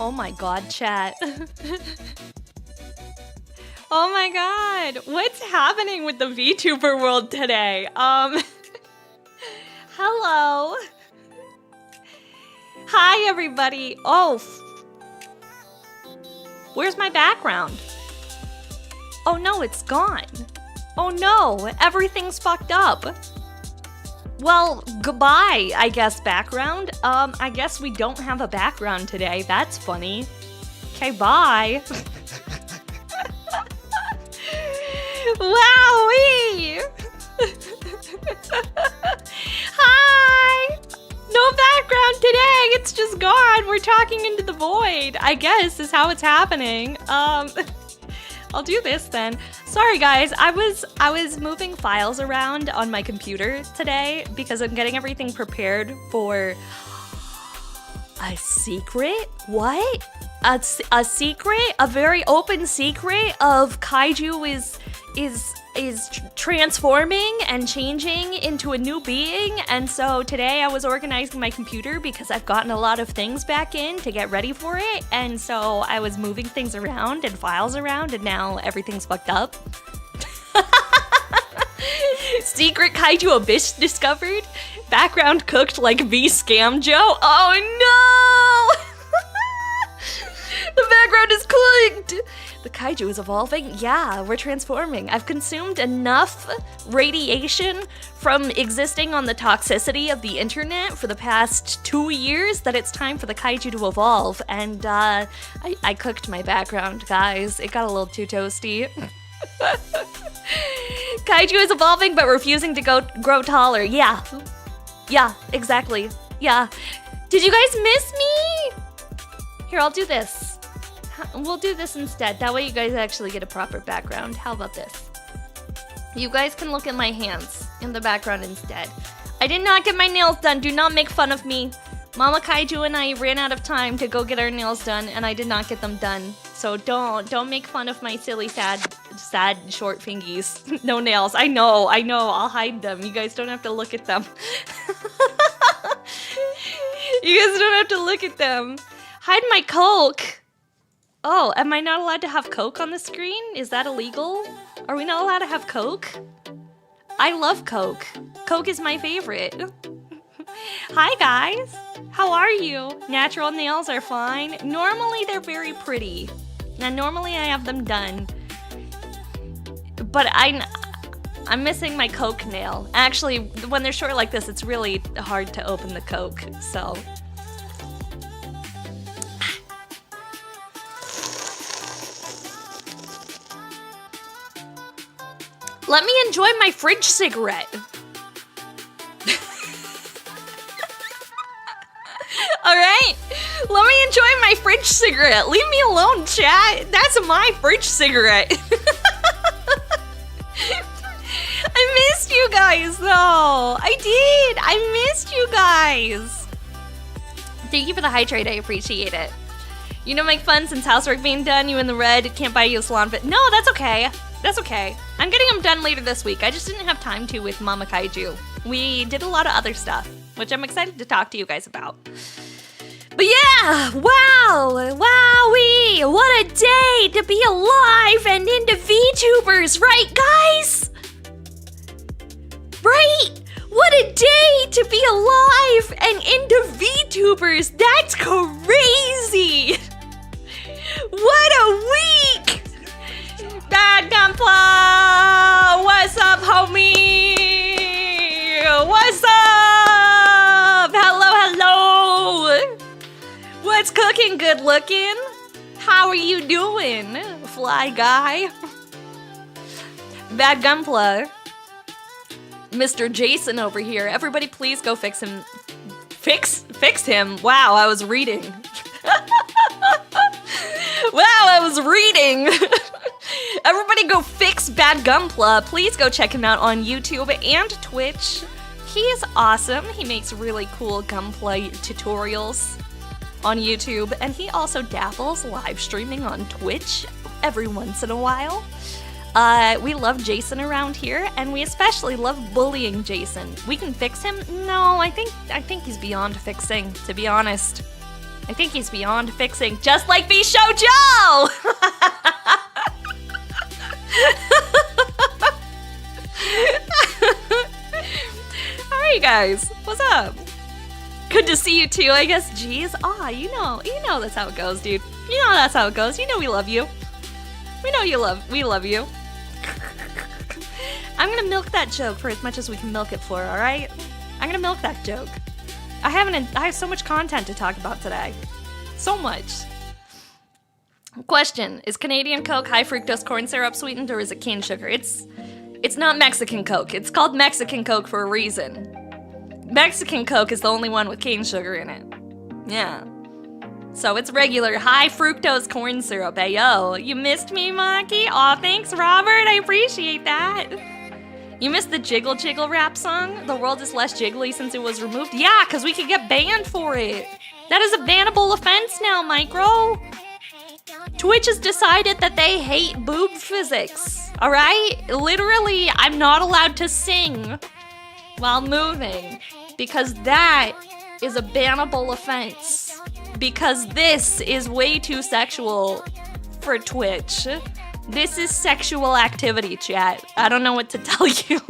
Oh my god, chat. Oh my god, what's happening with the VTuber world today? Hello. Hi everybody. Oh, where's my background? Oh no, it's gone. Oh no, everything's fucked up. Well, goodbye, I guess, background. I guess we don't have a background today. That's funny. Okay, bye. Wowee! Hi! No background today, it's just gone. We're talking into the void, I guess is how it's happening. I'll do this then. Sorry guys, I was moving files around on my computer today because I'm getting everything prepared for a secret? What? A secret? A very open secret of Kaiju is transforming and changing into a new being, and so today I was organizing my computer because I've gotten a lot of things back in to get ready for it, and so I was moving things around and files around, and now everything's fucked up. Secret Kaiju abyss discovered. Background cooked like V Scam Joe. Oh no! The background is cooked! The Kaiju is evolving? Yeah, we're transforming. I've consumed enough radiation from existing on the toxicity of the internet for the past 2 years that it's time for the Kaiju to evolve. And I cooked my background, guys. It got a little too toasty. Kaiju is evolving but refusing to grow taller. Yeah. Yeah, exactly. Yeah. Did you guys miss me? Here, I'll do this. We'll do this instead. That way you guys actually get a proper background. How about this? You guys can look at my hands in the background instead. I did not get my nails done. Do not make fun of me. Mama Kaiju and I ran out of time to go get our nails done, and I did not get them done. So don't make fun of my silly, sad short fingies. No nails. I know. I'll hide them. You guys don't have to look at them. You guys don't have to look at them. Hide my Coke. Oh, am I not allowed to have Coke on the screen? Is that illegal? Are we not allowed to have Coke? I love Coke. Coke is my favorite. Hi guys, how are you? Natural nails are fine. Normally they're very pretty. And normally I have them done. But I'm missing my Coke nail. Actually, when they're short like this, it's really hard to open the Coke, so. Let me enjoy my fridge cigarette. Alright? Let me enjoy my fridge cigarette. Leave me alone, chat. That's my fridge cigarette. I missed you guys, though. I did. I missed you guys. Thank you for the hydrate. I appreciate it. You know, make fun since housework being done. You in the red. Can't buy you a salon fit. No, that's okay. That's okay. I'm getting them done later this week. I just didn't have time to with Mama Kaiju. We did a lot of other stuff, which I'm excited to talk to you guys about. But yeah, wow, wowee, what a day to be alive and into VTubers, right guys? Right? What a day to be alive and into VTubers, that's crazy! What a week! Bad Gunpla, what's up homie? What's up? Hello. What's cooking, good looking? How are you doing, fly guy? Bad Gunpla. Mr. Jason over here. Everybody please go fix him. Fix him? Wow, I was reading. Wow, I was reading. Everybody go fix Bad Gunpla. Please go check him out on YouTube and Twitch. He is awesome. He makes really cool Gunpla tutorials on YouTube, and he also dabbles live streaming on Twitch every once in a while. We love Jason around here, and we especially love bullying Jason. We can fix him? No, I think he's beyond fixing, to be honest. I think he's beyond fixing, just like VShow Joe! Alright guys, what's up? Good to see you too, I guess. Jeez, you know that's how it goes, dude. You know that's how it goes. You know we love you. We know we love you. I'm gonna milk that joke for as much as we can milk it for, alright? I'm gonna milk that joke. I have so much content to talk about today. So much. Question, is Canadian Coke high fructose corn syrup sweetened or is it cane sugar? It's not Mexican Coke. It's called Mexican Coke for a reason. Mexican Coke is the only one with cane sugar in it. Yeah. So it's regular high fructose corn syrup. Hey, yo, you missed me, Monkey? Aw, thanks, Robert. I appreciate that. You missed the Jiggle Jiggle rap song? The world is less jiggly since it was removed? Yeah, because we could get banned for it. That is a bannable offense now, Micro. Twitch has decided that they hate boob physics, alright? Literally, I'm not allowed to sing while moving because that is a bannable offense. Because this is way too sexual for Twitch. This is sexual activity, chat. I don't know what to tell you.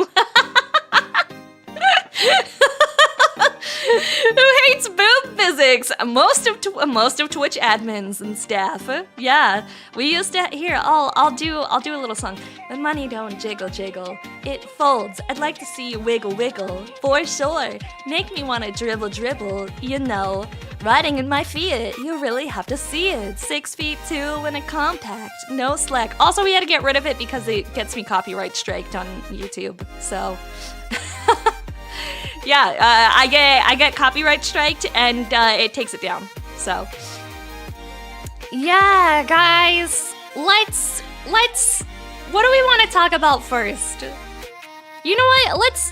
Who hates boob physics? Most of Twitch admins and staff. Yeah, we used to. Here, I'll do a little song. The money don't jiggle jiggle, it folds. I'd like to see you wiggle wiggle for sure. Make me wanna dribble dribble. You know, riding in my Fiat. You really have to see it. 6'2" in a compact, no slack. Also, we had to get rid of it because it gets me copyright striked on YouTube. So. Yeah, I get copyright striked and it takes it down. So yeah, guys, let's what do we want to talk about first? You know what? Let's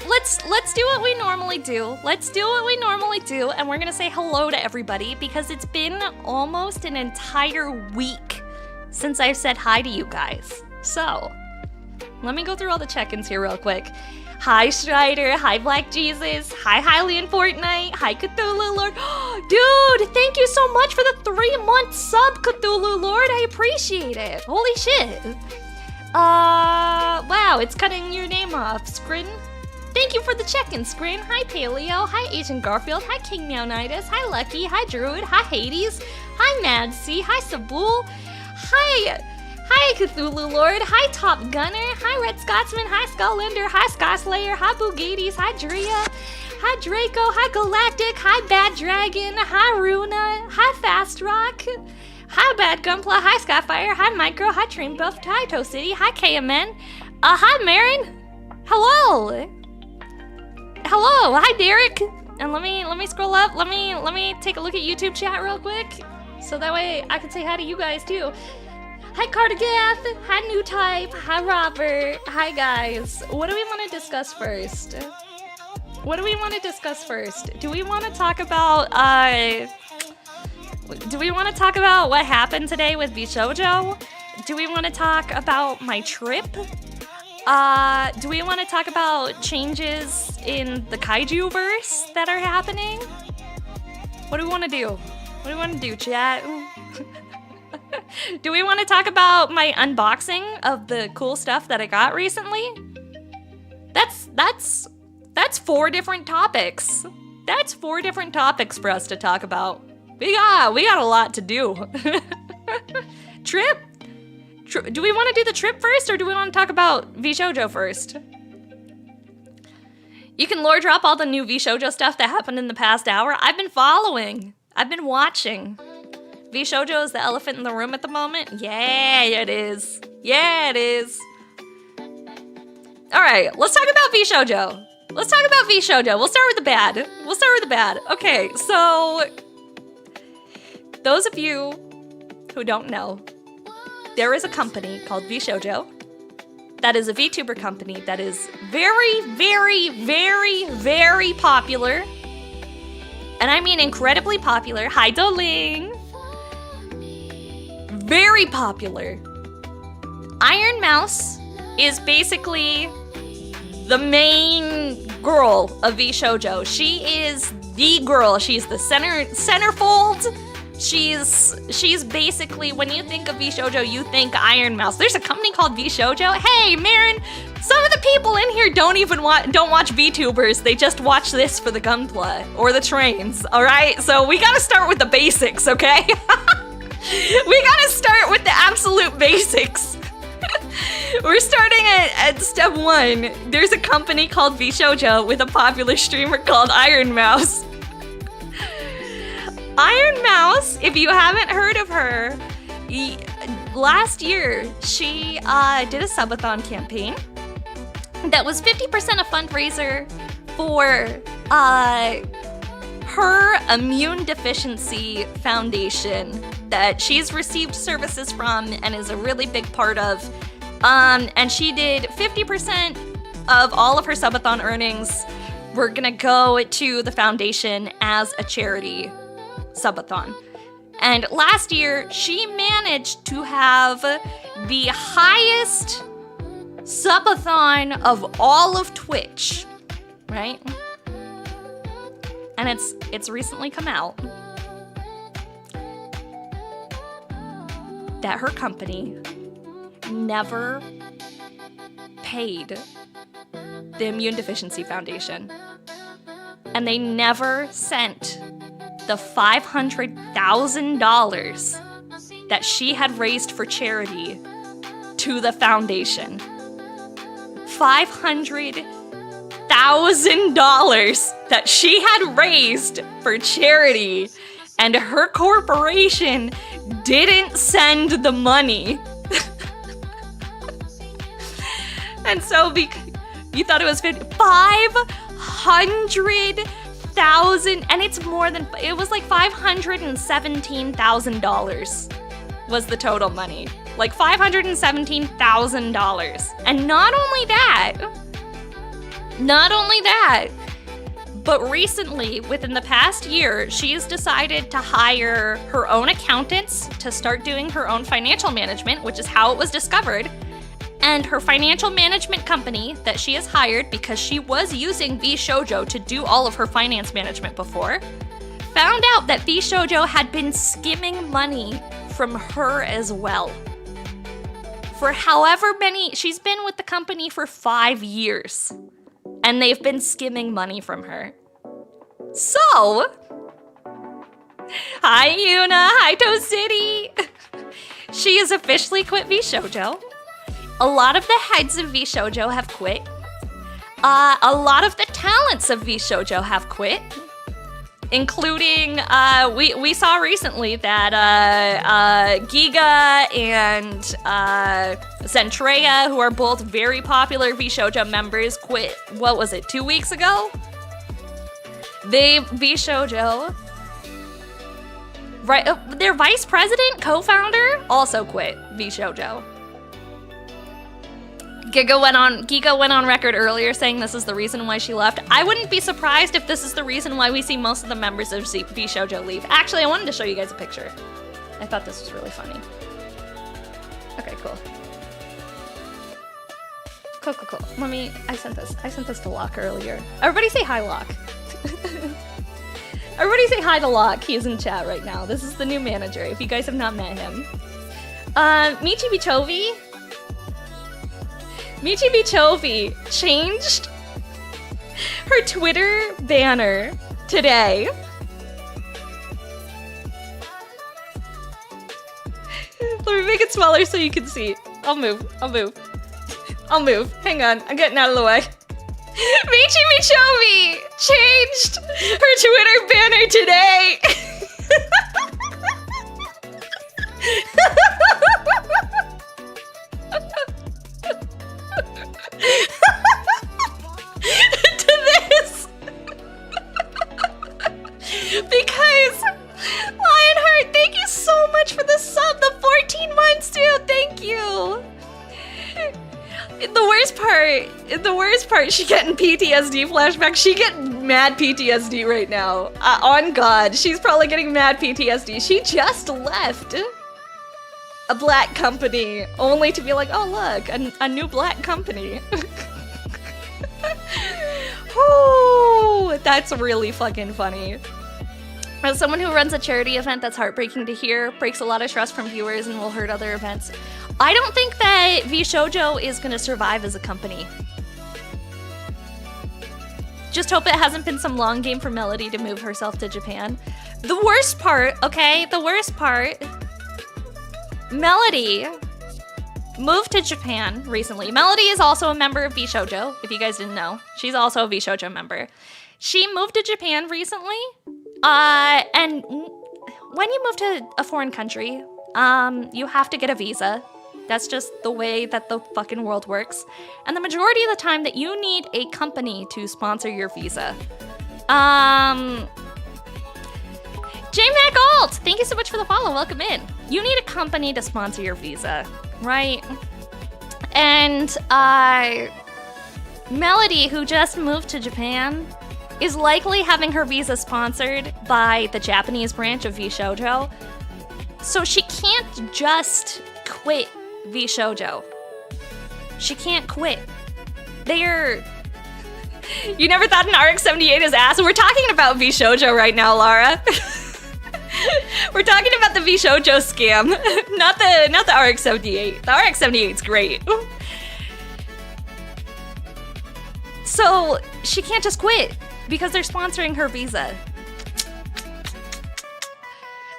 do what we normally do. Let's do what we normally do, and we're gonna say hello to everybody because it's been almost an entire week since I've said hi to you guys. So, let me go through all the check-ins here real quick. Hi Strider, hi Black Jesus, hi Hylian Fortnite, hi Cthulhu Lord. Dude, thank you so much for the 3-month sub, Cthulhu Lord. I appreciate it. Holy shit. Wow, it's cutting your name off, Scrin. Thank you for the check-in, Scrin. Hi Paleo, hi Agent Garfield, hi King Meownitis, hi Lucky, hi Druid, hi Hades, hi Madsy, hi Sabul, hi Cthulhu Lord, hi Top Gunner, hi Red Scotsman, hi Skullander, hi Skyslayer, hi Boogades, hi Drea, hi Draco, hi Galactic, hi Bad Dragon, hi Runa, hi Fast Rock, hi Bad Gunpla, hi Skyfire, hi Micro, hi Train Buff, hi Toe City, hi KMN, hi Marin, hello, hi Derek, and let me scroll up, let me take a look at YouTube chat real quick, so that way I can say hi to you guys too. Hi Cardigath, hi New Type, hi Robert, hi guys. What do we want to discuss first? Do we want to talk about what happened today with Bishoujo? Do we want to talk about my trip? Do we want to talk about changes in the Kaiju verse that are happening? What do we want to do? What do we want to do, chat? Do we want to talk about my unboxing of the cool stuff that I got recently? That's 4 different topics. That's 4 different topics for us to talk about. We got a lot to do. Trip? Do we want to do the trip first, or do we want to talk about VShojo first? You can lore drop all the new VShojo stuff that happened in the past hour. I've been following. I've been watching. VShojo is the elephant in the room at the moment? Yeah, it is. Yeah, it is. Alright, let's talk about VShojo. We'll start with the bad. Okay, so those of you who don't know, there is a company called VShojo that is a VTuber company that is very, very, very, very popular. And I mean incredibly popular. Hi, Doling. Very popular. Iron Mouse is basically the main girl of VShojo. She is the girl. She's the centerfold. She's basically, when you think of VShojo, you think Iron Mouse. There's a company called VShojo. Hey, Marin, some of the people in here don't watch VTubers. They just watch this for the gunpla or the trains. All right, so we gotta start with the basics, okay? We gotta start with the absolute basics. We're starting at step 1. There's a company called VShojo with a popular streamer called Iron Mouse. Iron Mouse, if you haven't heard of her, last year she did a subathon campaign that was 50% a fundraiser for her immune deficiency foundation that she's received services from and is a really big part of. And she did 50% of all of her subathon earnings were gonna go to the foundation as a charity subathon. And last year, she managed to have the highest subathon of all of Twitch, right? And it's recently come out that her company never paid the Immune Deficiency Foundation. And they never sent the $500,000 that she had raised for charity to the foundation. $500,000 that she had raised for charity, and her corporation didn't send the money. And so you thought it was $500,000, and it's more than, it was like $517,000 was the total money. Like $517,000. And not only that, Not only that, but recently, within the past year, she's decided to hire her own accountants to start doing her own financial management, which is how it was discovered. And her financial management company that she has hired, because she was using VShojo to do all of her finance management before, found out that VShojo had been skimming money from her as well. For however many, she's been with the company for 5 years. And they've been skimming money from her. So, hi Yuna, hi Toast City. She has officially quit VShojo. A lot of the heads of VShojo have quit. A lot of the talents of VShojo have quit. Including, we saw recently that Giga and Zentreya, who are both very popular VShojo members, quit, what was it, 2 weeks ago? VShojo, right, their vice president, co-founder, also quit VShojo. Giga went on record earlier saying this is the reason why she left. I wouldn't be surprised if this is the reason why we see most of the members of VShojo leave. Actually, I wanted to show you guys a picture. I thought this was really funny. Okay, cool. Cool. I sent this to Locke earlier. Everybody say hi, Locke. Everybody say hi to Locke. He's in chat right now. This is the new manager, if you guys have not met him. Michi Bichovi changed her Twitter banner today. Let me make it smaller so you can see. I'll move. Hang on, I'm getting out of the way. Michi Bichovi changed her Twitter banner today. To this. Because Lionheart, thank you so much for the sub, the 14 months too, thank you. The worst part, she getting PTSD flashbacks. She getting mad PTSD right now. On God, she's probably getting mad PTSD. She just left a black company only to be like, oh look, a new black company. Ooh, that's really fucking funny. As someone who runs a charity event, that's heartbreaking to hear, breaks a lot of trust from viewers and will hurt other events. I don't think that VShojo is gonna survive as a company. Just hope it hasn't been some long game for Melody to move herself to Japan. The worst part, Melody moved to Japan recently. Melody is also a member of VShojo, if you guys didn't know. She's also a VShojo member. She moved to Japan recently, and when you move to a foreign country, you have to get a visa. That's just the way that the fucking world works. And the majority of the time that you need a company to sponsor your visa. J-Mac Alt, thank you so much for the follow, welcome in. You need a company to sponsor your visa, right? And Melody, who just moved to Japan, is likely having her visa sponsored by the Japanese branch of VShojo. So she can't just quit VShojo. She can't quit. You never thought an RX-78 is ass? We're talking about VShojo right now, Lara. We're talking about the VShojo scam, not the RX-78. The RX-78's great. So she can't just quit because they're sponsoring her visa.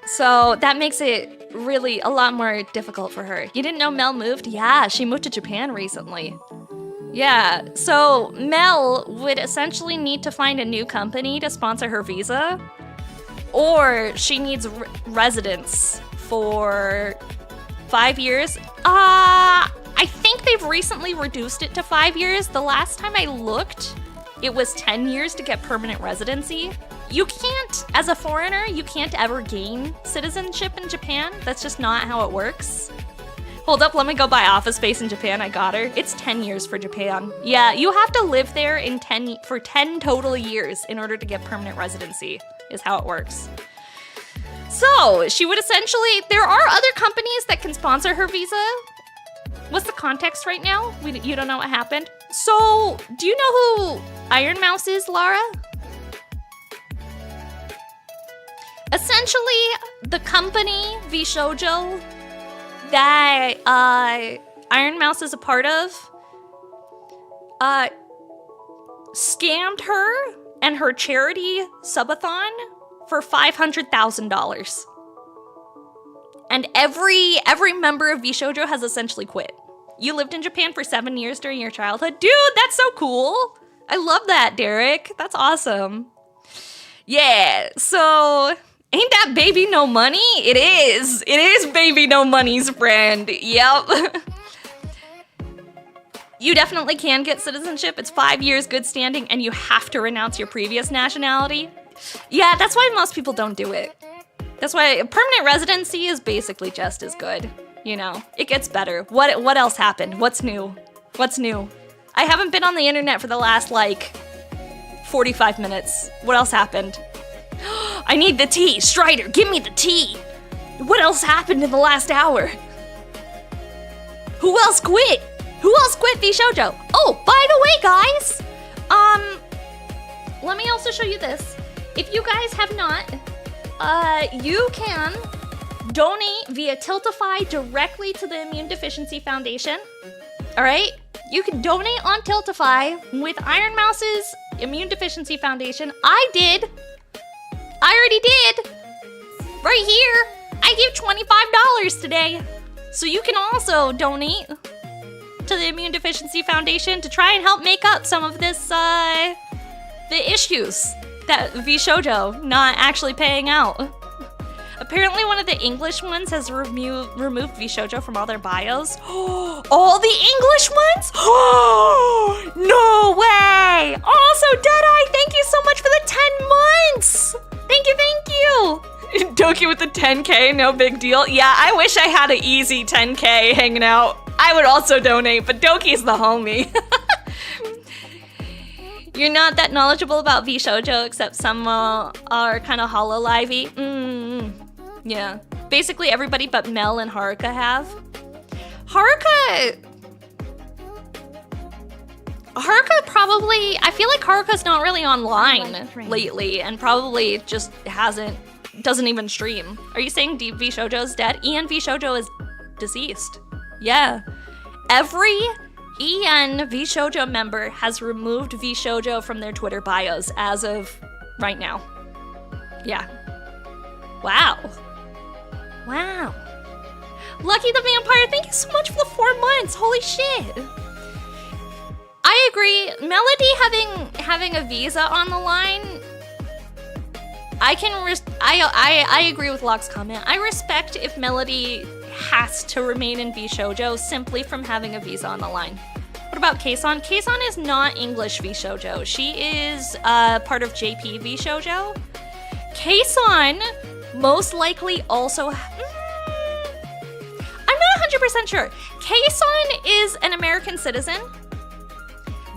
So that makes it really a lot more difficult for her. You didn't know Mel moved? Yeah, she moved to Japan recently. Yeah, so Mel would essentially need to find a new company to sponsor her visa, or she needs residence for 5 years. I think they've recently reduced it to 5 years. The last time I looked, it was 10 years to get permanent residency. You can't, as a foreigner, you can't ever gain citizenship in Japan. That's just not how it works. Hold up, let me go buy office space in Japan. I got her. It's 10 years for Japan. Yeah, you have to live there for 10 total years in order to get permanent residency, is how it works. So, she would essentially, there are other companies that can sponsor her visa. What's the context right now? You don't know what happened? So, do you know who Iron Mouse is, Lara? Essentially, the company, VShojo, that Iron Mouse is a part of, scammed her and her charity subathon for $500,000. And every member of VShojo has essentially quit. You lived in Japan for 7 years during your childhood? Dude, that's so cool! I love that, Derek. That's awesome. Yeah, so... Ain't that baby no money? It is. It is baby no money's friend. Yep. You definitely can get citizenship. It's 5 years good standing and you have to renounce your previous nationality. Yeah, that's why most people don't do it. That's why permanent residency is basically just as good. You know, it gets better. What else happened? What's new? What's new? I haven't been on the internet for the last, like, 45 minutes. What else happened? I need the tea! Strider, give me the tea! What else happened in the last hour? Who else quit? Who else quit VShojo? Oh, by the way, guys! Let me also show you this. If you guys have not, you can donate via Tiltify directly to the Immune Deficiency Foundation. Alright? You can donate on Tiltify with Iron Mouse's Immune Deficiency Foundation. I already did. Right here. I give $25 today. So you can also donate to the Immune Deficiency Foundation to try and help make up some of this, the issues that VShojo not actually paying out. Apparently one of the English ones has removed VShojo from all their bios. All the English ones? No way! Also, Deadeye, thank you so much for the 10 months! Thank you! Doki with the 10K, no big deal. Yeah, I wish I had an easy 10K hanging out. I would also donate, but Doki's the homie. You're not that knowledgeable about VShojo, except some are kind of hololivey. Yeah. Basically everybody but Mel and Haruka have. Haruka probably, I feel like Haruka's not really online lately and probably just doesn't even stream. Are you saying Deep VShojo's dead? Ian VShojo is deceased. Yeah. Every EN VShojo member has removed VShojo from their Twitter bios as of right now. Yeah. Wow. Lucky the Vampire, thank you so much for the 4 months. Holy shit. I agree. Melody having a visa on the line, I agree with Locke's comment. I respect if Melody has to remain in VShojo simply from having a visa on the line. What about Kason? Kason is not English VShojo. She is part of JP VShojo. Kason most likely also... I'm not 100% sure. Kason is an American citizen,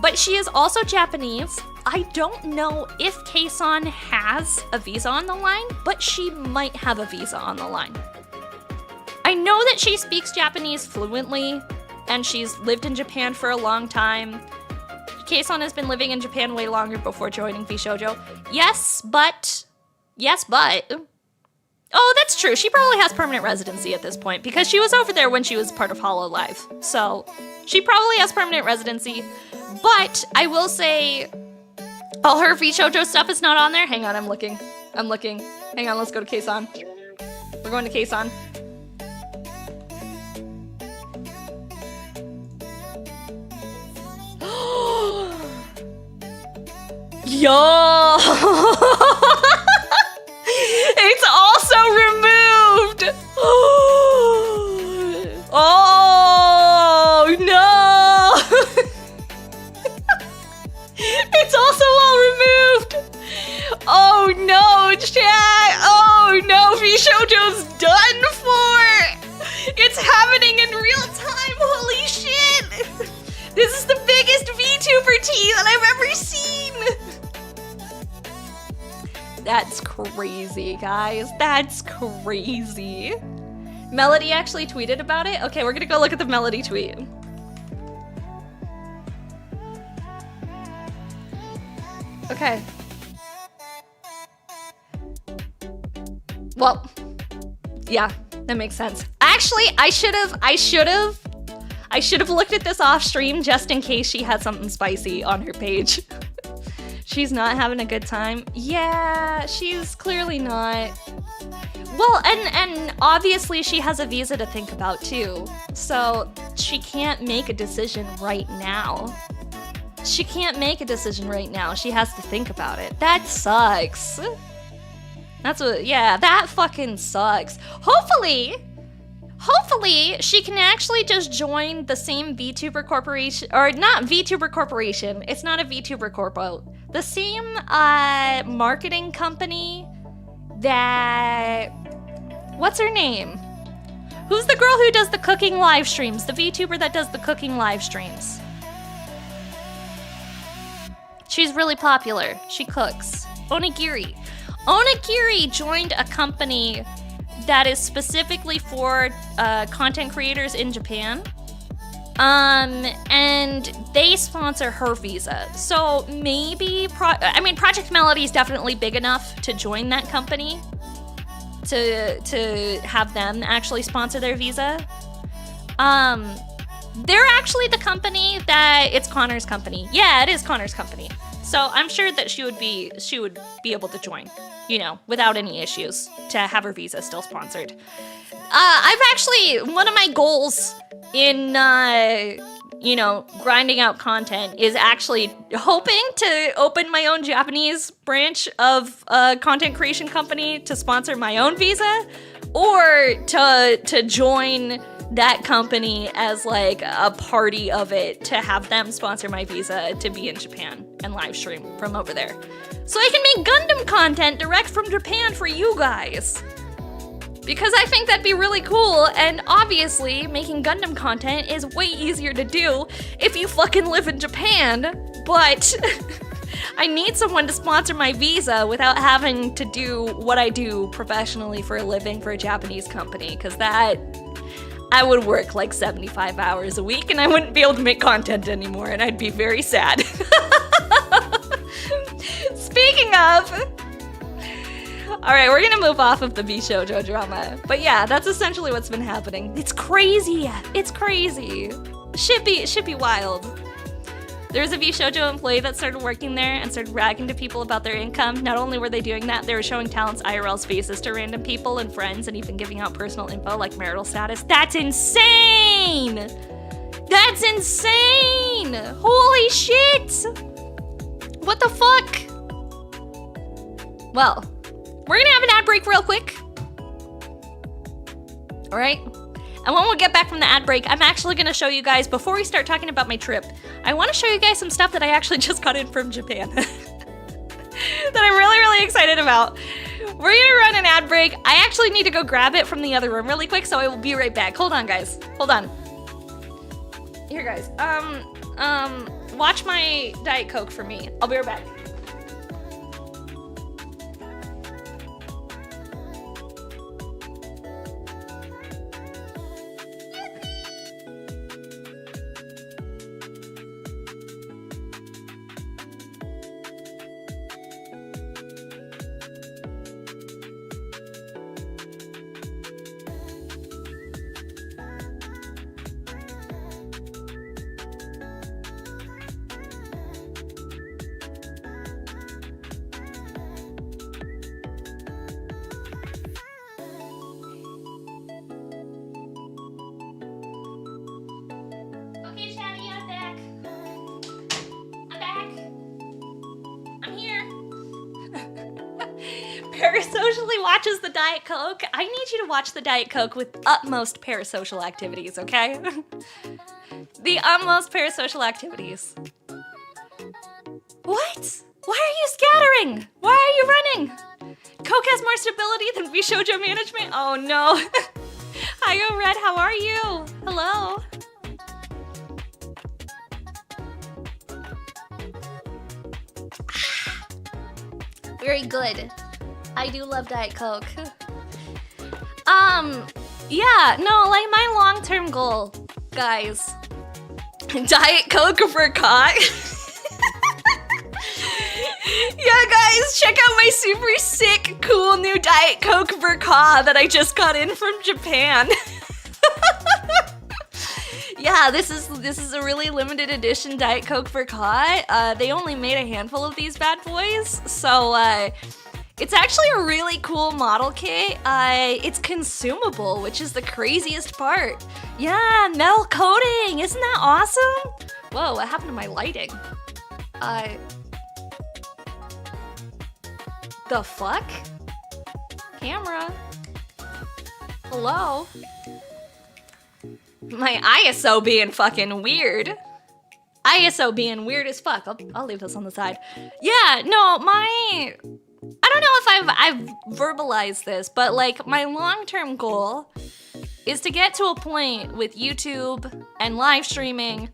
but she is also Japanese. I don't know if Kason has a visa on the line, but she might have a visa on the line. I know that she speaks Japanese fluently, and she's lived in Japan for a long time. Kason has been living in Japan way longer before joining VShojo. Yes, but... Oh, that's true. She probably has permanent residency at this point, because she was over there when she was part of HoloLive. So, she probably has permanent residency. But, I will say... all her VShojo stuff is not on there. Hang on, I'm looking. Hang on, let's go to Kason. We're going to Kason. Yo! It's also removed! Oh, no! It's also all removed! Oh no, chat! Oh no, VShojo's done for! It's It's happening in real time. Holy shit. This is the biggest VTuber tea that I've ever seen. That's crazy, guys. That's crazy. Melody actually tweeted about it. Okay, we're gonna go look at the Melody tweet. Okay. Well, yeah, that makes sense. Actually, I should have looked at this off stream just in case she had something spicy on her page. She's not having a good time. Yeah, she's clearly not. Well, and obviously she has a visa to think about too. So she can't make a decision right now. She can't make a decision right now. She has to think about it. That sucks. That's what, yeah, that fucking sucks. Hopefully she can actually just join the same VTuber corporation, or not VTuber corporation. It's not a VTuber corpo. The same marketing company that, what's her name? Who's the girl who does the cooking live streams? The VTuber that does the cooking live streams. She's really popular. She cooks. Onigiri. Onigiri joined a company that is specifically for content creators in Japan. And they sponsor her visa. So maybe, I mean, Project Melody is definitely big enough to join that company to have them actually sponsor their visa. They're actually the company that, it's Connor's company. Yeah, it is Connor's company. So I'm sure that she would be able to join, you know, without any issues, to have her visa still sponsored. I've actually, one of my goals in, you know, grinding out content is actually hoping to open my own Japanese branch of a content creation company to sponsor my own visa, or to join that company as like a party of it, to have them sponsor my visa to be in Japan and live stream from over there. So I can make Gundam content direct from Japan for you guys. Because I think that'd be really cool, and obviously making Gundam content is way easier to do if you fucking live in Japan, but I need someone to sponsor my visa without having to do what I do professionally for a living for a Japanese company, because that, I would work like 75 hours a week and I wouldn't be able to make content anymore, and I'd be very sad. Speaking of, alright, we're gonna move off of the V-Shoujo drama. But yeah, that's essentially what's been happening. It's crazy. It's crazy. Should be wild. There was a V-Shoujo employee that started working there and started bragging to people about their income. Not only were they doing that, they were showing talents IRL's faces to random people and friends, and even giving out personal info like marital status. That's insane! That's insane! Holy shit! What the fuck? Well, we're gonna have an ad break real quick. All right? And when we get back from the ad break, I'm actually gonna show you guys, before we start talking about my trip, I wanna show you guys some stuff that I actually just got in from Japan. That I'm really, really excited about. We're gonna run an ad break. I actually need to go grab it from the other room really quick, so I will be right back. Hold on, guys. Hold on. Here, guys. Watch my Diet Coke for me. I'll be right back. Parasocially watches the Diet Coke. I need you to watch the Diet Coke with utmost parasocial activities, okay? The utmost parasocial activities. What? Why are you scattering? Why are you running? Coke has more stability than V-Shoujo management? Oh no. Hi, Red, how are you? Hello. Very good. I do love Diet Coke. Yeah, no, like my long-term goal, guys. Diet Coke for cot. Yeah, guys, check out my super sick, cool new Diet Coke Verka that I just got in from Japan. Yeah, this is a really limited edition Diet Coke Verka. They only made a handful of these bad boys, so it's actually a really cool model kit. It's consumable, which is the craziest part. Yeah, metal coating, isn't that awesome? Whoa, what happened to my lighting? The fuck? Camera? Hello? My ISO being fucking weird. ISO being weird as fuck. I'll leave this on the side. Yeah, no, I don't know if I've verbalized this, but like my long-term goal is to get to a point with YouTube and live streaming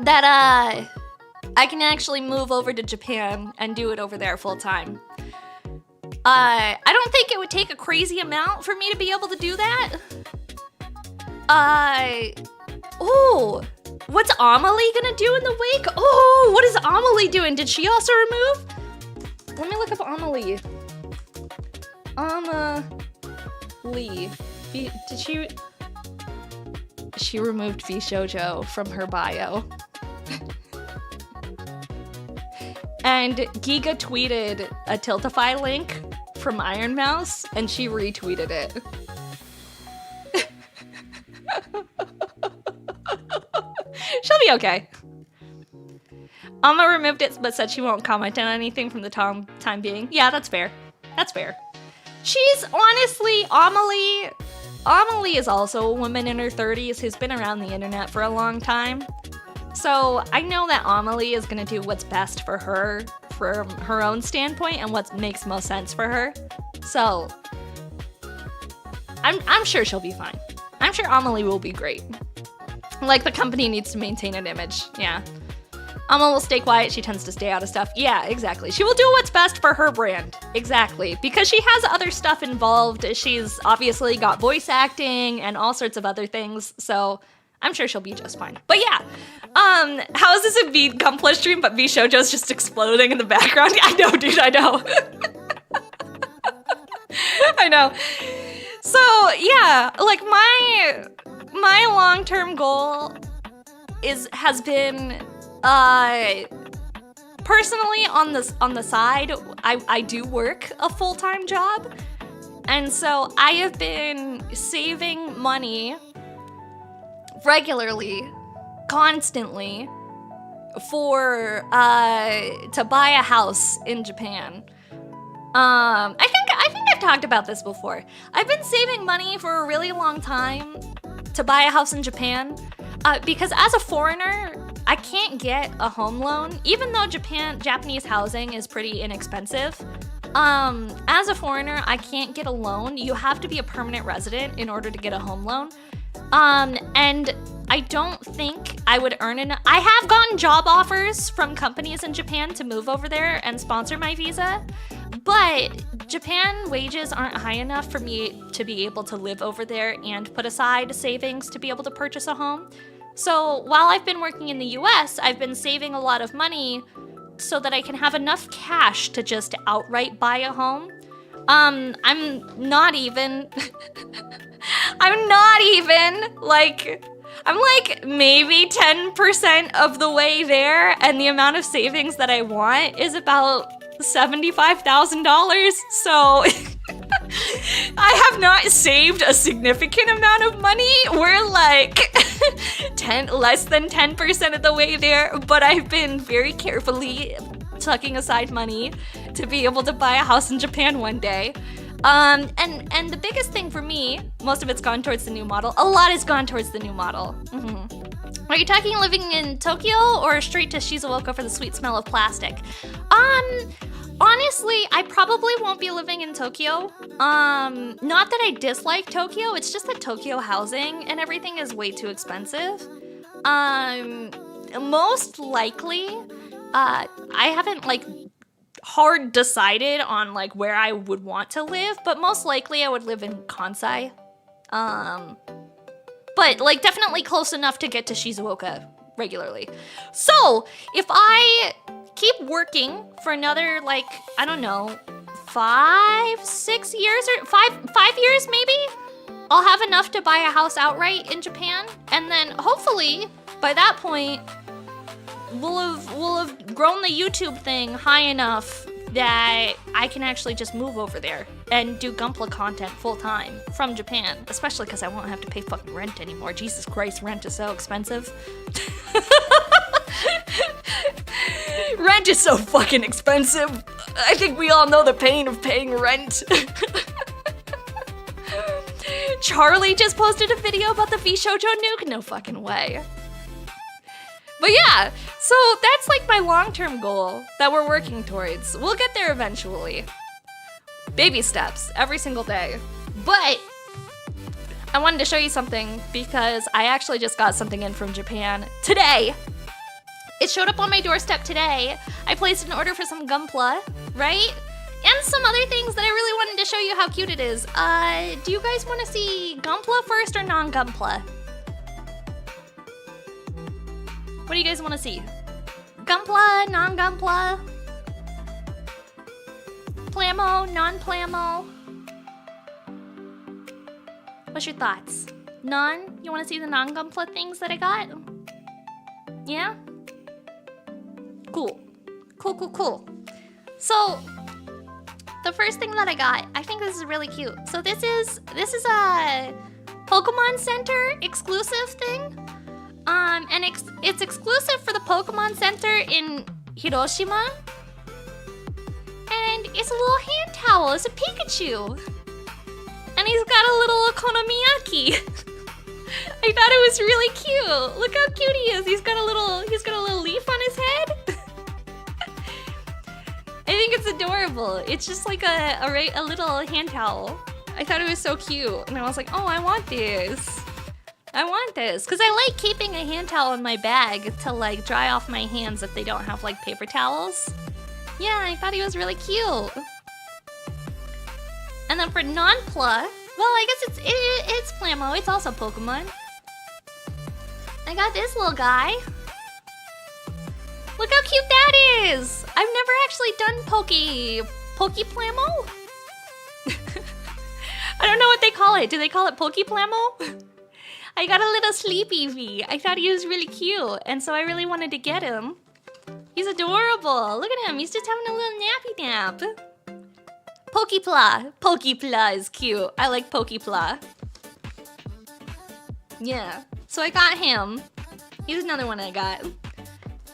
that I can actually move over to Japan and do it over there full time. I don't think it would take a crazy amount for me to be able to do that. Oh, what's Amelie gonna do in the wake? Oh, what is Amelie doing? Did she also remove? Let me look up Amelie. Amelie. Did she? She removed VShojo from her bio. And Giga tweeted a Tiltify link from Iron Mouse, and she retweeted it. She'll be okay. Amma removed it, but said she won't comment on anything from the time being. Yeah, that's fair. That's fair. She's honestly, Amelie is also a woman in her 30s who's been around the internet for a long time. So I know that Amelie is gonna do what's best for her from her own standpoint and what makes most sense for her. So I'm sure she'll be fine. I'm sure Amelie will be great. Like, the company needs to maintain an image, yeah. Amma will stay quiet, she tends to stay out of stuff. Yeah, exactly. She will do what's best for her brand. Exactly. Because she has other stuff involved. She's obviously got voice acting and all sorts of other things, so I'm sure she'll be just fine. But yeah, how is this a GUNPLA stream, but VShojo's just exploding in the background? I know, dude, I know. I know. So, yeah, like, my long-term goal has been personally on the side I do work a full-time job, and so I have been saving money regularly, constantly, for to buy a house in Japan. I think I've talked about this before. I've been saving money for a really long time to buy a house in Japan, because as a foreigner, I can't get a home loan, even though Japanese housing is pretty inexpensive. As a foreigner, I can't get a loan. You have to be a permanent resident in order to get a home loan. And I don't think I would earn enough. I have gotten job offers from companies in Japan to move over there and sponsor my visa, but Japan wages aren't high enough for me to be able to live over there and put aside savings to be able to purchase a home. So while I've been working in the US, I've been saving a lot of money so that I can have enough cash to just outright buy a home. I'm not even I'm like maybe 10% of the way there, and the amount of savings that I want is about $75,000. So I have not saved a significant amount of money. We're like less than 10% of the way there, but I've been very carefully tucking aside money to be able to buy a house in Japan one day. And the biggest thing for me, most of it's gone towards the new model. A lot has gone towards the new model. Are you talking living in Tokyo or straight to Shizuoka for the sweet smell of plastic? Honestly, honestly, I probably won't be living in Tokyo. Not that I dislike Tokyo, it's just that Tokyo housing and everything is way too expensive. Most likely, I haven't like hard decided on like where I would want to live, but most likely I would live in Kansai. But like definitely close enough to get to Shizuoka regularly. So if I keep working for another like, I don't know, 5-6 years or 5 years maybe, I'll have enough to buy a house outright in Japan, and then hopefully by that point we'll have grown the YouTube thing high enough that I can actually just move over there and do Gunpla content full time from Japan, especially because I won't have to pay fucking rent anymore. Jesus Christ, rent is so expensive. Rent is so fucking expensive. I think we all know the pain of paying rent. Charlie just posted a video about the V-Shoujo nuke? No fucking way. But yeah, so that's like my long-term goal that we're working towards. We'll get there eventually. Baby steps, every single day. But I wanted to show you something because I actually just got something in from Japan today. It showed up on my doorstep today. I placed an order for some Gunpla, right? And some other things that I really wanted to show you how cute it is. Do you guys want to see Gunpla first or non-Gunpla? What do you guys want to see? Gunpla, non-Gunpla? Plamo, non-Plamo? What's your thoughts? Non? You want to see the non-Gunpla things that I got? Yeah? Cool. Cool. So, the first thing that I got, I think this is really cute. So this is a Pokemon Center exclusive thing. And it's exclusive for the Pokemon Center in Hiroshima. And it's a little hand towel. It's a Pikachu. And he's got a little okonomiyaki. I thought it was really cute. Look how cute he is. He's got a little leaf on his head. I think it's adorable. It's just like a little hand towel. I thought it was so cute. And I was like, oh, I want this. Because I like keeping a hand towel in my bag to like dry off my hands if they don't have like paper towels. Yeah, I thought he was really cute. And then for non-Pla, well, I guess it's Plamo. It's also Pokemon. I got this little guy. Look how cute that is! I've never actually done Pokeplamo? I don't know what they call it. Do they call it Pokeplamo? I got a little Sleepy V. I thought he was really cute, and so I really wanted to get him. He's adorable. Look at him. He's just having a little nappy nap. Pokepla. Pokepla is cute. I like Pokepla. Yeah. So I got him. Here's another one I got.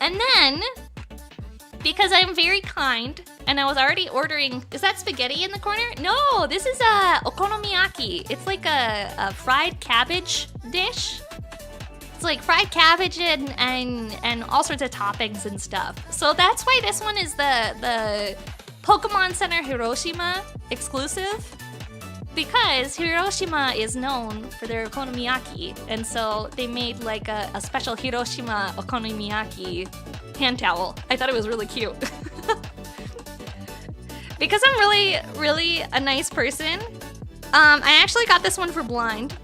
And then, because I'm very kind, and I was already ordering... Is that spaghetti in the corner? No, this is a okonomiyaki. It's like a fried cabbage dish. It's like fried cabbage and all sorts of toppings and stuff. So that's why this one is the Pokemon Center Hiroshima exclusive. Because Hiroshima is known for their okonomiyaki, and so they made like a special Hiroshima okonomiyaki hand towel. I thought it was really cute. Because I'm really a nice person, I actually got this one for blind.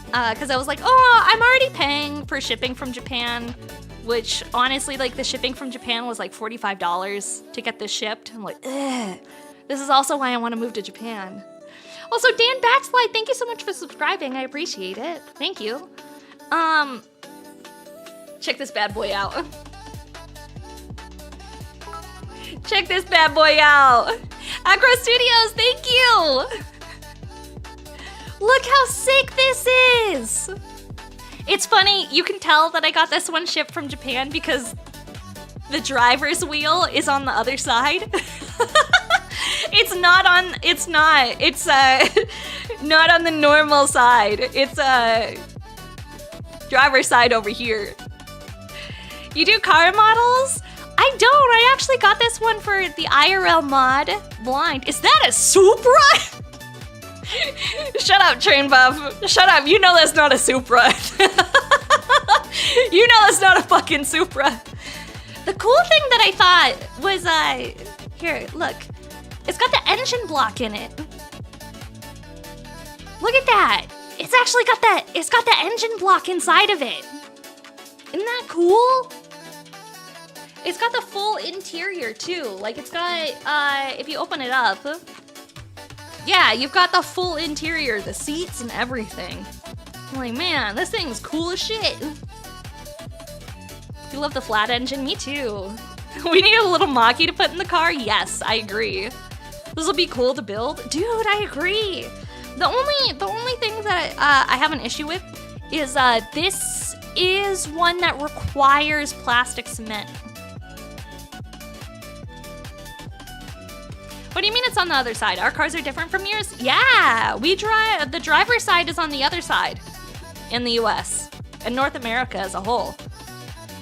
Because I was like, oh, I'm already paying for shipping from Japan, which honestly, like the shipping from Japan was like $45 to get this shipped. I'm like, ugh. This is also why I want to move to Japan. Also, Dan Backslide, thank you so much for subscribing. I appreciate it. Thank you. Check this bad boy out. Check this bad boy out. Acro Studios, thank you. Look how sick this is. It's funny, you can tell that I got this one shipped from Japan because the driver's wheel is on the other side. It's not on the normal side. It's driver's side over here. You do car models? I I don't. I actually got this one for the IRL mod blind. Is that a Supra? Shut up, Train Buff. Shut up. You know that's not a Supra. You know that's not a fucking Supra. The cool thing that I thought was, here, look. It's got the engine block in it. Look at that. It's actually got it's got the engine block inside of it. Isn't that cool? It's got the full interior too. Like it's got, if you open it up, yeah, you've got the full interior, the seats and everything. I'm like, man, this thing's cool as shit. You love the flat engine? Me too. We need a little Mach-E to put in the car? Yes, I agree. This will be cool to build. Dude, I agree. The only thing that I have an issue with is this is one that requires plastic cement. What do you mean it's on the other side? Our cars are different from yours? Yeah, the driver's side is on the other side in the US and North America as a whole.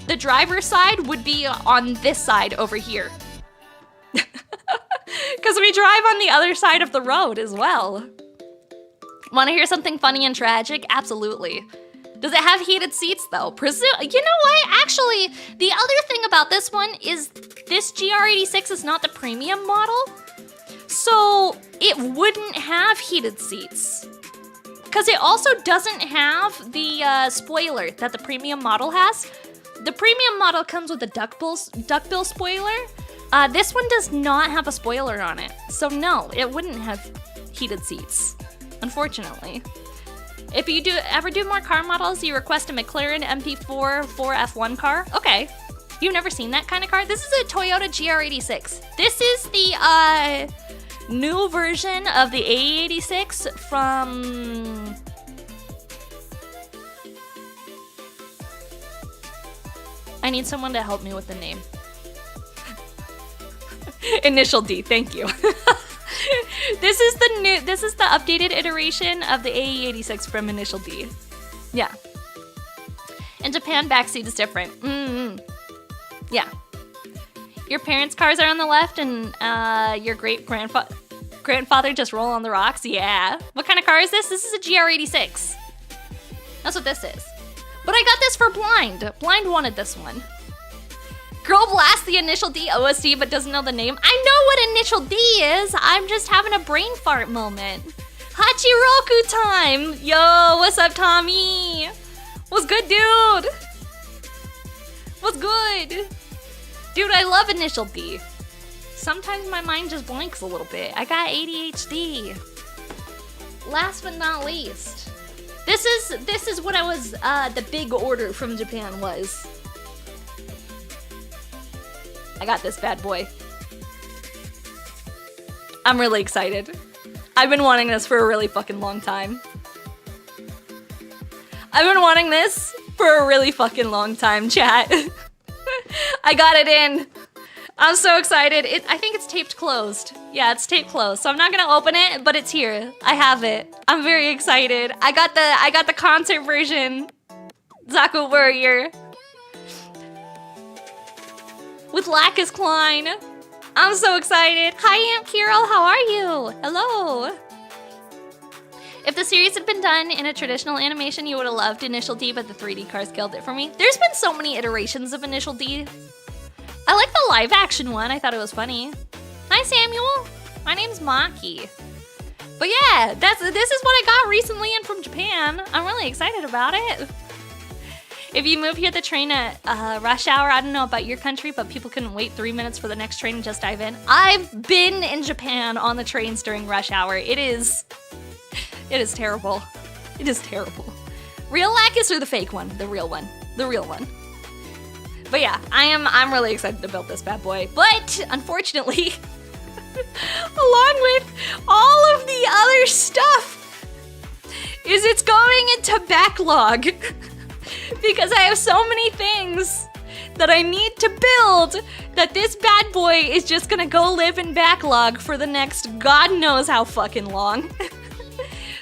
The driver's side would be on this side over here. Because we drive on the other side of the road as well. Want to hear something funny and tragic? Absolutely. Does it have heated seats though? You know what? Actually, the other thing about this one is this GR86 is not the premium model. So it wouldn't have heated seats. Because it also doesn't have the spoiler that the premium model has. The premium model comes with a duckbill spoiler. This one does not have a spoiler on it. So no, it wouldn't have heated seats, unfortunately. If you ever do more car models, you request a McLaren MP4 4F1 car. Okay, you've never seen that kind of car? This is a Toyota GR86. This is the new version of the A86 from... I need someone to help me with the name. Initial D, thank you. This is the updated iteration of the AE86 from Initial D. Yeah. In Japan, backseat is different. Yeah. Your parents' cars are on the left and your grandfather just roll on the rocks? Yeah. What kind of car is this? This is a GR86. That's what this is. But I got this for Blind. Blind wanted this one. Girl blasts the Initial D OSD but doesn't know the name. I know what Initial D is. I'm just having a brain fart moment. Hachiroku time. Yo, what's up, Tommy? What's good, dude? What's good? Dude, I love Initial D. Sometimes my mind just blanks a little bit. I got ADHD. Last but not least. This is what I was, the big order from Japan was. I got this bad boy. I'm really excited. I've been wanting this for a really fucking long time. I've been wanting this for a really fucking long time, chat. I got it in. I'm so excited. I think it's taped closed. Yeah, it's taped closed. So I'm not gonna open it, but it's here. I have it. I'm very excited. I got the concert version. Zaku Warrior. With Lacus Klein. I'm so excited. Hi, Aunt Kirill. How are you? Hello. If the series had been done in a traditional animation, you would have loved Initial D, but the 3D cars killed it for me. There's been so many iterations of Initial D. I like the live action one. I thought it was funny. Hi, Samuel. My name's Maki. But yeah, this is what I got recently in from Japan. I'm really excited about it. If you move here, the train at rush hour, I don't know about your country, but people couldn't wait 3 minutes for the next train and just dive in. I've been in Japan on the trains during rush hour. It is terrible. It is terrible. Real Lacus or the fake one? The real one. The real one. But yeah, I'm really excited to build this bad boy. But unfortunately, along with all of the other stuff, is it's going into backlog. Because I have so many things that I need to build that this bad boy is just gonna go live in backlog for the next God knows how fucking long.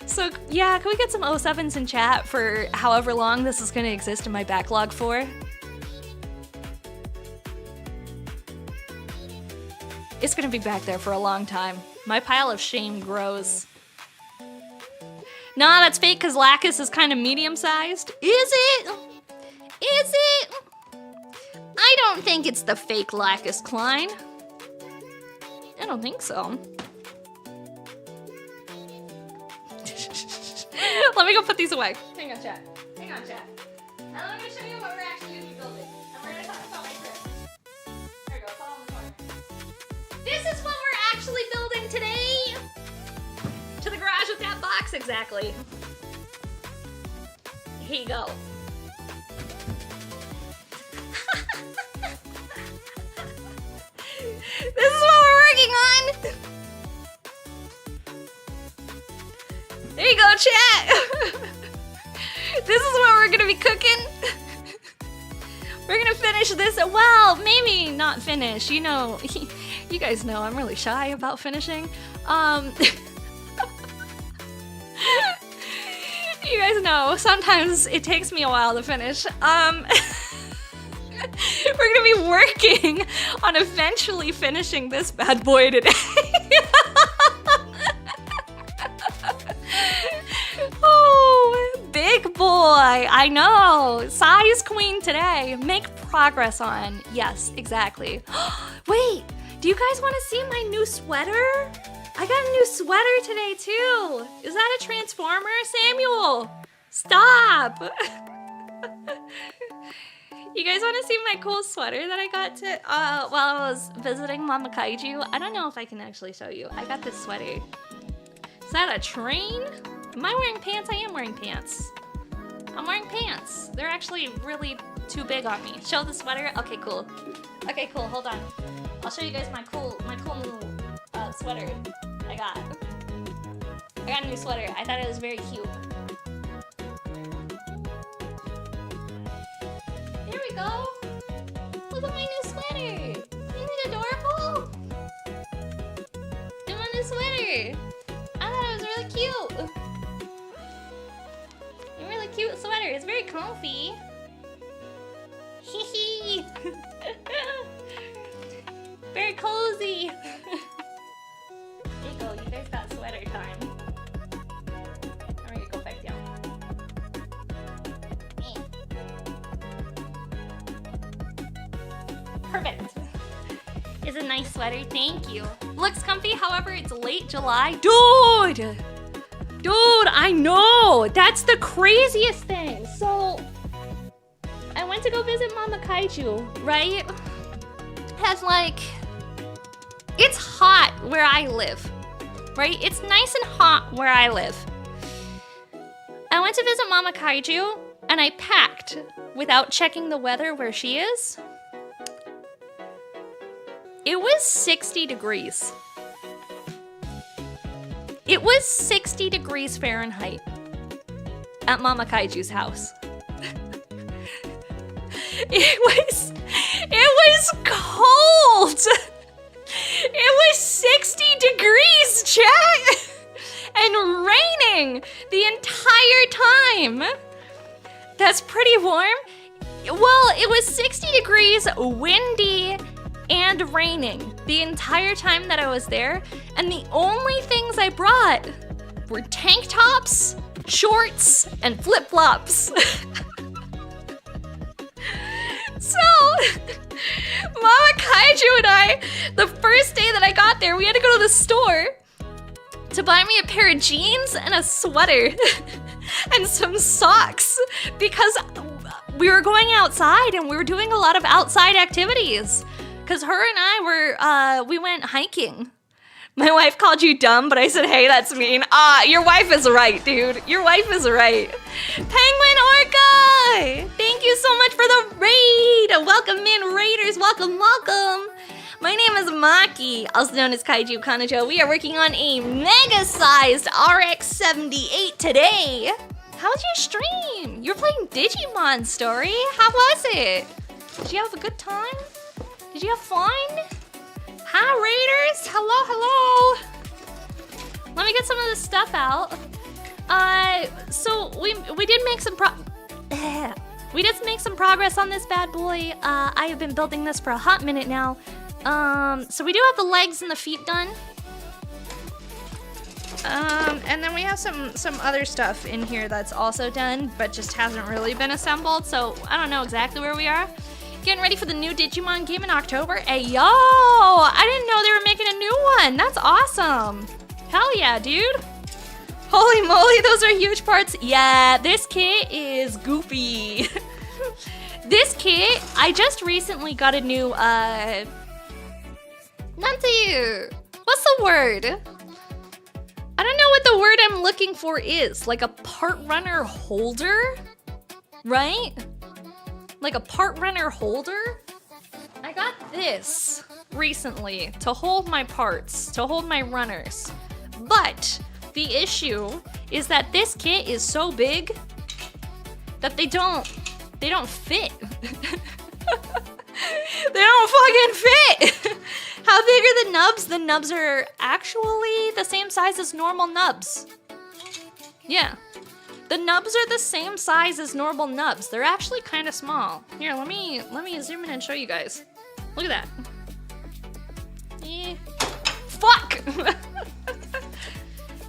So yeah, can we get some 07s in chat for however long this is gonna exist in my backlog for? It's gonna be back there for a long time. My pile of shame grows. Nah, that's fake because Lacus is kind of medium-sized. Is it? Is it? I don't think it's the fake Lacus Klein. I don't think so. Let me go put these away. Hang on, chat. Hang on, chat. Now let me show you what we're actually going to be building. And we're going to talk about my crib. There you go. Follow in the corner. This is what we're actually building today. To the garage with that box, exactly. Here you go. This is what we're working on. There you go, chat. This is what we're gonna be cooking. We're gonna finish this. Well, maybe not finish. You know, you guys know I'm really shy about finishing. You guys know sometimes it takes me a while to finish. We're gonna be working on eventually finishing this bad boy today. Oh, big boy, I know. Size queen today. Make progress on. Yes, exactly. Wait, do you guys want to see my new sweater? I got a new sweater today too. Is that a transformer? Samuel, stop. You guys want to see my cool sweater that I got to while I was visiting Mama Kaiju? I don't know if I can actually show you. I got this sweater. Is that a train? Am I wearing pants? I am wearing pants. I'm wearing pants. They're actually really too big on me. Show the sweater? Okay, cool. Okay, cool. Hold on. I'll show you guys my cool new sweater I got. I got a new sweater. I thought it was very cute. There we go. Look at my new sweater. Isn't it adorable? And my new sweater. I thought it was really cute. A really cute sweater. It's very comfy. Hee hee. Very cozy. There you go. You guys got sweater time. I'm gonna go back down. Perfect. It's a nice sweater, thank you. Looks comfy, however, it's late July. Dude, I know. That's the craziest thing. So, I went to go visit Mama Kaiju, right? Has like, it's hot where I live, right? It's nice and hot where I live. I went to visit Mama Kaiju, and I packed without checking the weather where she is. It was 60 degrees. It was 60 degrees Fahrenheit at Mama Kaiju's house. It was cold. It was 60 degrees, chat, and raining the entire time. That's pretty warm. Well, it was 60 degrees, windy, and raining the entire time that I was there, and the only things I brought were tank tops, shorts, and flip-flops. So, Mama Kaiju and I, the first day that I got there, we had to go to the store to buy me a pair of jeans and a sweater and some socks because we were going outside and we were doing a lot of outside activities. Because her and I we went hiking. My wife called you dumb, but I said, hey, that's mean. Your wife is right, dude. Your wife is right. Penguin Orca! Thank you so much for the raid! Welcome in, raiders. Welcome, welcome. My name is Maki, also known as Kaiju Kanajo. We are working on a mega-sized RX-78 today. How was your stream? You're playing Digimon Story? How was it? Did you have a good time? Did you have fun? Hi, raiders! Hello, hello! Let me get some of this stuff out. So we did make some progress on this bad boy. I have been building this for a hot minute now. So we do have the legs and the feet done. And then we have some other stuff in here that's also done, but just hasn't really been assembled, so I don't know exactly where we are. Getting ready for the new Digimon game in October. Hey, yo! I didn't know they were making a new one. That's awesome. Hell yeah, dude. Holy moly, those are huge parts. Yeah, this kit is goofy. This kit, I just recently got a new, Nancy, what's the word? I don't know what the word I'm looking for is. Like a part runner holder, right? Like a part runner holder? I got this recently to hold my parts, to hold my runners. But the issue is that this kit is so big that they don't fit. They don't fucking fit. How big are the nubs? The nubs are actually the same size as normal nubs. Yeah. The nubs are the same size as normal nubs. They're actually kind of small. Here, let me zoom in and show you guys. Look at that. Eh. Fuck!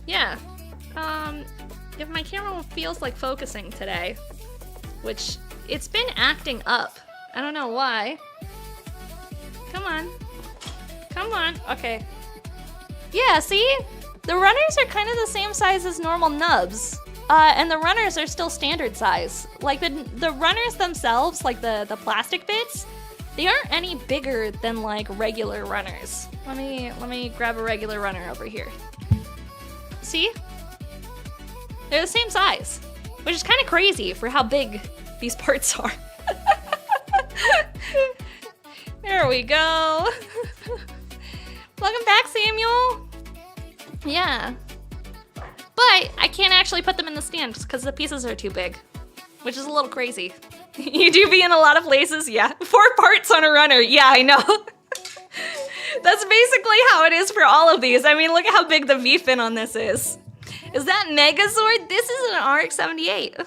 Yeah. If my camera feels like focusing today, which it's been acting up. I don't know why. Come on. Come on. Okay. Yeah, see? The runners are kind of the same size as normal nubs. And the runners are still standard size. Like the runners themselves, like the plastic bits, they aren't any bigger than like regular runners. Let me grab a regular runner over here. See? They're the same size, which is kind of crazy for how big these parts are. There we go. Welcome back, Samuel. Yeah. But I can't actually put them in the stand because the pieces are too big, which is a little crazy. You do be in a lot of places, yeah. 4 parts on a runner, yeah, I know. That's basically how it is for all of these. I mean, look at how big the V-fin on this is. Is that Megazord? This is an RX-78.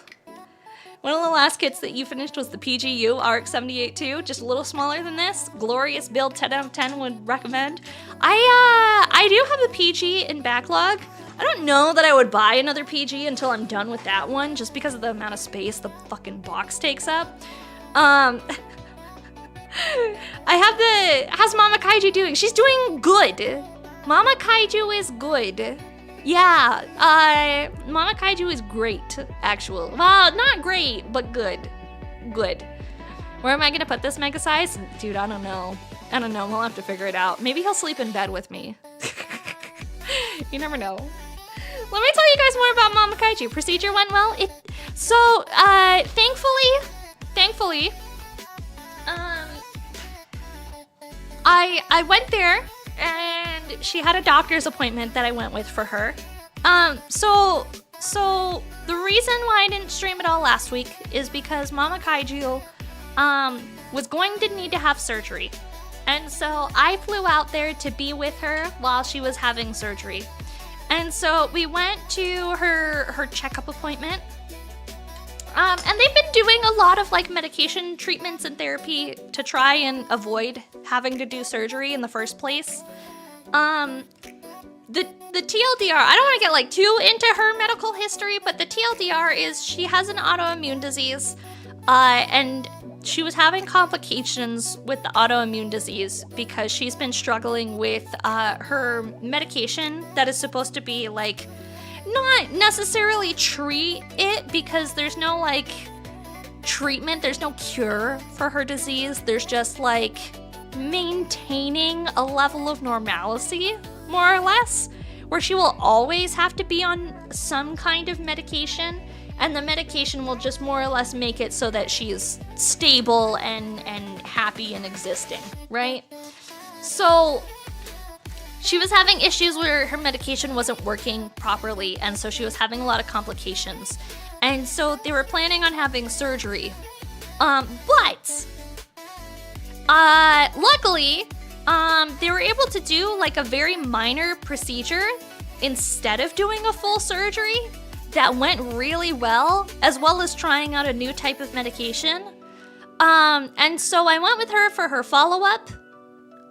One of the last kits that you finished was the PGU RX-78 too, just a little smaller than this. Glorious build, 10 out of 10 would recommend. I do have a PG in backlog. I don't know that I would buy another PG until I'm done with that one, just because of the amount of space the fucking box takes up. I have how's Mama Kaiju doing? She's doing good. Mama Kaiju is good. Yeah, Mama Kaiju is great, actually. Well, not great, but good. Good. Where am I gonna put this mega size? Dude, I don't know. I don't know, we'll have to figure it out. Maybe he'll sleep in bed with me. You never know. Let me tell you guys more about Mama Kaiju. Procedure went well. Thankfully, I went there and she had a doctor's appointment that I went with for her. So the reason why I didn't stream it all last week is because Mama Kaiju was going to need to have surgery. And so I flew out there to be with her while she was having surgery. And so we went to her checkup appointment. And they've been doing a lot of like medication treatments and therapy to try and avoid having to do surgery in the first place. The TLDR, I don't want to get like too into her medical history, but the TLDR is she has an autoimmune disease, and she was having complications with the autoimmune disease because she's been struggling with her medication that is supposed to be like, not necessarily treat it because there's no like treatment, there's no cure for her disease. There's just like maintaining a level of normalcy, more or less, where she will always have to be on some kind of medication, and the medication will just more or less make it so that she's stable and happy and existing, right? So she was having issues where her medication wasn't working properly, and so she was having a lot of complications. And so they were planning on having surgery. But luckily, they were able to do like a very minor procedure instead of doing a full surgery that went really well as trying out a new type of medication. And so I went with her for her follow-up.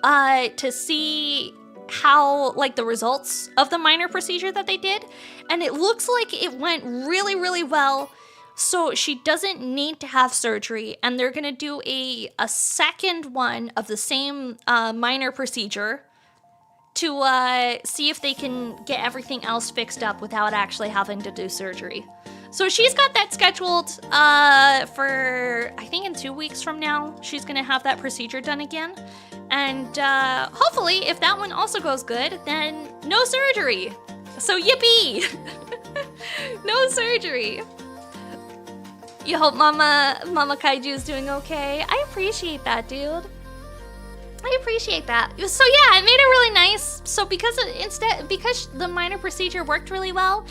to see how, like, the results of the minor procedure that they did, and it looks like it went really, really well. So she doesn't need to have surgery, and they're gonna do a second one of the same minor procedure to see if they can get everything else fixed up without actually having to do surgery. So she's got that scheduled for, I think in 2 weeks from now, she's gonna have that procedure done again. And hopefully, if that one also goes good, then no surgery. So yippee! No surgery. You hope Mama Kaiju is doing okay. I appreciate that, dude. I appreciate that. So yeah, it made it really nice. So because the minor procedure worked really well,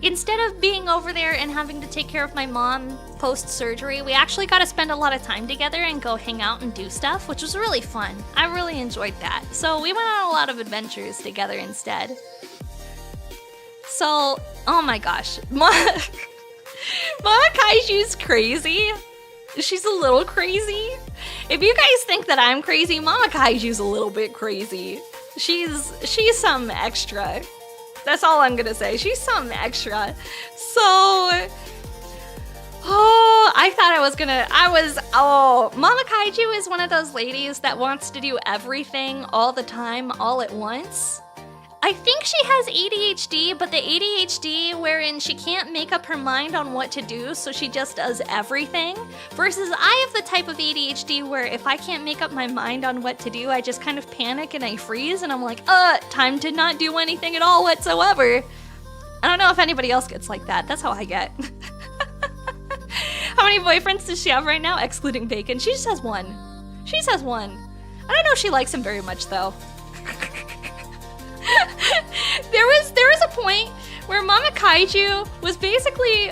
instead of being over there and having to take care of my mom post-surgery, we actually got to spend a lot of time together and go hang out and do stuff, which was really fun. I really enjoyed that. So we went on a lot of adventures together instead. So, oh my gosh. Mama Kaiju's crazy. She's a little crazy. If you guys think that I'm crazy, Mama Kaiju's a little bit crazy. She's something extra. That's all I'm gonna say. She's something extra. So, Mama Kaiju is one of those ladies that wants to do everything all the time, all at once. I think she has ADHD, but the ADHD wherein she can't make up her mind on what to do, so she just does everything. Versus I have the type of ADHD where if I can't make up my mind on what to do, I just kind of panic and I freeze and I'm like, time to not do anything at all whatsoever. I don't know if anybody else gets like that. That's how I get. How many boyfriends does she have right now, excluding Bacon? She just has one. She just has one. I don't know if she likes him very much though. There was a point where Mama Kaiju was basically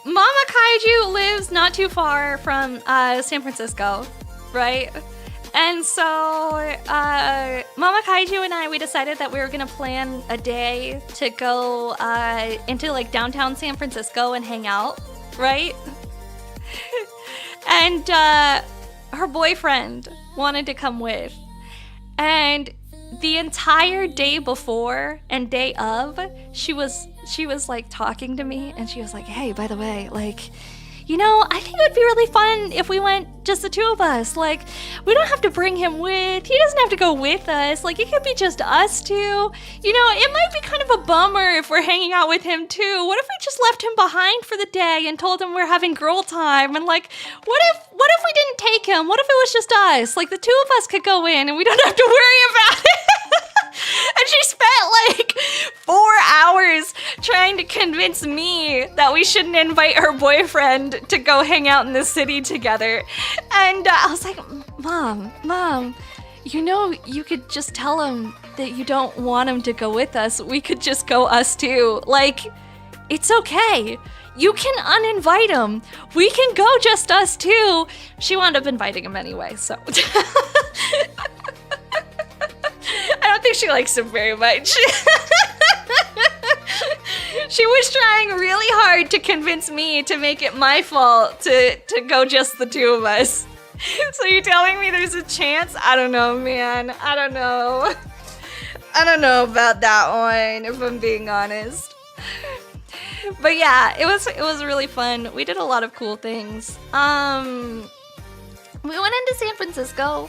Mama Kaiju lives not too far from San Francisco, right? And so Mama Kaiju and we decided that we were gonna plan a day to go into like downtown San Francisco and hang out, right? And her boyfriend wanted to come with. And the entire day before and day of, she was like talking to me and she was like, hey, by the way, like, you know, I think it would be really fun if we went just the two of us. Like, we don't have to bring him with. He doesn't have to go with us. Like, it could be just us two. You know, it might be kind of a bummer if we're hanging out with him too. What if we just left him behind for the day and told him we're having girl time? And like, what if we didn't take him? What if it was just us? Like, the two of us could go in and we don't have to worry about it. And she spent like 4 hours trying to convince me that we shouldn't invite her boyfriend to go hang out in the city together. And I was like, Mom, you know, you could just tell him that you don't want him to go with us. We could just go us two. Like, it's okay. You can uninvite him. We can go just us two. She wound up inviting him anyway, so. I don't think she likes him very much. She was trying really hard to convince me to make it my fault to go just the two of us. So you're telling me there's a chance? I don't know, man. I don't know. I don't know about that one, if I'm being honest. But yeah, it was really fun. We did a lot of cool things. We went into San Francisco.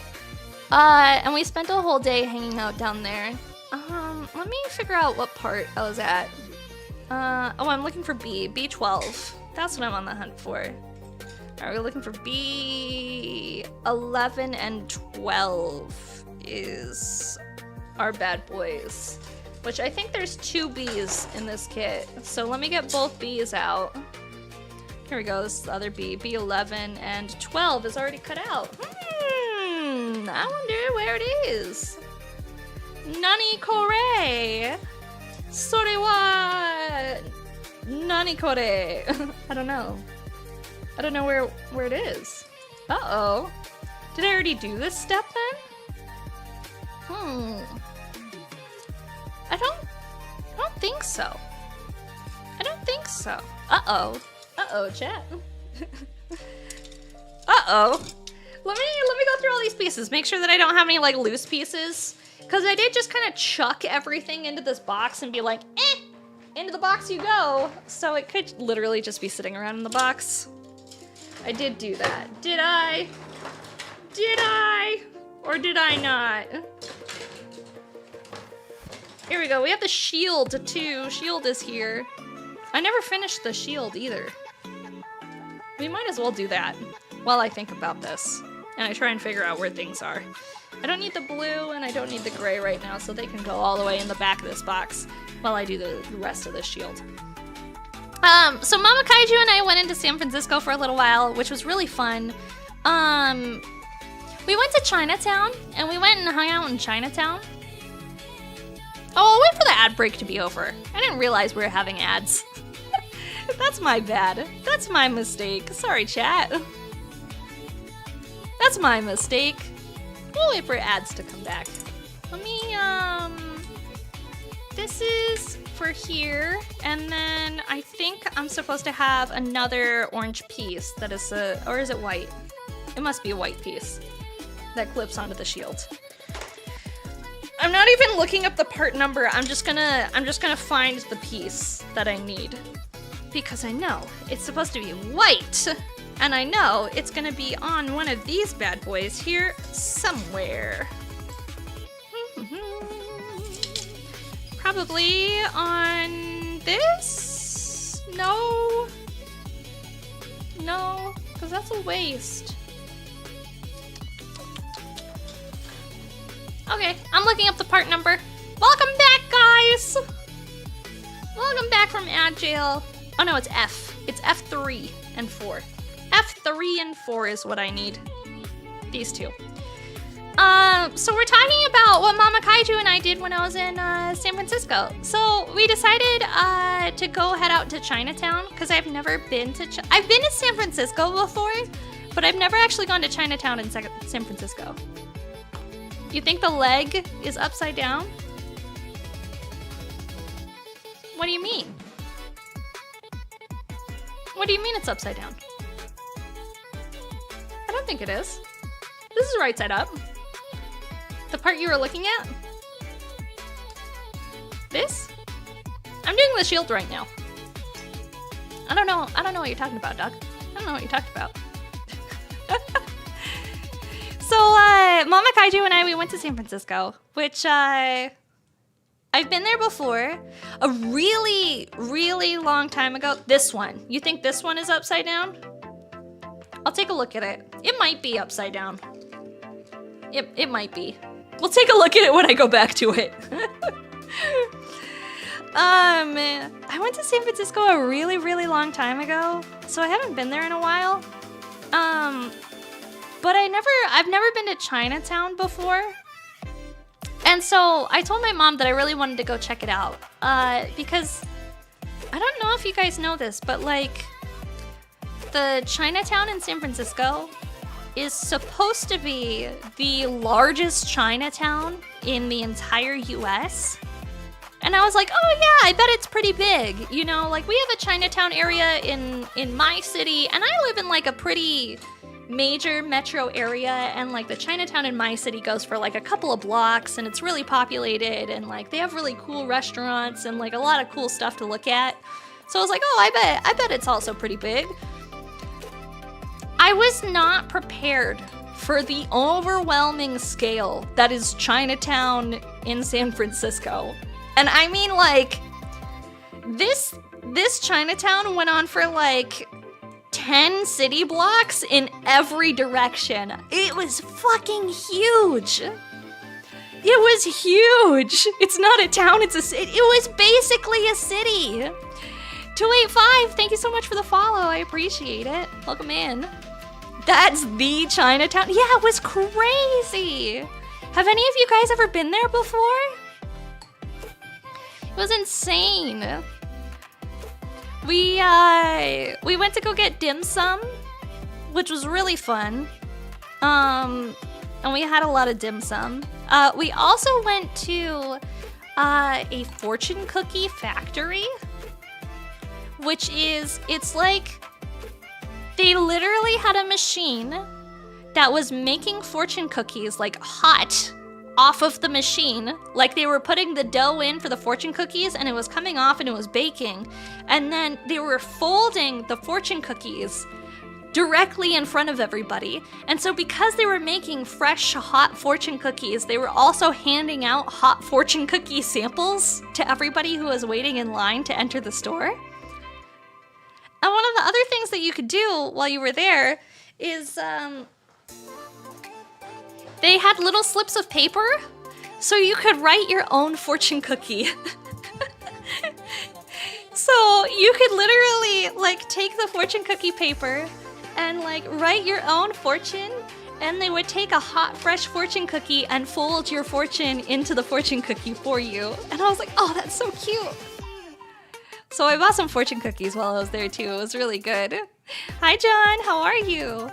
And we spent a whole day hanging out down there. Let me figure out what part I was at. I'm looking for B12. That's what I'm on the hunt for. Alright, we're looking for B11 and 12 is our bad boys. Which I think there's 2 Bs in this kit. So let me get both Bs out. Here we go, this is the other B. B11 and 12 is already cut out. I wonder where it is. Nani kore? Sore wa nani kore? I don't know. I don't know where it is. Uh-oh. Did I already do this step then? I don't think so. I don't think so. Uh-oh. Uh-oh, chat. Uh-oh. Let me go through all these pieces. Make sure that I don't have any like loose pieces. Because I did just kind of chuck everything into this box and be like, eh, into the box you go. So it could literally just be sitting around in the box. I did do that. Did I? Did I? Or did I not? Here we go. We have the shield too. Shield is here. I never finished the shield either. We might as well do that while I think about this. And I try and figure out where things are. I don't need the blue and I don't need the gray right now, so they can go all the way in the back of this box while I do the rest of the shield. So Mama Kaiju and I went into San Francisco for a little while, which was really fun. We went to Chinatown, and we went and hung out in Chinatown. Oh, I'll wait for the ad break to be over. I didn't realize we were having ads. That's my bad. That's my mistake. Sorry, chat. That's my mistake. We'll wait for ads to come back. Let me, this is for here, and then I think I'm supposed to have another orange piece that is or is it white? It must be a white piece that clips onto the shield. I'm not even looking up the part number. I'm just gonna find the piece that I need. Because I know it's supposed to be white. And I know it's gonna be on one of these bad boys here somewhere. Probably on this? No. No, because that's a waste. Okay, I'm looking up the part number. Welcome back, guys! Welcome back from ad jail. Oh no, it's F. It's F3 and 4. F3 and 4 is what I need. These two. So we're talking about what Mama Kaiju and I did when I was in San Francisco. So we decided to go head out to Chinatown because I've never been to I've been to San Francisco before, but I've never actually gone to Chinatown in San Francisco. You think the leg is upside down? What do you mean? What do you mean it's upside down? I don't think it is. This is right side up. The part you were looking at? This? I'm doing the shield right now. I don't know what you're talking about, Doug. I don't know what you're talking about. So, Mama Kaiju and I, we went to San Francisco, which, I've been there before. A really, really long time ago. This one. You think this one is upside down? I'll take a look at it. It might be upside down. It might be. We'll take a look at it when I go back to it. I went to San Francisco a really, really long time ago, so I haven't been there in a while. But I've never been to Chinatown before. And so I told my mom that I really wanted to go check it out. Because I don't know if you guys know this, but like the Chinatown in San Francisco is supposed to be the largest Chinatown in the entire US. And I was like, oh yeah, I bet it's pretty big. You know, like we have a Chinatown area in my city, and I live in like a pretty major metro area, and like the Chinatown in my city goes for like a couple of blocks, and it's really populated, and like they have really cool restaurants and like a lot of cool stuff to look at. So I was like, oh, I bet it's also pretty big. I was not prepared for the overwhelming scale that is Chinatown in San Francisco. And I mean, like, this Chinatown went on for like 10 city blocks in every direction. It was fucking huge. It was huge. It's not a town, it's a city. It was basically a city. 285, thank you so much for the follow. I appreciate it. Welcome in. That's the Chinatown. Yeah, it was crazy. Have any of you guys ever been there before? It was insane. We went to go get dim sum, which was really fun. And we had a lot of dim sum. We also went to a fortune cookie factory, which is, it's like They literally had a machine that was making fortune cookies like hot off of the machine. Like they were putting the dough in for the fortune cookies and it was coming off and it was baking. And then they were folding the fortune cookies directly in front of everybody. And so because they were making fresh, hot fortune cookies, they were also handing out hot fortune cookie samples to everybody who was waiting in line to enter the store. And one of the other things that you could do while you were there is they had little slips of paper so you could write your own fortune cookie. So you could literally like take the fortune cookie paper and like write your own fortune, and they would take a hot, fresh fortune cookie and fold your fortune into the fortune cookie for you. And I was like, oh, that's so cute. So I bought some fortune cookies while I was there too. It was really good. Hi, John. How are you?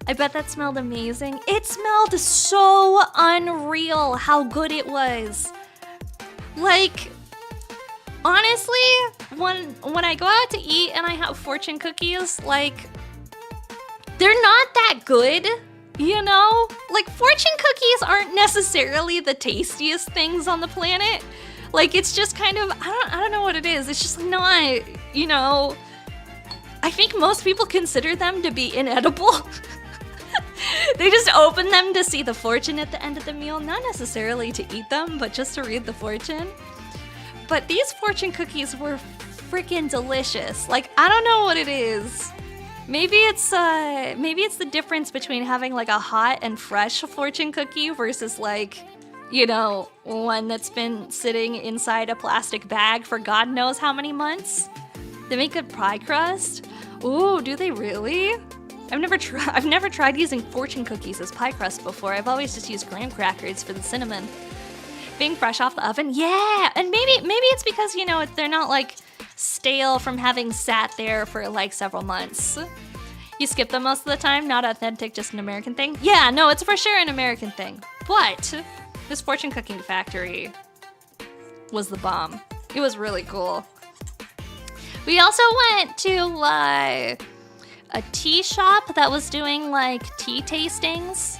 I bet that smelled amazing. It smelled so unreal how good it was. Like, honestly, when I go out to eat and I have fortune cookies, like, they're not that good, you know? Like, fortune cookies aren't necessarily the tastiest things on the planet. Like, it's just kind of, I don't know what it is. It's just not, you know, I think most people consider them to be inedible. They just open them to see the fortune at the end of the meal, not necessarily to eat them, but just to read the fortune. But these fortune cookies were freaking delicious. Like, I don't know what it is. Maybe it's the difference between having like a hot and fresh fortune cookie versus like, you know, one that's been sitting inside a plastic bag for God knows how many months. They make good pie crust. Ooh, do they really? I've never tried using fortune cookies as pie crust before. I've always just used graham crackers for the cinnamon. Being fresh off the oven, yeah. And maybe it's because, you know, they're not like stale from having sat there for like several months. You skip them most of the time, not authentic, just an American thing. Yeah, no, it's for sure an American thing. But this fortune cooking factory was the bomb. It was really cool. We also went to a tea shop that was doing like tea tastings.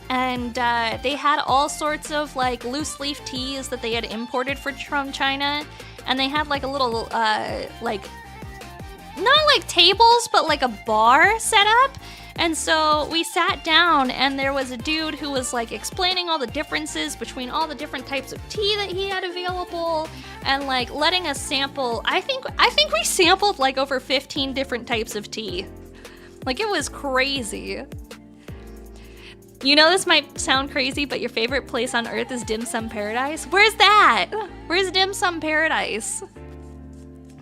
And they had all sorts of like loose leaf teas that they had imported from China. And they had like a little, like, not like tables, but like a bar set up. And so we sat down and there was a dude who was like explaining all the differences between all the different types of tea that he had available and like letting us sample. I think we sampled like over 15 different types of tea. Like, it was crazy. You know, this might sound crazy, but your favorite place on earth is Dim Sum Paradise? Where's that? Where's Dim Sum Paradise?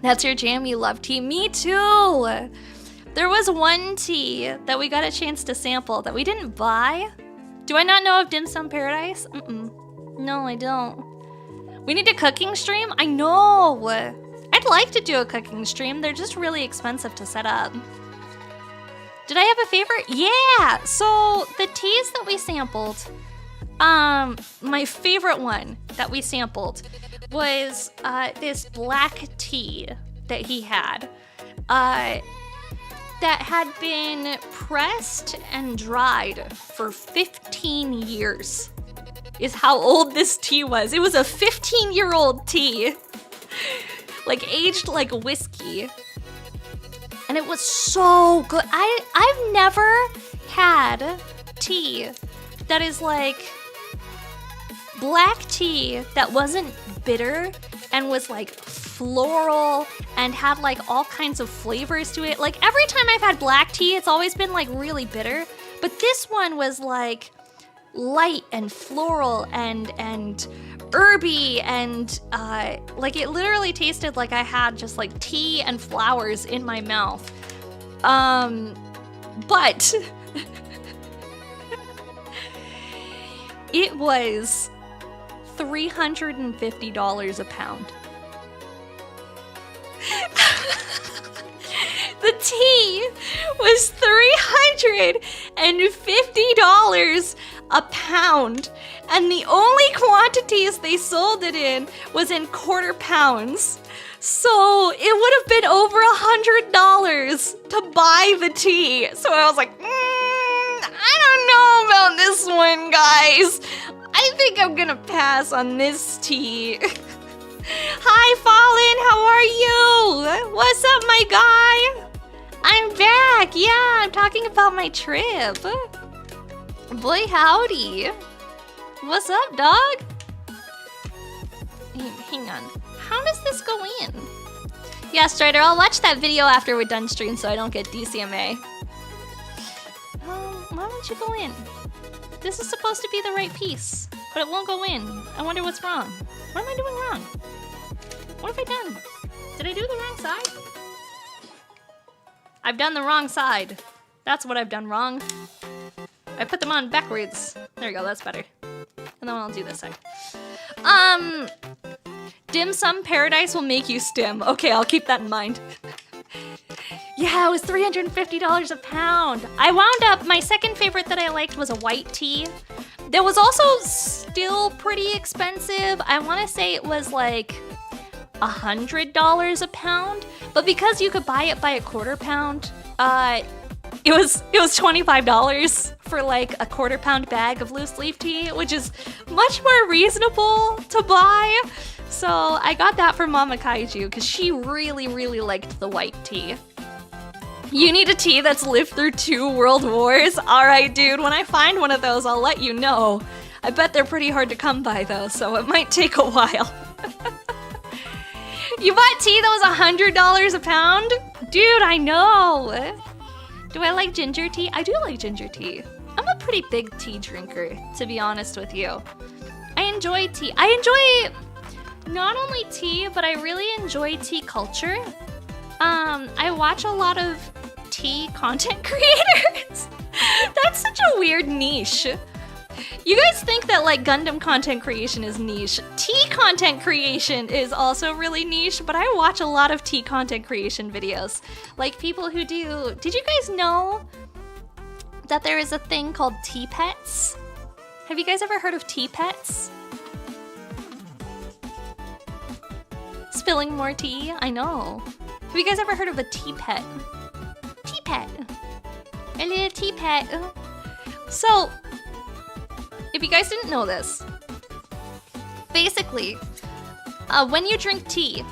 That's your jam, you love tea? Me too! There was one tea that we got a chance to sample that we didn't buy. Do I not know of Dim Sum Paradise? No, I don't. We need a cooking stream? I know! I'd like to do a cooking stream. They're just really expensive to set up. Did I have a favorite? Yeah! So, the teas that we sampled, my favorite one that we sampled was this black tea that he had. That had been pressed and dried for 15 years is how old this tea was. It was a 15-year-old tea. Like, aged like whiskey. And it was so good. I've never had tea that is like black tea that wasn't bitter and was like floral and had like all kinds of flavors to it. Like, every time I've had black tea, it's always been like really bitter. But this one was like light and floral and herby and like, it literally tasted like I had just like tea and flowers in my mouth. But it was $350 a pound. The tea was $350 a pound, and the only quantities they sold it in was in quarter pounds. So it would have been over $100 to buy the tea. So I was like, I don't know about this one, guys. I think I'm gonna pass on this tea. Hi, Fallen, how are you? What's up, my guy? I'm back. Yeah, I'm talking about my trip. Boy, howdy. What's up, dog? Hang on. How does this go in? Yeah, Strider, I'll watch that video after we're done stream so I don't get DCMA. Why won't you go in? This is supposed to be the right piece, but it won't go in. I wonder what's wrong. What am I doing wrong? What have I done? Did I do the wrong side? I've done the wrong side. That's what I've done wrong. I put them on backwards. There we go, that's better. And then I'll do this side. Dim Sum Paradise will make you stim. Okay, I'll keep that in mind. Yeah, it was $350 a pound. I wound up, my second favorite that I liked was a white tea. That was also still pretty expensive. I want to say it was like $100 a pound, but because you could buy it by a quarter pound, it was $25 for like a quarter pound bag of loose leaf tea, which is much more reasonable to buy. So I got that for Mama Kaiju because she really, really liked the white tea. You need a tea that's lived through 2 world wars? Alright, dude, when I find one of those, I'll let you know. I bet they're pretty hard to come by though, so it might take a while. You bought tea that was $100 a pound? Dude, I know. Do I like ginger tea? I do like ginger tea. I'm a pretty big tea drinker, to be honest with you. I enjoy tea. I enjoy not only tea, but I really enjoy tea culture. I watch a lot of tea content creators. That's such a weird niche. You guys think that like Gundam content creation is niche. Tea content creation is also really niche, but I watch a lot of tea content creation videos. Like people who do... Did you guys know that there is a thing called tea pets? Have you guys ever heard of tea pets? Spilling more tea? I know. Have you guys ever heard of a tea pet? Tea pet. A little tea pet. So... if you guys didn't know this, basically, when you drink tea,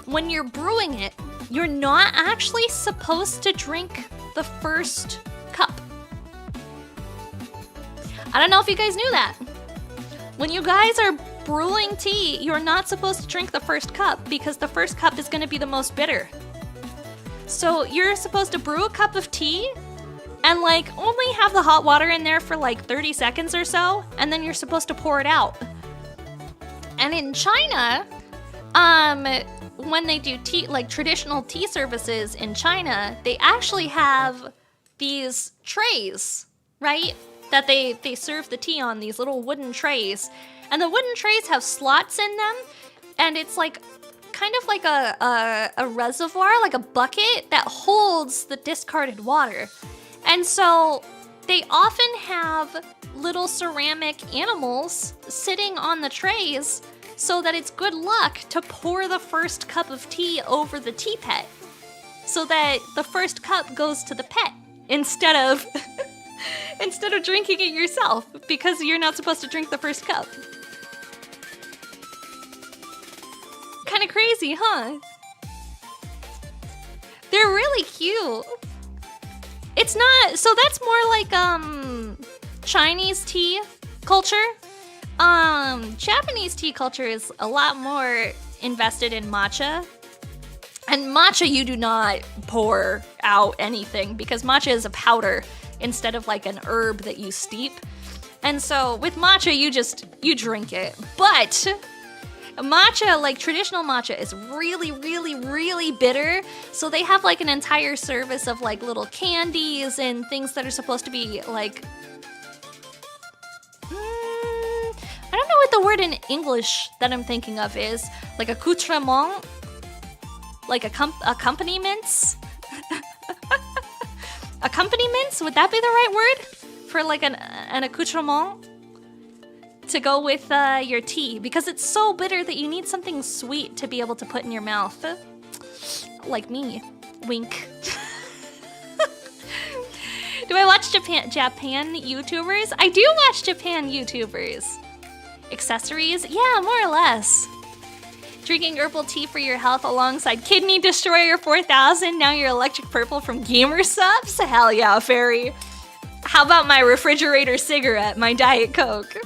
when you're brewing it, you're not actually supposed to drink the first cup. I don't know if you guys knew that. When you guys are brewing tea, you're not supposed to drink the first cup because the first cup is going to be the most bitter. So you're supposed to brew a cup of tea and like only have the hot water in there for like 30 seconds or so, and then you're supposed to pour it out. And in China, when they do tea, like traditional tea services in China, they actually have these trays, right? That they serve the tea on, these little wooden trays. And the wooden trays have slots in them, and it's like kind of like a reservoir, like a bucket that holds the discarded water. And so they often have little ceramic animals sitting on the trays so that it's good luck to pour the first cup of tea over the tea pet so that the first cup goes to the pet instead of instead of drinking it yourself, because you're not supposed to drink the first cup. Kind of crazy, huh? They're really cute. It's not, so that's more like Chinese tea culture. Japanese tea culture is a lot more invested in matcha. And matcha you do not pour out anything because matcha is a powder instead of like an herb that you steep. And so with matcha you drink it. But matcha, like traditional matcha, is really, really, really bitter. So they have like an entire service of like little candies and things that are supposed to be like... I don't know what the word in English that I'm thinking of is. Like accoutrement? Like accompaniments? Accompaniments? Would that be the right word? For like an accoutrement? to go with your tea because it's so bitter that you need something sweet to be able to put in your mouth. Like me. Wink. Do I watch Japan YouTubers? I do watch Japan YouTubers. Accessories? Yeah, more or less. Drinking herbal tea for your health alongside Kidney Destroyer 4000. Now you're electric purple from Gamer Subs? Hell yeah, fairy. How about my refrigerator cigarette, my Diet Coke?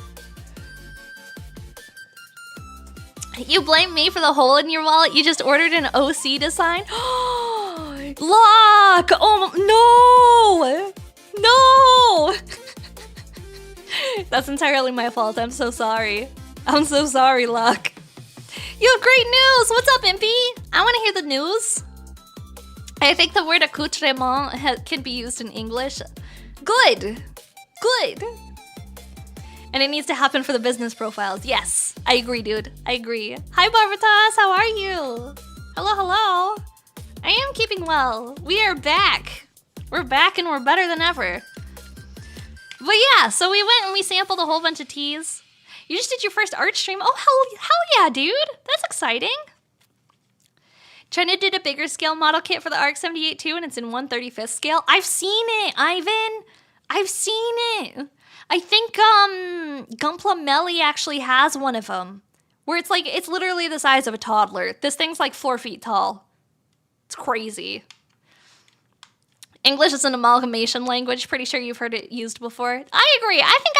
You blame me for the hole in your wallet? You just ordered an OC design? Lock! Oh, no! No! That's entirely my fault. I'm so sorry. I'm so sorry, Lock. You have great news! What's up, Impy? I want to hear the news. I think the word accoutrement can be used in English. Good! Good! And it needs to happen for the business profiles. Yes, I agree, dude. I agree. Hi, Barbatas. How are you? Hello, hello. I am keeping well. We are back. We're back and we're better than ever. But yeah, so we went and we sampled a whole bunch of teas. You just did your first art stream. Oh, hell yeah, dude. That's exciting. China did a bigger scale model kit for the RX-78 too, and it's in 1/35th scale. I've seen it, Ivan. I've seen it. I think GUNPLA MEGA actually has one of them. Where it's like, it's literally the size of a toddler. This thing's like 4 feet tall. It's crazy. English is an amalgamation language. Pretty sure you've heard it used before. I agree. I think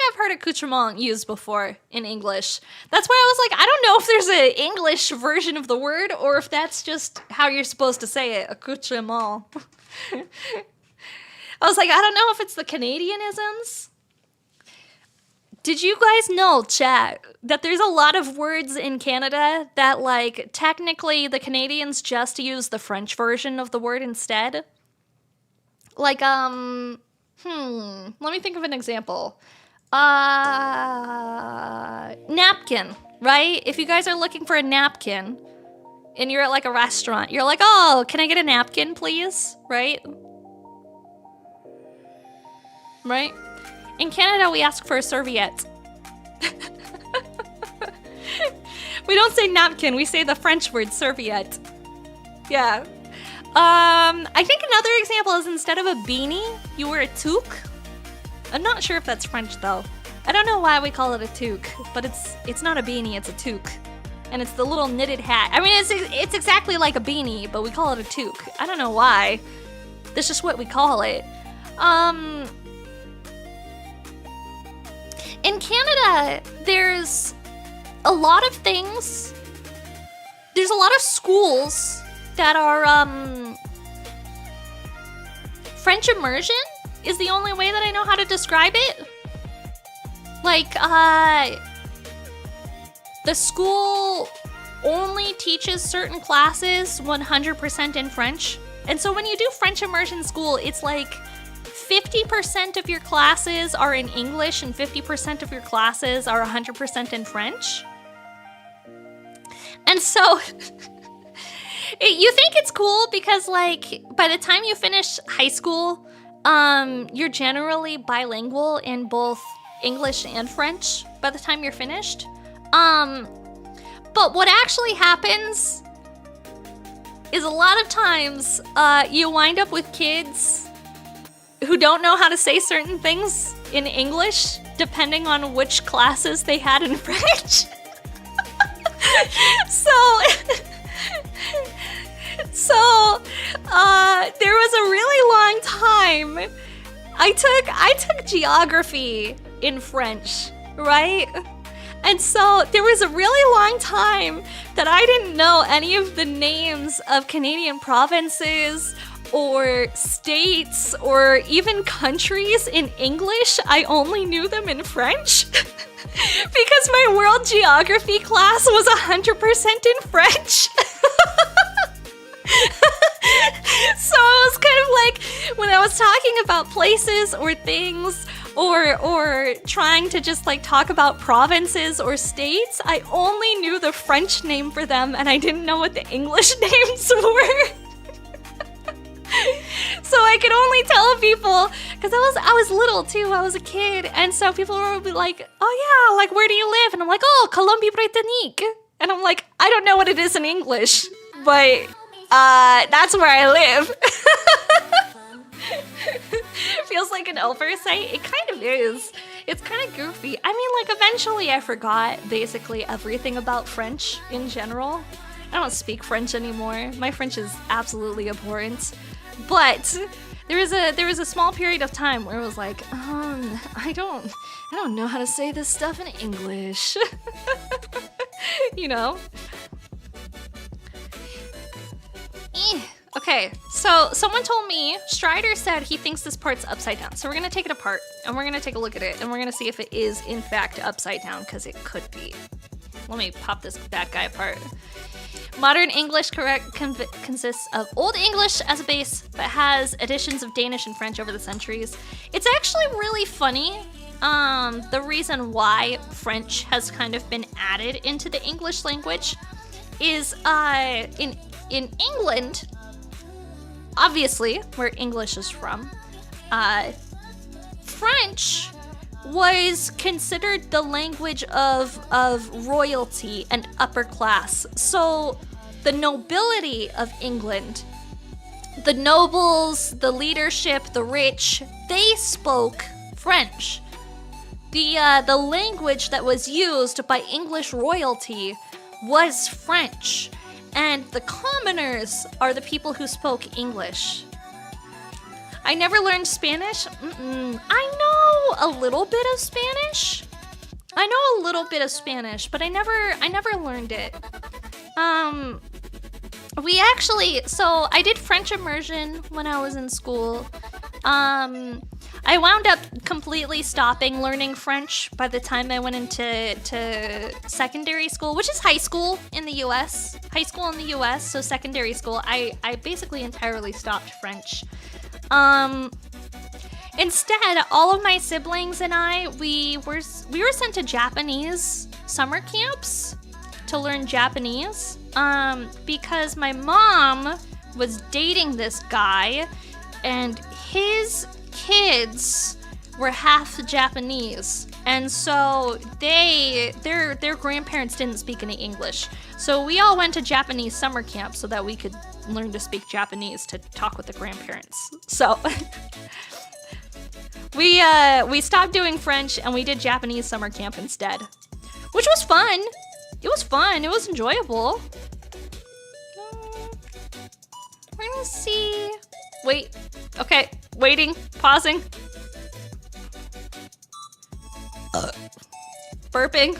I've heard accoutrement used before in English. That's why I was like, I don't know if there's an English version of the word or if that's just how you're supposed to say it. Accoutrement. I was like, I don't know if it's the Canadianisms. Did you guys know, chat, that there's a lot of words in Canada that, like, technically the Canadians just use the French version of the word instead? Like, let me think of an example. Napkin, right? If you guys are looking for a napkin and you're at, like, a restaurant, you're like, oh, can I get a napkin, please? Right? Right? In Canada, we ask for a serviette. We don't say napkin, we say the French word serviette. Yeah. I think another example is instead of a beanie, you wear a toque. I'm not sure if that's French though. I don't know why we call it a toque, but it's not a beanie, it's a toque. And it's the little knitted hat. I mean, it's exactly like a beanie, but we call it a toque. I don't know why. That's just what we call it. In Canada, there's a lot of things. There's a lot of schools that are, French immersion is the only way that I know how to describe it. Like, the school only teaches certain classes 100% in French. And so when you do French immersion school, it's like 50% of your classes are in English and 50% of your classes are 100% in French. And so you think it's cool because, like, by the time you finish high school, you're generally bilingual in both English and French by the time you're finished. But what actually happens is a lot of times you wind up with kids who don't know how to say certain things in English depending on which classes they had in French. So there was a really long time I took geography in French, right? And so there was a really long time that I didn't know any of the names of Canadian provinces or states or even countries in English. I only knew them in French because my world geography class was 100% in French. So it was kind of like when I was talking about places or things or trying to just like talk about provinces or states, I only knew the French name for them and I didn't know what the English names were. So I could only tell people Cause I was little too. I was a kid, and so people would be like, "Oh yeah, like where do you live?" And I'm like, "Oh, Colombie-Britannique." And I'm like, I don't know what it is in English, but that's where I live. Feels like an oversight. It kind of is. It's kind of goofy. I mean, like eventually I forgot basically everything about French in general. I don't speak French anymore. My French is absolutely abhorrent. But there was a small period of time where it was like, I don't know how to say this stuff in English. You know? Okay, so someone told me, Strider said he thinks this part's upside down. So we're gonna take it apart and we're gonna take a look at it and we're gonna see if it is in fact upside down, because it could be. Let me pop this bad guy apart. Modern English consists of Old English as a base, but has additions of Danish and French over the centuries. It's actually really funny. The reason why French has kind of been added into the English language is in England, obviously, where English is from, French was considered the language of royalty and upper class. So the nobility of England, the nobles, the leadership, the rich, they spoke French. The language that was used by English royalty was French. And the commoners are the people who spoke English. I never learned Spanish. I know a little bit of Spanish. But I never learned it. So I did French immersion when I was in school. I wound up completely stopping learning French by the time I went into secondary school, which is high school in the US. So secondary school, I basically entirely stopped French. Instead, all of my siblings and I, we were sent to Japanese summer camps to learn Japanese, because my mom was dating this guy, and his kids were half Japanese, and so their grandparents didn't speak any English. So we all went to Japanese summer camp so that we could learn to speak Japanese to talk with the grandparents. So we stopped doing French and we did Japanese summer camp instead, which was fun. It was enjoyable. We're gonna see. Wait. Okay. Waiting. Pausing. Burping.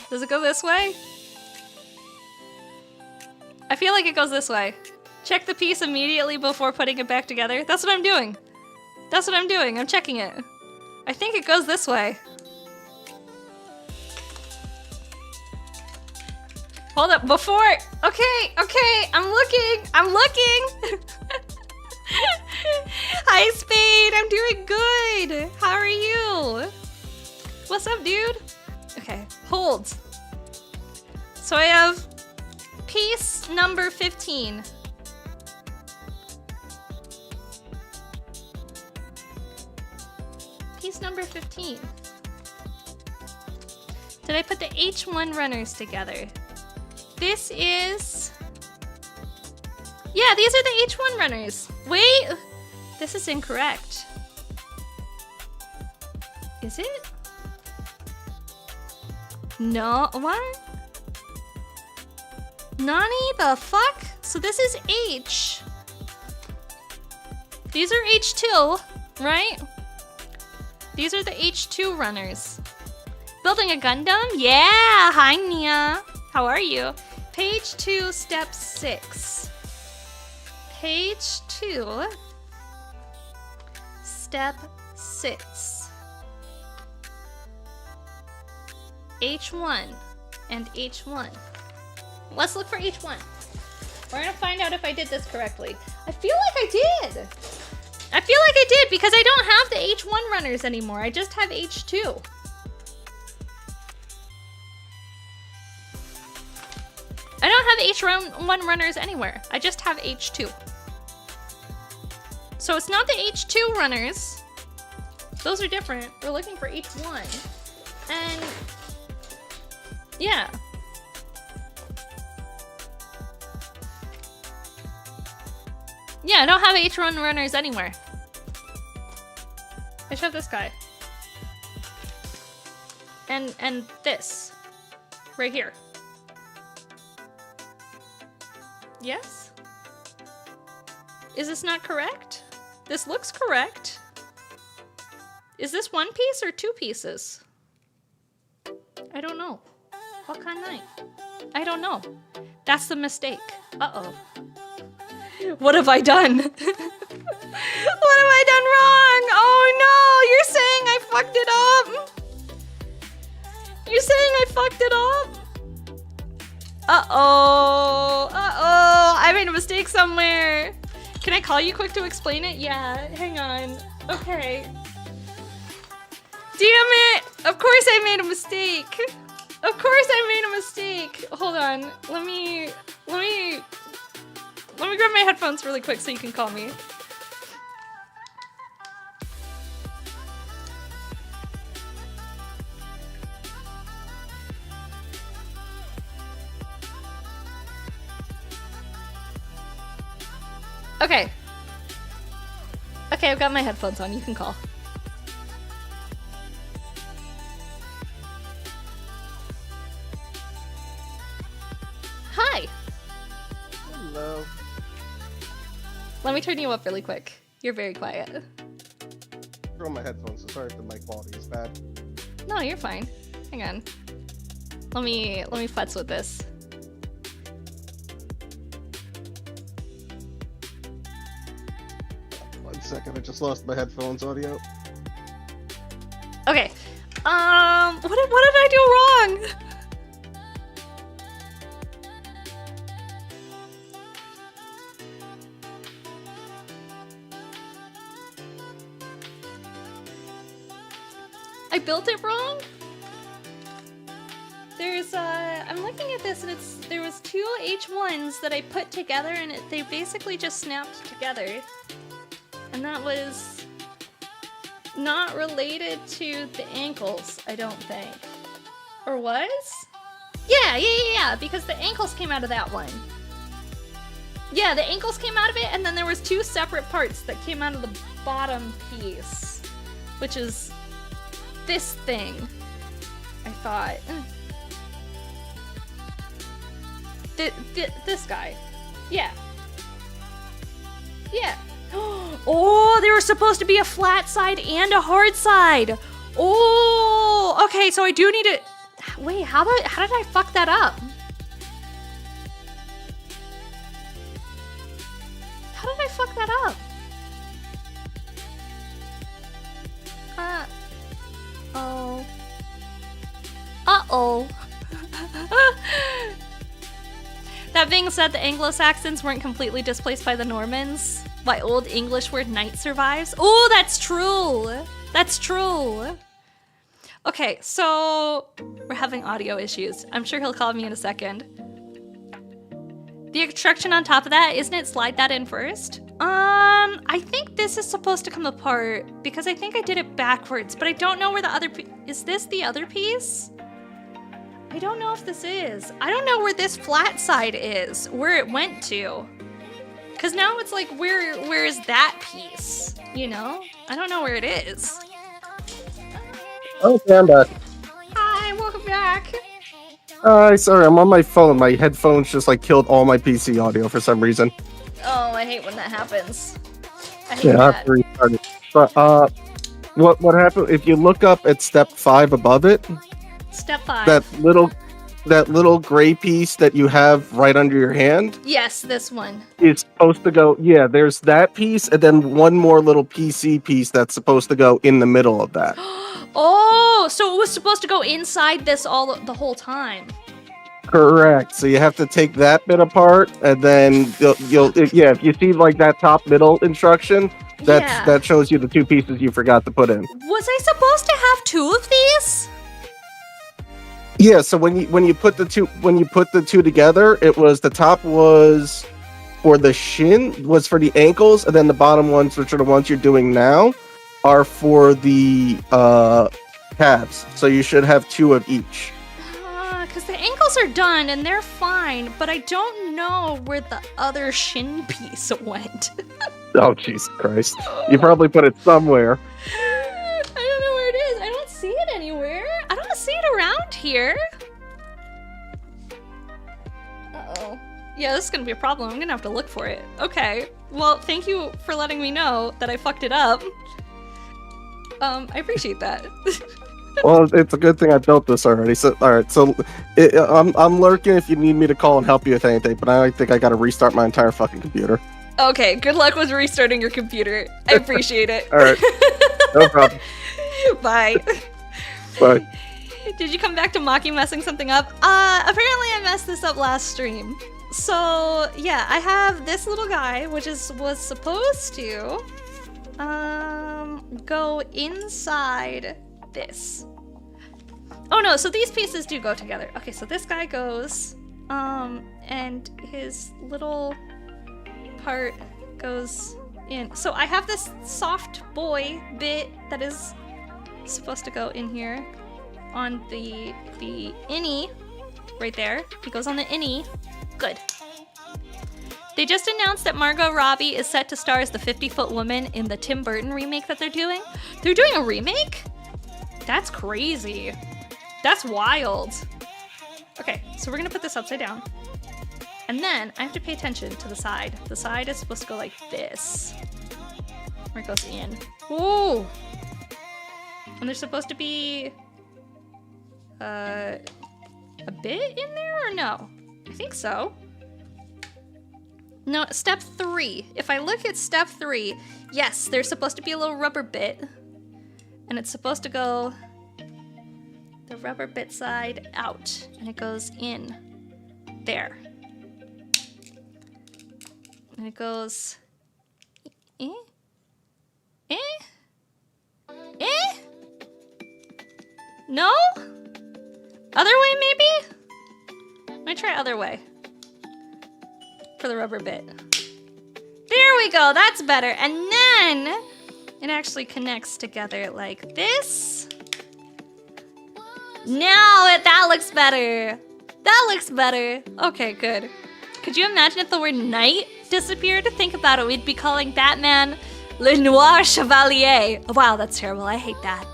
Does it go this way? I feel like it goes this way. Check the piece immediately before putting it back together. That's what I'm doing. I'm checking it. I think it goes this way. Hold up, before. Okay, I'm looking. Hi, Spade, I'm doing good. How are you? What's up, dude? Okay, hold. So I have piece number 15. Piece number 15. Did I put the H1 runners together? This is... Yeah, these are the H1 runners. Wait, this is incorrect. Is it? No, what? Nani, the fuck? So this is H. These are H2, right? These are the H2 runners. Building a Gundam? Yeah, hi Nia. How are you? Page 2, step 6. Page 2, step 6. H1 and H1. Let's look for H1. We're gonna find out if I did this correctly. I feel like I did because I don't have the H1 runners anymore. I just have H2. I don't have H1 runners anywhere. I just have H2. So it's not the H2 runners. Those are different. We're looking for H1. And yeah. Yeah, I don't have H1 runners anywhere. I should have this guy. And this. Right here. Yes? Is this not correct? This looks correct. Is this one piece or two pieces? I don't know. What kind of knife? I don't know. That's the mistake. Uh-oh. What have I done? What have I done wrong? Oh no, you're saying I fucked it up? You're saying I fucked it up? Uh-oh. Uh-oh. I made a mistake somewhere. Can I call you quick to explain it? Yeah, hang on. Okay. Damn it! Of course I made a mistake. Of course I made a mistake. Hold on. Let me grab my headphones really quick so you can call me. Okay. Okay, I've got my headphones on. You can call. Hi. Hello. Let me turn you up really quick. You're very quiet. Throw on my headphones, so sorry if the mic quality is bad. No, you're fine. Hang on. Let me futz with this. One second, I just lost my headphones audio. Okay. What did I do wrong? I built it wrong? There's I'm looking at this and there was two H1s that I put together and they basically just snapped together. And that was not related to the ankles, I don't think. Or was? Yeah, because the ankles came out of that one. Yeah, the ankles came out of it and then there was two separate parts that came out of the bottom piece, which is this thing, I thought. This guy. Yeah. Yeah. Oh, there was supposed to be a flat side and a hard side. Oh, okay, so I do need to... Wait, how did I fuck that up? How did I fuck that up? Oh. Uh-oh. That being said, the Anglo-Saxons weren't completely displaced by the Normans. Why old English word knight survives? Oh, that's true! That's true! Okay, so we're having audio issues. I'm sure he'll call me in a second. The extruction on top of that, isn't it slide that in first? I think this is supposed to come apart because I think I did it backwards, but I don't know where the other is this the other piece? I don't know if this is. I don't know where this flat side is, where it went to. Cause now it's like, where is that piece? You know? I don't know where it is. Okay, I'm back. Hi, welcome back. Sorry, I'm on my phone. My headphones just like killed all my PC audio for some reason. Oh, I hate when that happens. I hate Yeah, I have that. to restart it. But what happened? If you look up at step 5 above it, Step 5. that little gray piece that you have right under your hand Yes, this one. is supposed to go. Yeah, there's that piece, and then one more little PC piece that's supposed to go in the middle of that. Oh, so it was supposed to go inside this the whole time. Correct. So you have to take that bit apart, and then you'll if you see like that top middle instruction, that shows you the two pieces you forgot to put in. Was I supposed to have two of these? Yeah. So when you put the two together, it was the top was for the shin was for the ankles, and then the bottom ones, which are the ones you're doing now, are for the calves. So you should have 2 of each. Because the ankles are done and they're fine, but I don't know where the other shin piece went. Oh, Jesus Christ. You probably put it somewhere. I don't know where it is. I don't see it anywhere. I don't see it around here. Uh-oh. Yeah, this is gonna be a problem. I'm gonna have to look for it. Okay. Well, thank you for letting me know that I fucked it up. I appreciate that. Well, it's a good thing I built this already. So, all right. So, I'm lurking if you need me to call and help you with anything. But I think I got to restart my entire fucking computer. Okay. Good luck with restarting your computer. I appreciate it. All right. No problem. Bye. Bye. Did you come back to Maki messing something up? Apparently I messed this up last stream. So yeah, I have this little guy, which was supposed to go inside this. Oh no, so these pieces do go together. Okay, so this guy goes, and his little part goes in. So I have this soft boy bit that is supposed to go in here on the innie right there. He goes on the innie. Good. They just announced that Margot Robbie is set to star as the 50-foot woman in the Tim Burton remake that they're doing. They're doing a remake? That's crazy. That's wild. Okay, so we're gonna put this upside down. And then I have to pay attention to the side. The side is supposed to go like this. Where it goes in. Ooh! And there's supposed to be a bit in there or no? I think so. No, step 3. If I look at step 3, yes, there's supposed to be a little rubber bit. And it's supposed to go the rubber bit side out. And it goes in there. And it goes... Eh? Eh? Eh? No? Other way, maybe? Let me try other way. For the rubber bit. There we go, that's better. And then it actually connects together like this. Now that looks better. That looks better. Okay, good. Could you imagine if the word night disappeared? Think about it, we'd be calling Batman Le Noir Chevalier. Wow, that's terrible, I hate that.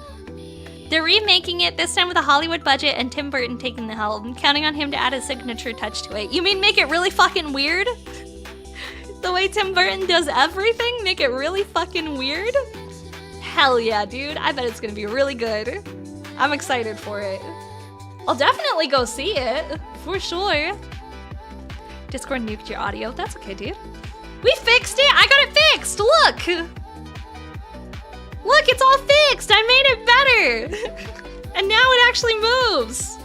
They're remaking it, this time with a Hollywood budget and Tim Burton taking the helm, counting on him to add a signature touch to it. You mean make it really fucking weird? The way Tim Burton does everything? Make it really fucking weird? Hell yeah, dude. I bet it's gonna be really good. I'm excited for it. I'll definitely go see it, for sure. Discord nuked your audio. That's okay, dude. We fixed it! I got it fixed! Look! Look, it's all fixed! I made it better! And now it actually moves!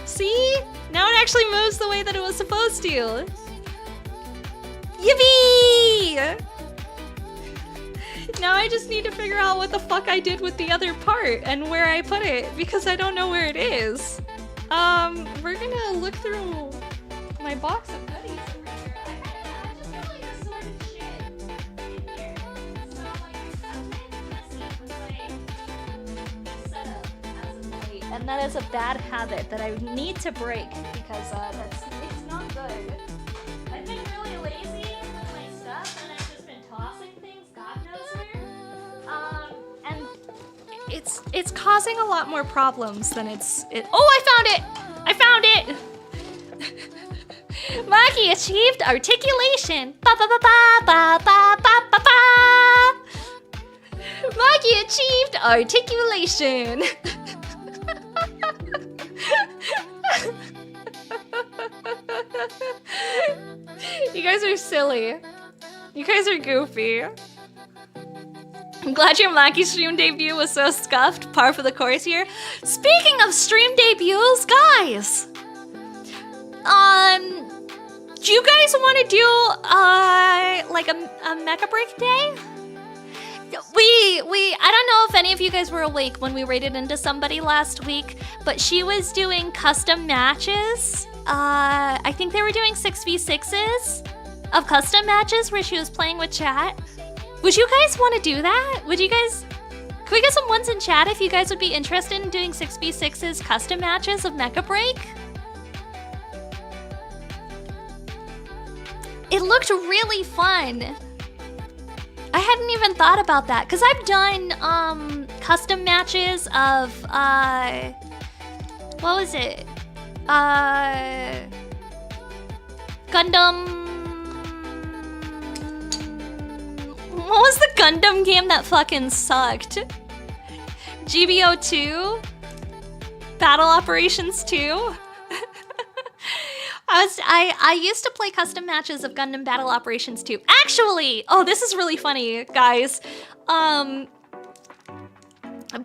See? Now it actually moves the way that it was supposed to. Yippee! Now I just need to figure out what the fuck I did with the other part and where I put it, because I don't know where it is. We're gonna look through my box of goodies. And that is a bad habit that I need to break because it's not good. I've been really lazy with my stuff and I've just been tossing things, God knows where. And it's causing a lot more problems than Oh, I found it! I found it! Maki achieved articulation. Ba ba ba ba ba ba ba ba ba. Maki achieved articulation. You guys are silly. You guys are goofy. I'm glad your Maki stream debut was so scuffed. Par for the course here. Speaking of stream debuts, guys. Do you guys want to do like a mecha break day? I don't know if any of you guys were awake when we raided into somebody last week, but she was doing custom matches. I think they were doing 6v6s. of custom matches where she was playing with chat. Would you guys want to do that? Would you guys... Can we get some ones in chat if you guys would be interested in doing 6v6's custom matches of Mecha Break? It looked really fun. I hadn't even thought about that because I've done custom matches of what was it? Gundam. What was the Gundam game that fucking sucked? GBO 2? Battle Operations 2? I used to play custom matches of Gundam Battle Operations 2. Actually, oh, this is really funny, guys.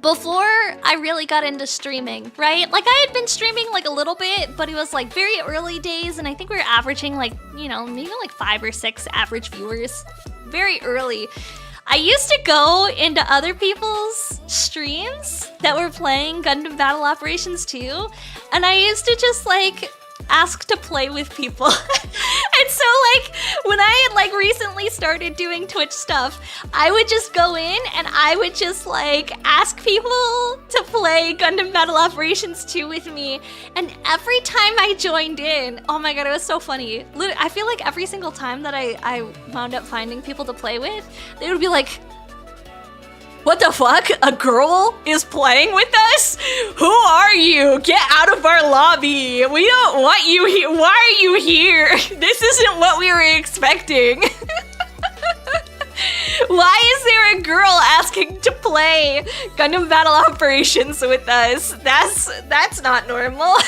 Before I really got into streaming, right? Like I had been streaming like a little bit, but it was like very early days, and I think we were averaging like, you know, maybe like 5 or 6 average viewers. Very early. I used to go into other people's streams that were playing Gundam Battle Operations 2, and I used to just like ask to play with people. And so like when I had like recently started doing Twitch stuff, I would just go in and I would just like ask people to play Gundam Battle Operations 2 with me, and every time I joined in, oh my god, it was so funny. I feel like every single time that I wound up finding people to play with, they would be like, what the fuck? A girl is playing with us? Who are you? Get out of our lobby. We don't want you here. Why are you here? This isn't what we were expecting. Why is there a girl asking to play Gundam Battle Operations with us? That's not normal.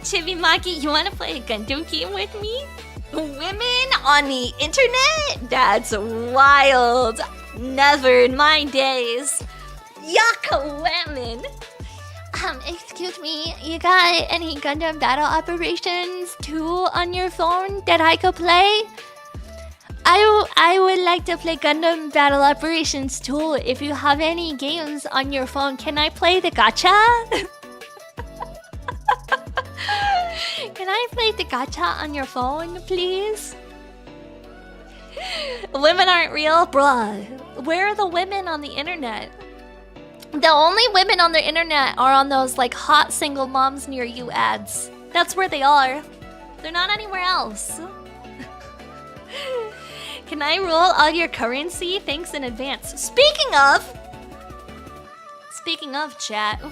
Chibimaki, you want to play a Gundam game with me? Women on the internet? That's wild. Never in my days. Yuck, women. Excuse me, you got any Gundam Battle Operations 2 on your phone that I could play? I would like to play Gundam Battle Operations 2. If you have any games on your phone, can I play the gacha? Can I play the gacha on your phone, please? Women aren't real? Bruh. Where are the women on the internet? The only women on the internet are on those like hot single moms near you ads. That's where they are. They're not anywhere else. Can I roll all your currency? Thanks in advance. Speaking of chat.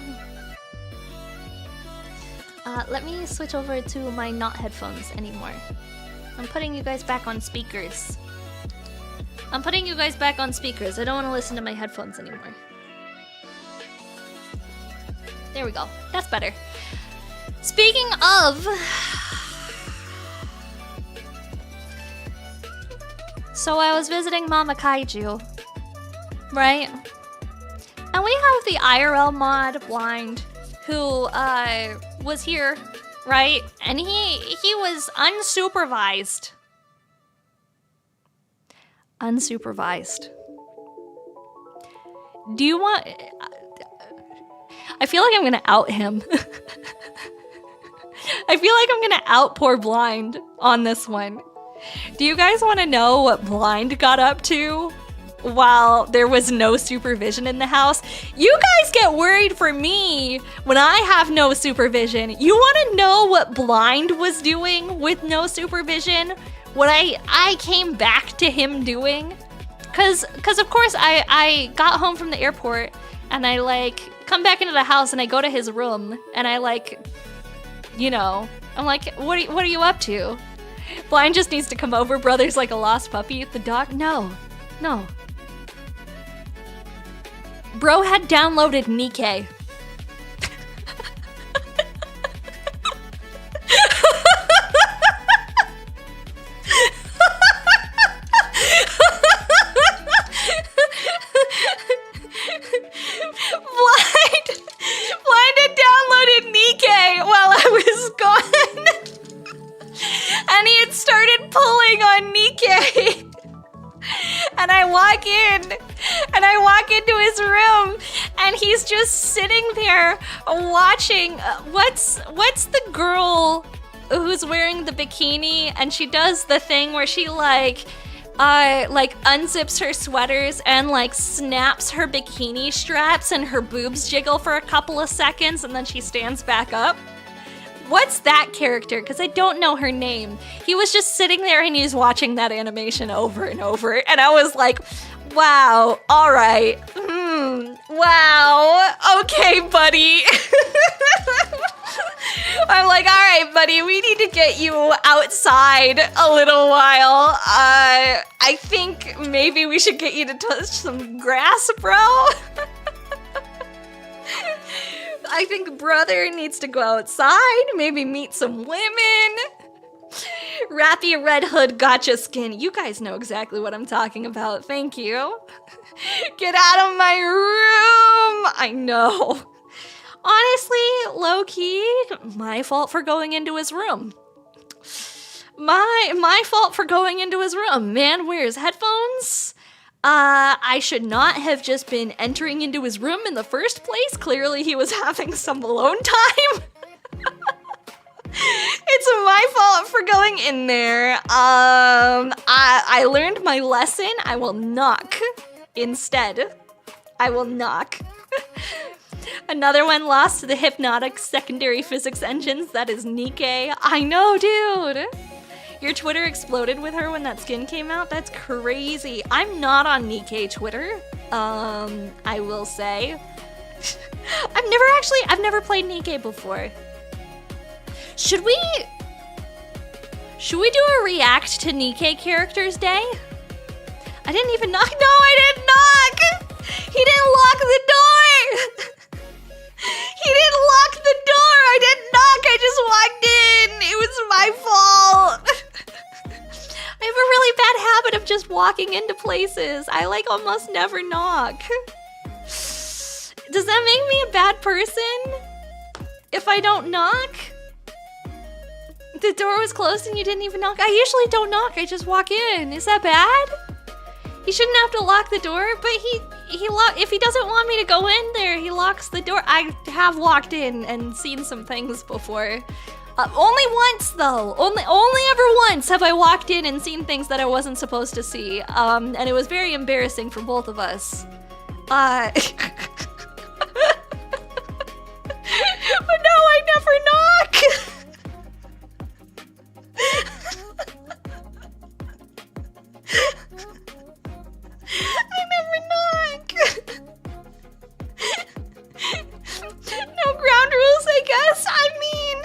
Let me switch over to my not headphones anymore. I'm putting you guys back on speakers. I don't want to listen to my headphones anymore. There we go. That's better. Speaking of... So I was visiting Mama Kaiju, right? And we have the IRL mod Blind, who was here, right? And he was unsupervised. Do you want... I feel like I'm gonna out him. I feel like I'm gonna out poor Blind on this one. Do you guys want to know what Blind got up to while there was no supervision in the house? You guys get worried for me when I have no supervision. You want to know what Blind was doing with no supervision? What I came back to him doing? Cause of course I got home from the airport and I like come back into the house and I go to his room and I like, you know, I'm like, what are you up to? Blind just needs to come over. Brother's like a lost puppy. The dog? No. Bro had downloaded Nikkei. Blind had downloaded Nikkei while I was gone. And he had started pulling on Nikkei. And I walk into his room and he's just sitting there watching what's the girl who's wearing the bikini, and she does the thing where she like unzips her sweaters and like snaps her bikini straps and her boobs jiggle for a couple of seconds and then she stands back up. What's that character? Because I don't know her name. He was just sitting there and he was watching that animation over and over, and I was like, wow, all right. Wow, okay, buddy. I'm like, all right, buddy, we need to get you outside a little while. I think maybe we should get you to touch some grass, bro. I think brother needs to go outside, maybe meet some women. Rappy Red Hood Gotcha Skin. You guys know exactly what I'm talking about. Thank you. Get out of my room. I know. Honestly, low-key, my fault for going into his room. My fault for going into his room. Man wears headphones. I should not have just been entering into his room in the first place. Clearly he was having some alone time. It's my fault for going in there. I learned my lesson. I will knock instead. I will knock. Another one lost to the hypnotic secondary physics engines. That is Nikkei. I know, dude. Your Twitter exploded with her when that skin came out? That's crazy. I'm not on Nikkei Twitter. I will say. I've never played Nikkei before. Should we do a react to Nikkei Characters Day? I didn't even knock. No, I didn't knock! He didn't lock the door! He didn't lock the door! I didn't knock! I just walked in! It was my fault! I have a really bad habit of just walking into places. I like almost never knock. Does that make me a bad person? If I don't knock? The door was closed and you didn't even knock? I usually don't knock, I just walk in. Is that bad? He shouldn't have to lock the door, but if he doesn't want me to go in there, he locks the door. I have walked in and seen some things before. Only once though. Only ever once have I walked in and seen things that I wasn't supposed to see. And it was very embarrassing for both of us. But no, I never knock. I never knock. No ground rules, I guess. I mean,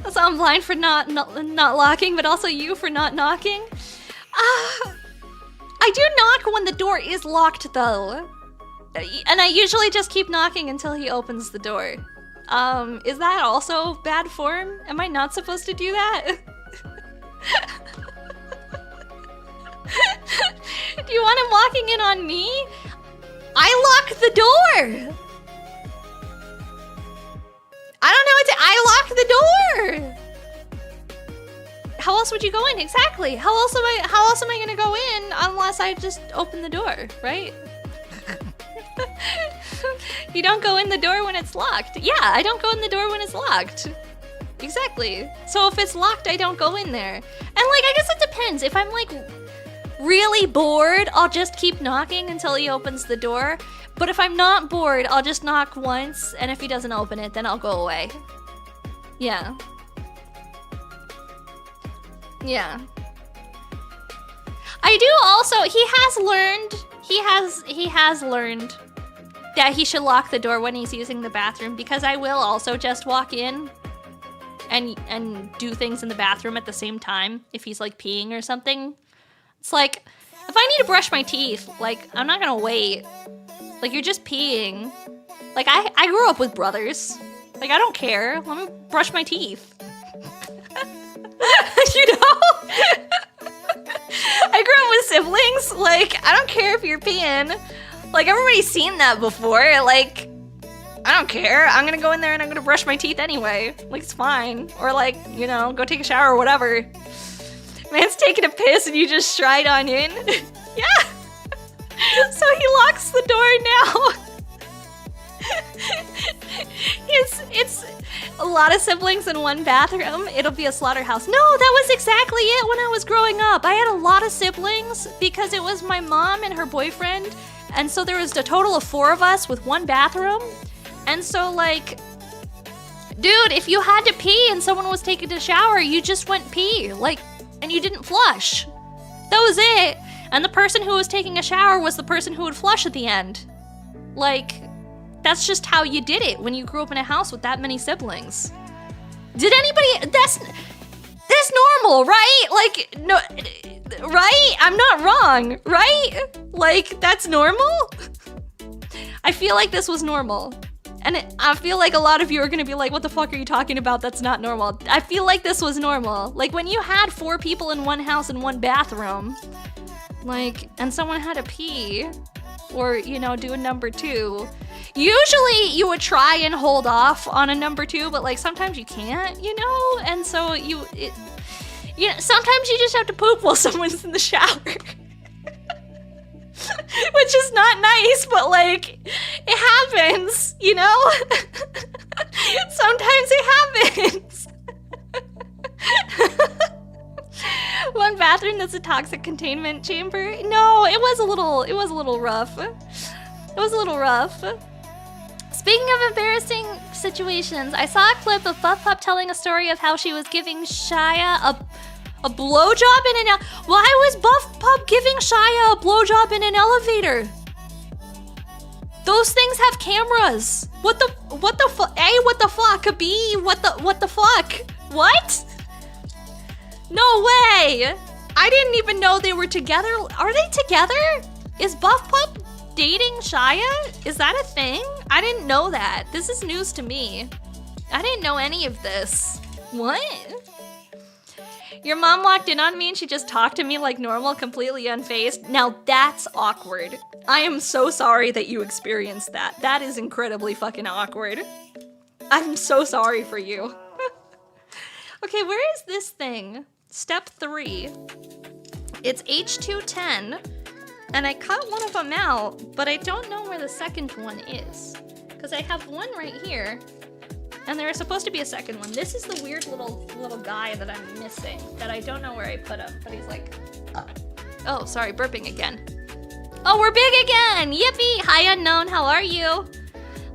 that's I'm blind for not locking, but also you for not knocking. I do knock when the door is locked, though, and I usually just keep knocking until he opens the door. Is that also bad form? Am I not supposed to do that? Do you want him walking in on me? I lock the door! I don't know what to- I lock the door! How else would you go in? Exactly. How else am I gonna go in unless I just open the door, right? You don't go in the door when it's locked. Yeah, I don't go in the door when it's locked. Exactly. So if it's locked, I don't go in there. And like, I guess it depends. If I'm like really bored, I'll just keep knocking until he opens the door. But if I'm not bored, I'll just knock once, and if he doesn't open it, then I'll go away. Yeah. Yeah. I do also, he has learned that he should lock the door when he's using the bathroom, because I will also just walk in and do things in the bathroom at the same time if he's like peeing or something. It's like, if I need to brush my teeth, like, I'm not gonna wait. Like, you're just peeing. Like, I grew up with brothers. Like, I don't care. Let me brush my teeth. You know? I grew up with siblings. Like, I don't care if you're peeing. Like, everybody's seen that before. Like, I don't care. I'm gonna go in there and I'm gonna brush my teeth anyway. Like, it's fine. Or like, you know, go take a shower or whatever. Man's taking a piss and you just stride on in. Yeah. So he locks the door now. It's a lot of siblings in one bathroom. It'll be a slaughterhouse. No, that was exactly it when I was growing up. I had a lot of siblings because it was my mom and her boyfriend. And so there was a total of 4 of us with one bathroom. And so like, dude, if you had to pee and someone was taking a shower, you just went pee. Like, and you didn't flush. That was it. And the person who was taking a shower was the person who would flush at the end. Like, that's just how you did it when you grew up in a house with that many siblings. Did anybody, that's normal, right? Like, no, right? I'm not wrong, right? Like, that's normal? I feel like this was normal. And I feel like a lot of you are gonna be like, what the fuck are you talking about? That's not normal. I feel like this was normal. Like, when you had 4 people in one house in one bathroom, like, and someone had to pee, or, you know, do a number 2, usually you would try and hold off on a number 2, but like sometimes you can't, you know? And so you know, sometimes you just have to poop while someone's in the shower. Which is not nice, but like, it happens, you know? Sometimes it happens. One bathroom that's a toxic containment chamber. No, it was a little rough. It was a little rough. Speaking of embarrassing situations, I saw a clip of Buff Pup telling a story of how she was giving Shia a blowjob in an Why was Buff Pup giving Shia a blowjob in an elevator? Those things have cameras. What the fuck? A, what the fuck? B, what the fuck? What? No way! I didn't even know they were together. Are they together? Is Buff Pup dating Shia? Is that a thing? I didn't know that. This is news to me. I didn't know any of this. What? Your mom walked in on me and she just talked to me like normal, completely unfazed. Now that's awkward. I am so sorry that you experienced that. That is incredibly fucking awkward. I'm so sorry for you. Okay, where is this thing? Step 3. It's H210, and I cut one of them out, but I don't know where the second one is. Because I have one right here, and there is supposed to be a second one. This is the weird little guy that I'm missing, that I don't know where I put him, but he's like, oh, sorry, burping again. Oh, we're big again! Yippee! Hi, unknown, how are you?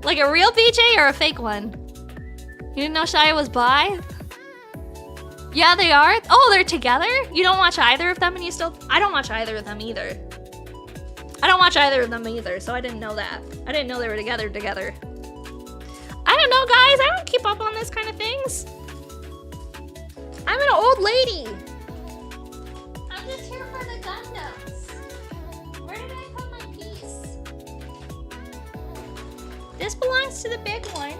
Like a real BJ or a fake one? You didn't know Shia was bi? Yeah, they are? Oh, they're together? You don't watch either of them and you still... I don't watch either of them either. I don't watch either of them either, so I didn't know that. I didn't know they were together. I don't know, guys. I don't keep up on this kind of things. I'm an old lady. I'm just here for the Gundams. Where did I put my piece? This belongs to the big one.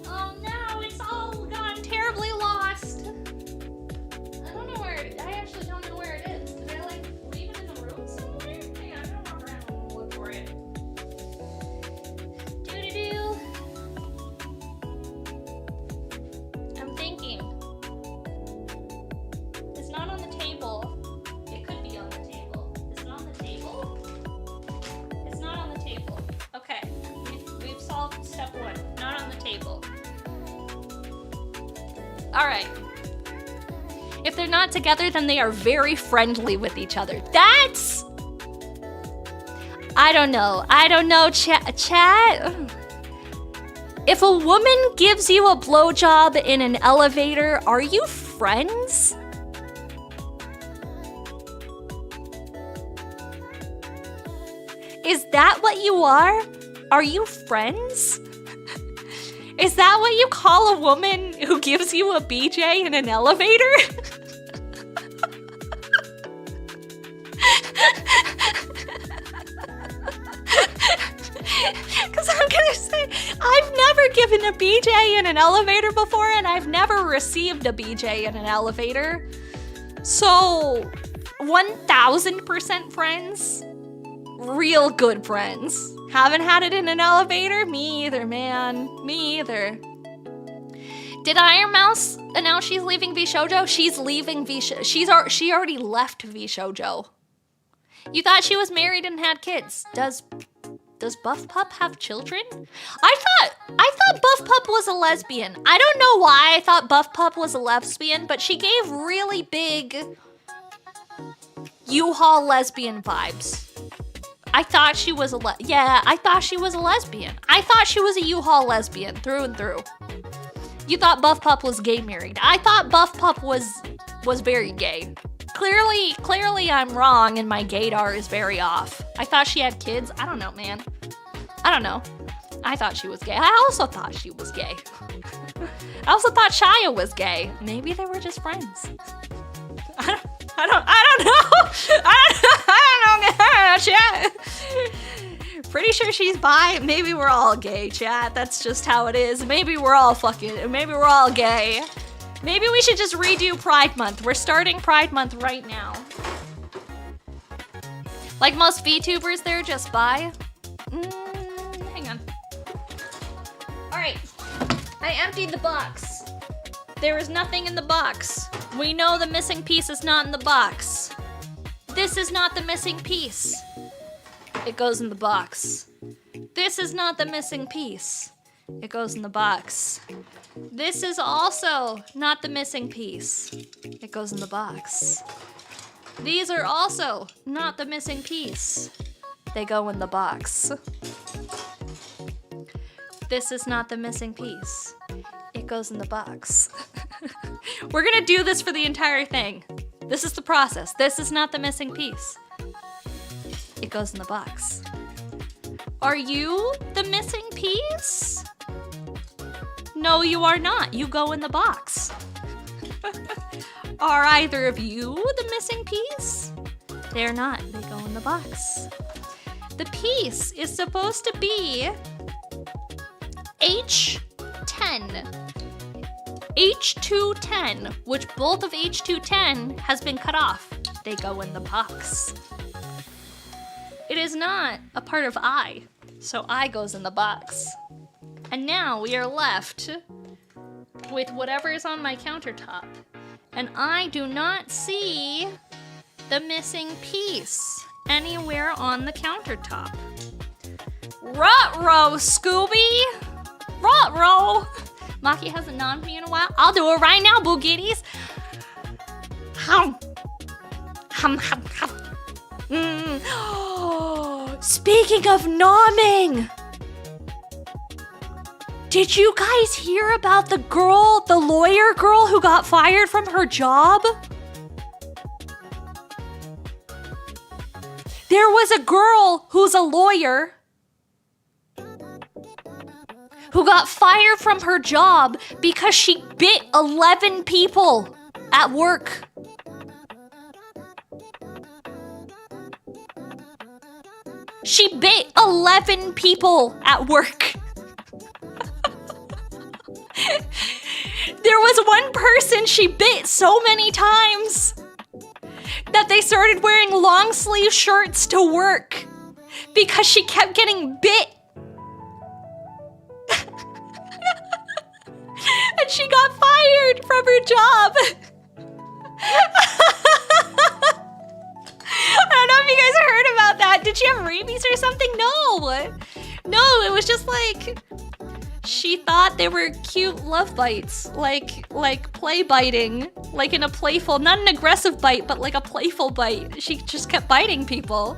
Oh no, it's all gone terribly lost. I don't know where I actually don't know where it is. Did I like leave it in the room somewhere? Hang on, I'm gonna walk around and look for it. Doo-doo-doo. I'm thinking. It's not on the table. It could be on the table. Is it on the table? It's not on the table. Okay, we've solved step 1. Not on the table. All right. If they're not together, then they are very friendly with each other. That's... I don't know, chat. If a woman gives you a blowjob in an elevator, are you friends? Is that what you are? Are you friends? Is that what you call a woman who gives you a BJ in an elevator? Because I'm gonna say, I've never given a BJ in an elevator before, and I've never received a BJ in an elevator. So, 1000% friends. Real good friends. Haven't had it in an elevator? Me either, man. Me either. Did Iron Mouse announce she's leaving VShojo? She's leaving VShojo. She already left VShojo. You thought she was married and had kids. Does Does Buff Pup have children? I thought Buff Pup was a lesbian. I don't know why I thought Buff Pup was a lesbian, but she gave really big U-Haul lesbian vibes. I thought she was I thought she was a lesbian. I thought she was a U-Haul lesbian through and through. You thought Buff Pup was gay married. I thought Buff Pup was very gay. Clearly I'm wrong and my gaydar is very off. I thought she had kids. I don't know, man. I don't know. I thought she was gay. I also thought she was gay. I also thought Shia was gay. Maybe they were just friends. I don't know. I don't know, chat. Pretty sure she's bi. Maybe we're all gay, chat. That's just how it is. Maybe we're all gay. Maybe we should just redo Pride Month. We're starting Pride Month right now. Like most VTubers, they're just bi. Hang on. Alright. I emptied the box. There is nothing in the box. We know the missing piece is not in the box. This is not the missing piece. It goes in the box. This is not the missing piece. It goes in the box. This is also not the missing piece. It goes in the box. These are also not the missing piece. They go in the box. This is not the missing piece. It goes in the box. We're gonna do this for the entire thing. This is the process. This is not the missing piece. It goes in the box. Are you the missing piece? No, you are not. You go in the box. Are either of you the missing piece? They're not. They go in the box. The piece is supposed to be H10. H210, which both of H210 has been cut off. They go in the box. It is not a part of I, so I goes in the box. And now we are left with whatever is on my countertop. And I do not see the missing piece anywhere on the countertop. Ruh-roh, Scooby! Ruh-roh! Maki hasn't nommed me in a while. I'll do it right now, Boogitties. Hum. Hum, hum, hum. Speaking of nomming! Did you guys hear about the lawyer girl who got fired from her job? There was a girl who's a lawyer who got fired from her job because she bit 11 people at work. She bit 11 people at work. There was one person she bit so many times that they started wearing long sleeve shirts to work because she kept getting bit. And she got fired from her job. I don't know if you guys heard about that. Did she have rabies or something? No, it was just like she thought they were cute love bites, like play biting, like in a playful, not an aggressive bite, but like a playful bite. She just kept biting people.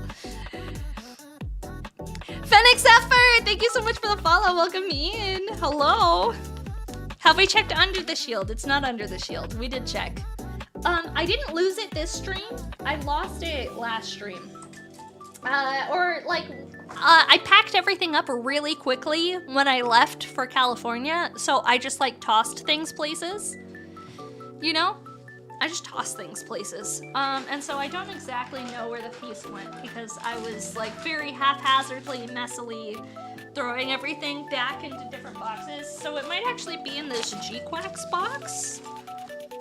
Fenix Effort, thank you so much for the follow. Welcome in. Hello. Have we checked under the shield? It's not under the shield. We did check. I didn't lose it this stream. I lost it last stream. I packed everything up really quickly when I left for California, so I just like tossed things places. You know? I just tossed things places. And so I don't exactly know where the piece went because I was like very haphazardly, messily throwing everything back into different boxes. So it might actually be in this G-Quax box.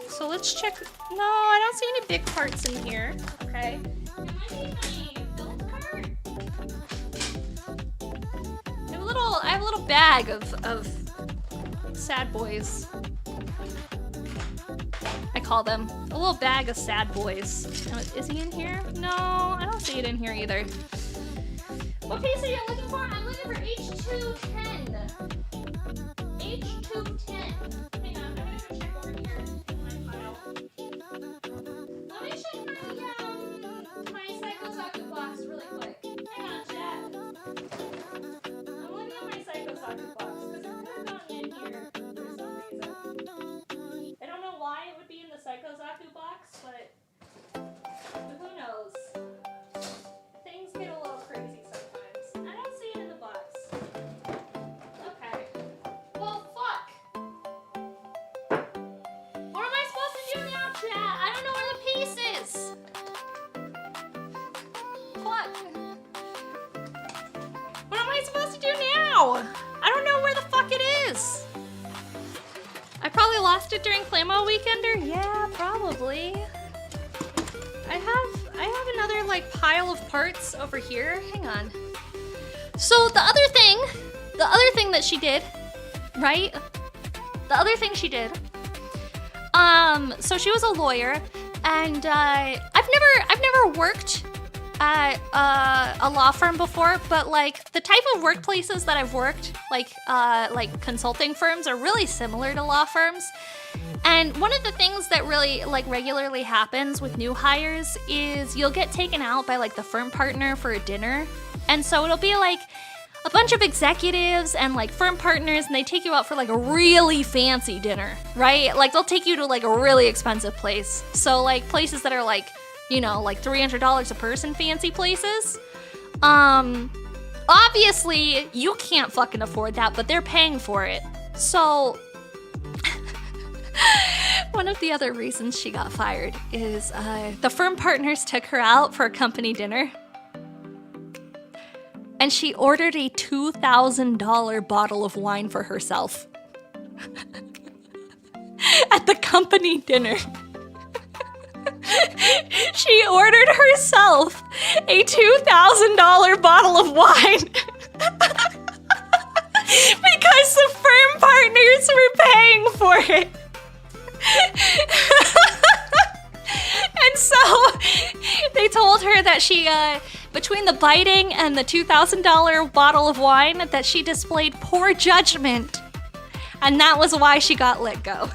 So let's check. No, I don't see any big parts in here. Okay. It might be my build cart. I have a little bag of sad boys. I call them a little bag of sad boys. Is he in here? No, I don't see it in here either. What piece are you looking for? I'm looking for H210. H210. Hang on, I'm gonna go check over here in my pile. Let me check my Psycho box really quick. Hang on, chat. I'm looking at my Psycho box because it could have gotten in here for some reason. I don't know why it would be in the Psycho box, but who knows? Things get a little crazy sometimes. I don't see it in the box. Okay. Well, fuck. What am I supposed to do now, chat? I don't know where the piece is. Fuck. What am I supposed to do now? I don't know where the fuck it is. I probably lost it during Playmo Weekender? Yeah, probably. I have another like pile of parts over here. Hang on. So the other thing that she did, right? The other thing she did. So she was a lawyer, and I've never worked at a law firm before, but like the type of workplaces that I've worked, like consulting firms, are really similar to law firms. And one of the things that really like regularly happens with new hires is you'll get taken out by like the firm partner for a dinner. And so it'll be like a bunch of executives and like firm partners, and they take you out for like a really fancy dinner, right? Like they'll take you to like a really expensive place. So like places that are like, you know, like $300 a person fancy places. Obviously you can't fucking afford that, but they're paying for it. So one of the other reasons she got fired is the firm partners took her out for a company dinner, and she ordered a $2,000 bottle of wine for herself at the company dinner. She ordered herself a $2,000 bottle of wine because the firm partners were paying for it. And so they told her that she, between the biting and the $2,000 bottle of wine, that she displayed poor judgment. And that was why she got let go.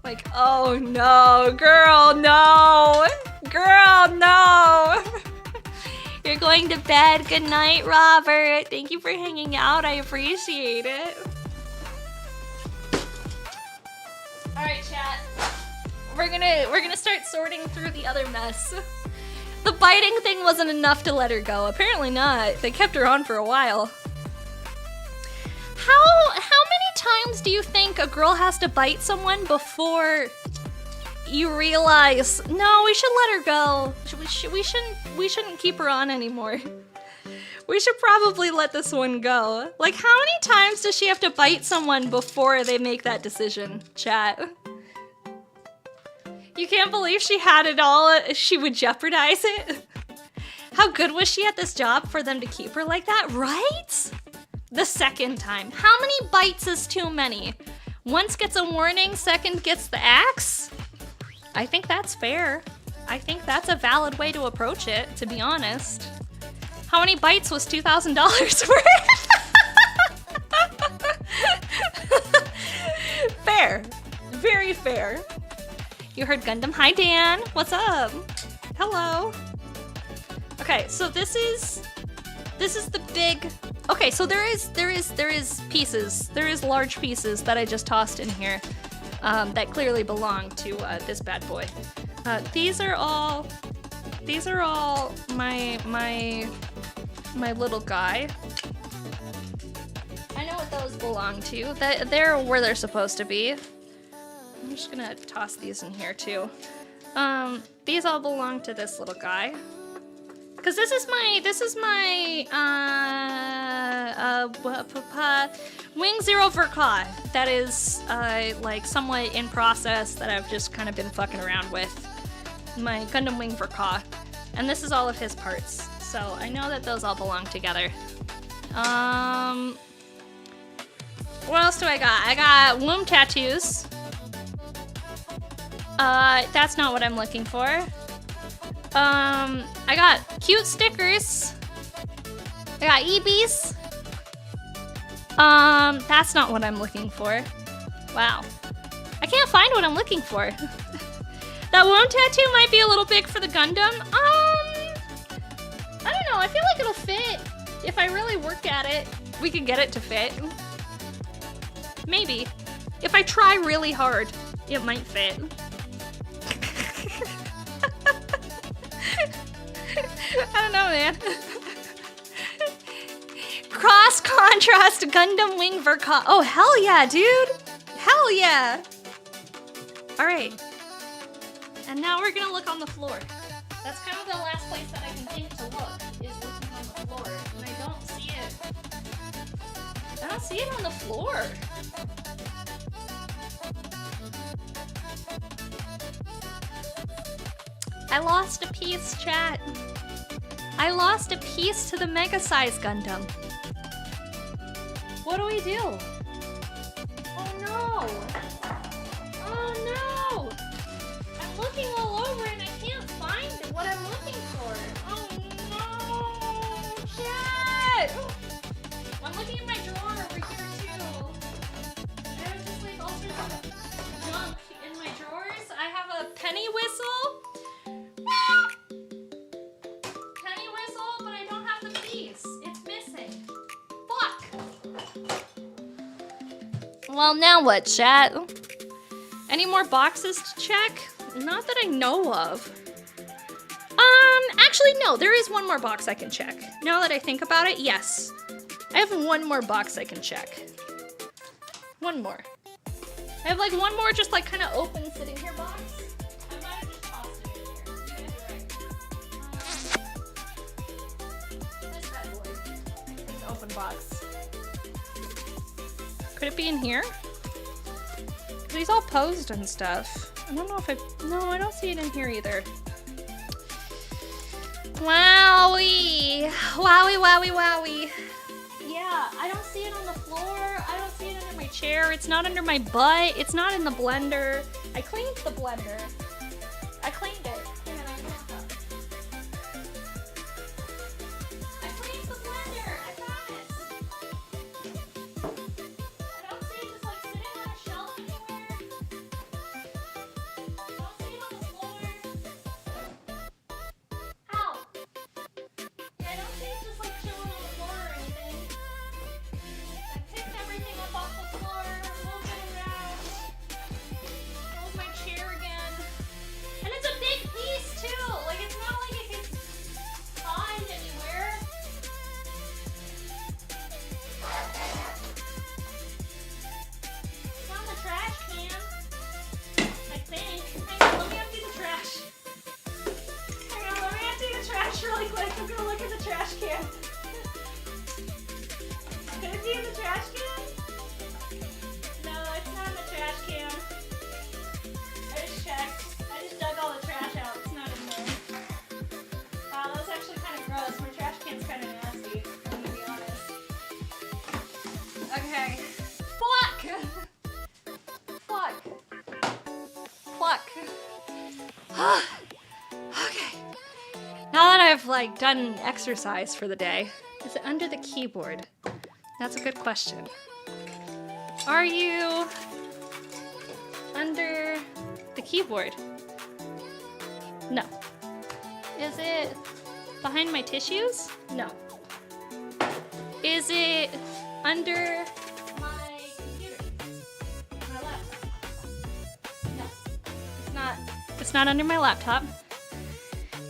Like, oh no, girl, no. Girl, no. You're going to bed. Good night, Robert. Thank you for hanging out. I appreciate it. All right, chat. We're gonna start sorting through the other mess. The biting thing wasn't enough to let her go. Apparently not. They kept her on for a while. How many times do you think a girl has to bite someone before you realize, no, we should let her go. We shouldn't keep her on anymore. We should probably let this one go. Like, how many times does she have to bite someone before they make that decision, chat? You can't believe she had it all. She would jeopardize it. How good was she at this job for them to keep her like that, right? The second time. How many bites is too many? Once gets a warning, second gets the axe? I think that's fair. I think that's a valid way to approach it, to be honest. How many bites was $2,000 worth? Fair. Very fair. You heard Gundam. Hi, Dan. What's up? Hello. Okay, so this is the big. Okay, so there is pieces. There is large pieces that I just tossed in here that clearly belong to this bad boy. These are all my little guy. I know what those belong to. They're where they're supposed to be. I'm just gonna toss these in here too. These all belong to this little guy. Cause this is my Wing Zero Verka that is like somewhat in process that I've just kind of been fucking around with. My Gundam Wing Verka. And this is all of his parts. So I know that those all belong together. What else do I got? I got womb tattoos. That's not what I'm looking for. I got cute stickers. I got EBs. That's not what I'm looking for. Wow. I can't find what I'm looking for. That wound tattoo might be a little big for the Gundam. I don't know. I feel like it'll fit. If I really work at it, we can get it to fit. Maybe. If I try really hard, it might fit. I don't know, man. Cross contrast Gundam wing verca. Oh, hell yeah, dude. Hell yeah. All right. And now we're gonna look on the floor. That's kind of the last place that I can think to look, is looking on the floor. And I don't see it. I don't see it on the floor. I lost a piece, chat. I lost a piece to the Mega Size Gundam. What do we do? Oh no! Oh no! I'm looking all over and I can't find what I'm looking for. Oh no! Shit! I'm looking in my drawer over here too. I have just like all sorts of junk in my drawers. I have a penny whistle. Penny whistle, but I don't have the piece. It's missing. Fuck! Well, now what, chat? Any more boxes to check? Not that I know of. Actually, no. There is one more box I can check. Now that I think about it, yes. I have one more box I can check. One more. I have like one more just like kind of open sitting here box. I might have just tossed it in here. You guys are right. This bad boy. It's an open box. Could it be in here? He's all posed and stuff. I don't know if no, I don't see it in here either. Wowie. Wowie, wowie, wowie. Yeah, I don't see it on the floor. I don't see it under my chair. It's not under my butt. It's not in the blender. I cleaned the blender. I cleaned it. Hang on, I cleaned the blender. I promise. I don't see it just like sitting on a shelf anywhere. I don't see it on the floor. Ow! Yeah, I don't see it just like chilling on the floor or anything. I picked everything up off the floor, moved it around, moved my chair again. And it's a big piece too! Like, it's not like it can find anywhere. It's on the trash can, I think. Hang on, let me empty the trash. Hang on, let me empty the trash really quick. I'm gonna look at the trash can. Could it be in the trash can? No, it's not in the trash can. I just checked. I just dug all the trash out. It's not in there. Wow, that's actually kind of gross. My trash can's kind of nasty, I'm gonna be honest. Okay. Fuck! Fuck. Fuck. Okay. Now that I've like done exercise for the day, is it under the keyboard? That's a good question. Are you under the keyboard? No. Is it behind my tissues? No. Is it under my computer? My laptop? No. It's not. It's not under my laptop.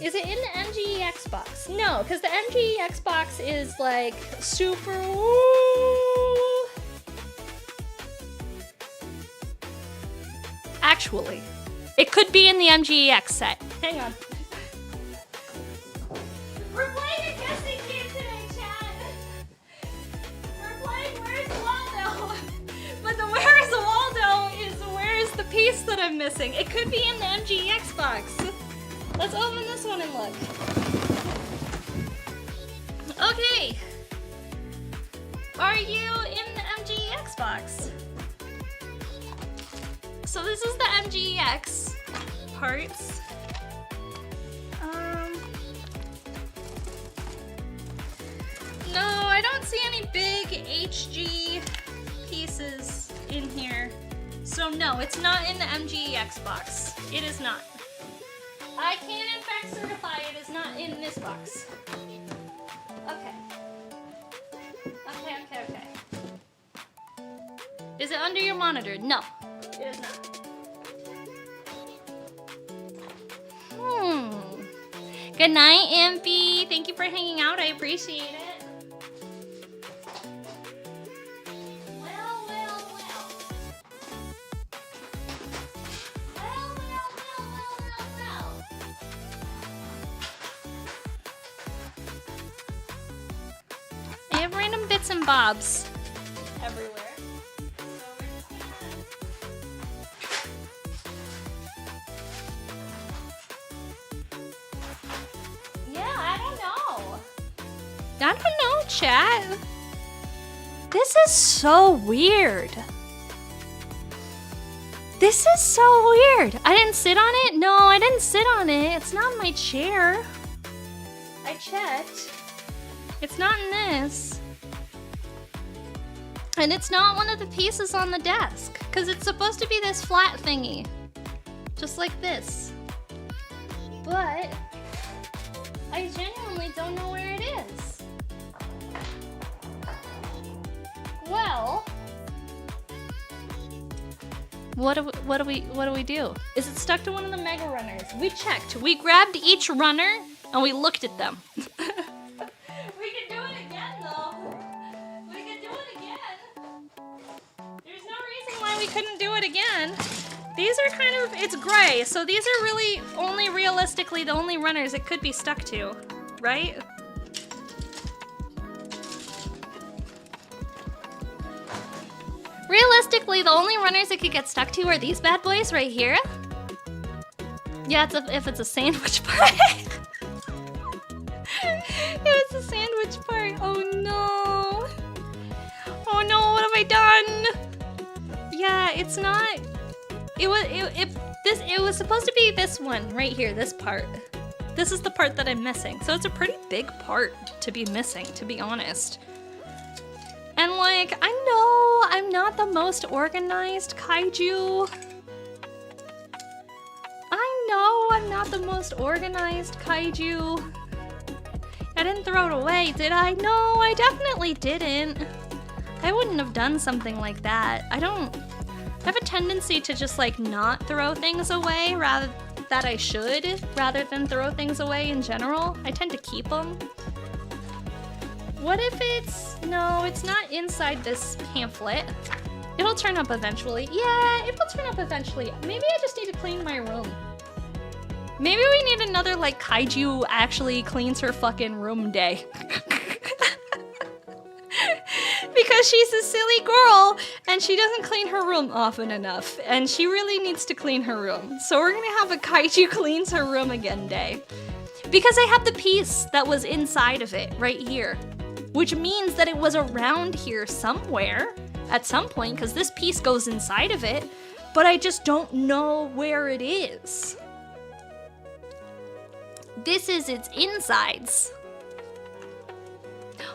Is it in the MGEX box? No, because the MGEX box is like super woo. Actually, it could be in the MGEX set. Hang on. We're playing a guessing game today, chat. We're playing Where's Waldo? But the Where's Waldo is where's the piece that I'm missing. It could be in the MGEX box. Let's open this one and look. Okay. Are you in the MGEX box? So this is the MGEX parts. No. see any big HG pieces in here. So no, it's not in the MGEX box. It is not. I can in fact certify it is not in this box. Okay. Okay. Is it under your monitor? No, it is not. Good night, Impy. Thank you for hanging out. I appreciate it. Well. I have random bits and bobs everywhere. I don't know, chat. This is so weird. This is so weird. I didn't sit on it? No, I didn't sit on it. It's not in my chair. I checked. It's not in this. And it's not one of the pieces on the desk, because it's supposed to be this flat thingy. Just like this. But I genuinely don't know where it is. Well, what do we do? Is it stuck to one of the mega runners? We checked. We grabbed each runner and we looked at them. We could do it again, though. We could do it again. There's no reason why we couldn't do it again. These are kind of, it's gray, so these are really only realistically the only runners it could be stuck to, right? Realistically, the only runners it could get stuck to are these bad boys right here. Yeah, if it's a sandwich part. If it's a sandwich part. Oh no. Oh no, what have I done? Yeah, it's not. It was supposed to be this one right here, this part. This is the part that I'm missing. So it's a pretty big part to be missing, to be honest. And like, I know I'm not the most organized kaiju. I know I'm not the most organized kaiju. I didn't throw it away, did I? No, I definitely didn't. I wouldn't have done something like that. I have a tendency to just like not throw things away rather than throw things away in general. I tend to keep them. What if no, it's not inside this pamphlet. It'll turn up eventually. Yeah, it will turn up eventually. Maybe I just need to clean my room. Maybe we need another like kaiju actually cleans her fucking room day. Because she's a silly girl and she doesn't clean her room often enough. And she really needs to clean her room. So we're gonna have a kaiju cleans her room again day. Because I have the piece that was inside of it right here. Which means that it was around here somewhere at some point, because this piece goes inside of it, but I just don't know where it is. This is its insides.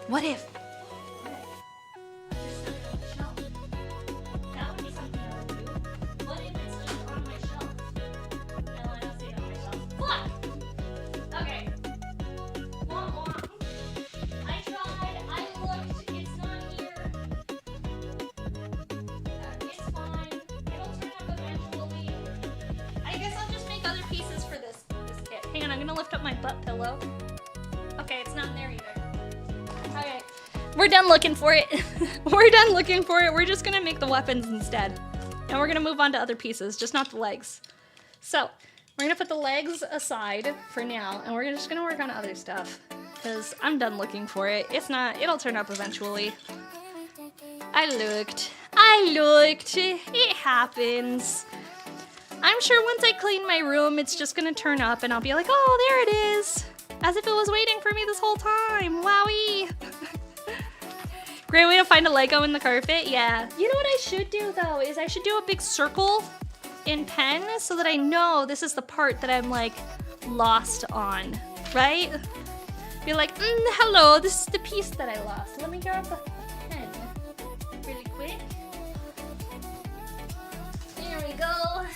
What if? That would be something I would do. What if it's just on my shelf? No, I don't see it on my shelf. Fuck! Okay. I tried, I looked, it's not here. It's fine. It'll turn up eventually. I guess I'll just make other pieces for this kit. Hang on, I'm gonna lift up my butt pillow. Okay, it's not in there either. Okay. We're done looking for it. We're done looking for it. We're just gonna make the weapons instead. And we're gonna move on to other pieces, just not the legs. So, we're gonna put the legs aside for now, and we're just gonna work on other stuff. Because I'm done looking for it. It'll turn up eventually. I looked. It happens. I'm sure once I clean my room, it's just gonna turn up and I'll be like, oh, there it is. As if it was waiting for me this whole time. Wowie. Great way to find a Lego in the carpet. Yeah. You know what I should do though, is I should do a big circle in pen so that I know this is the part that I'm like lost on, right? Be like, hello, this is the piece that I lost. Let me grab a pen really quick. There we go.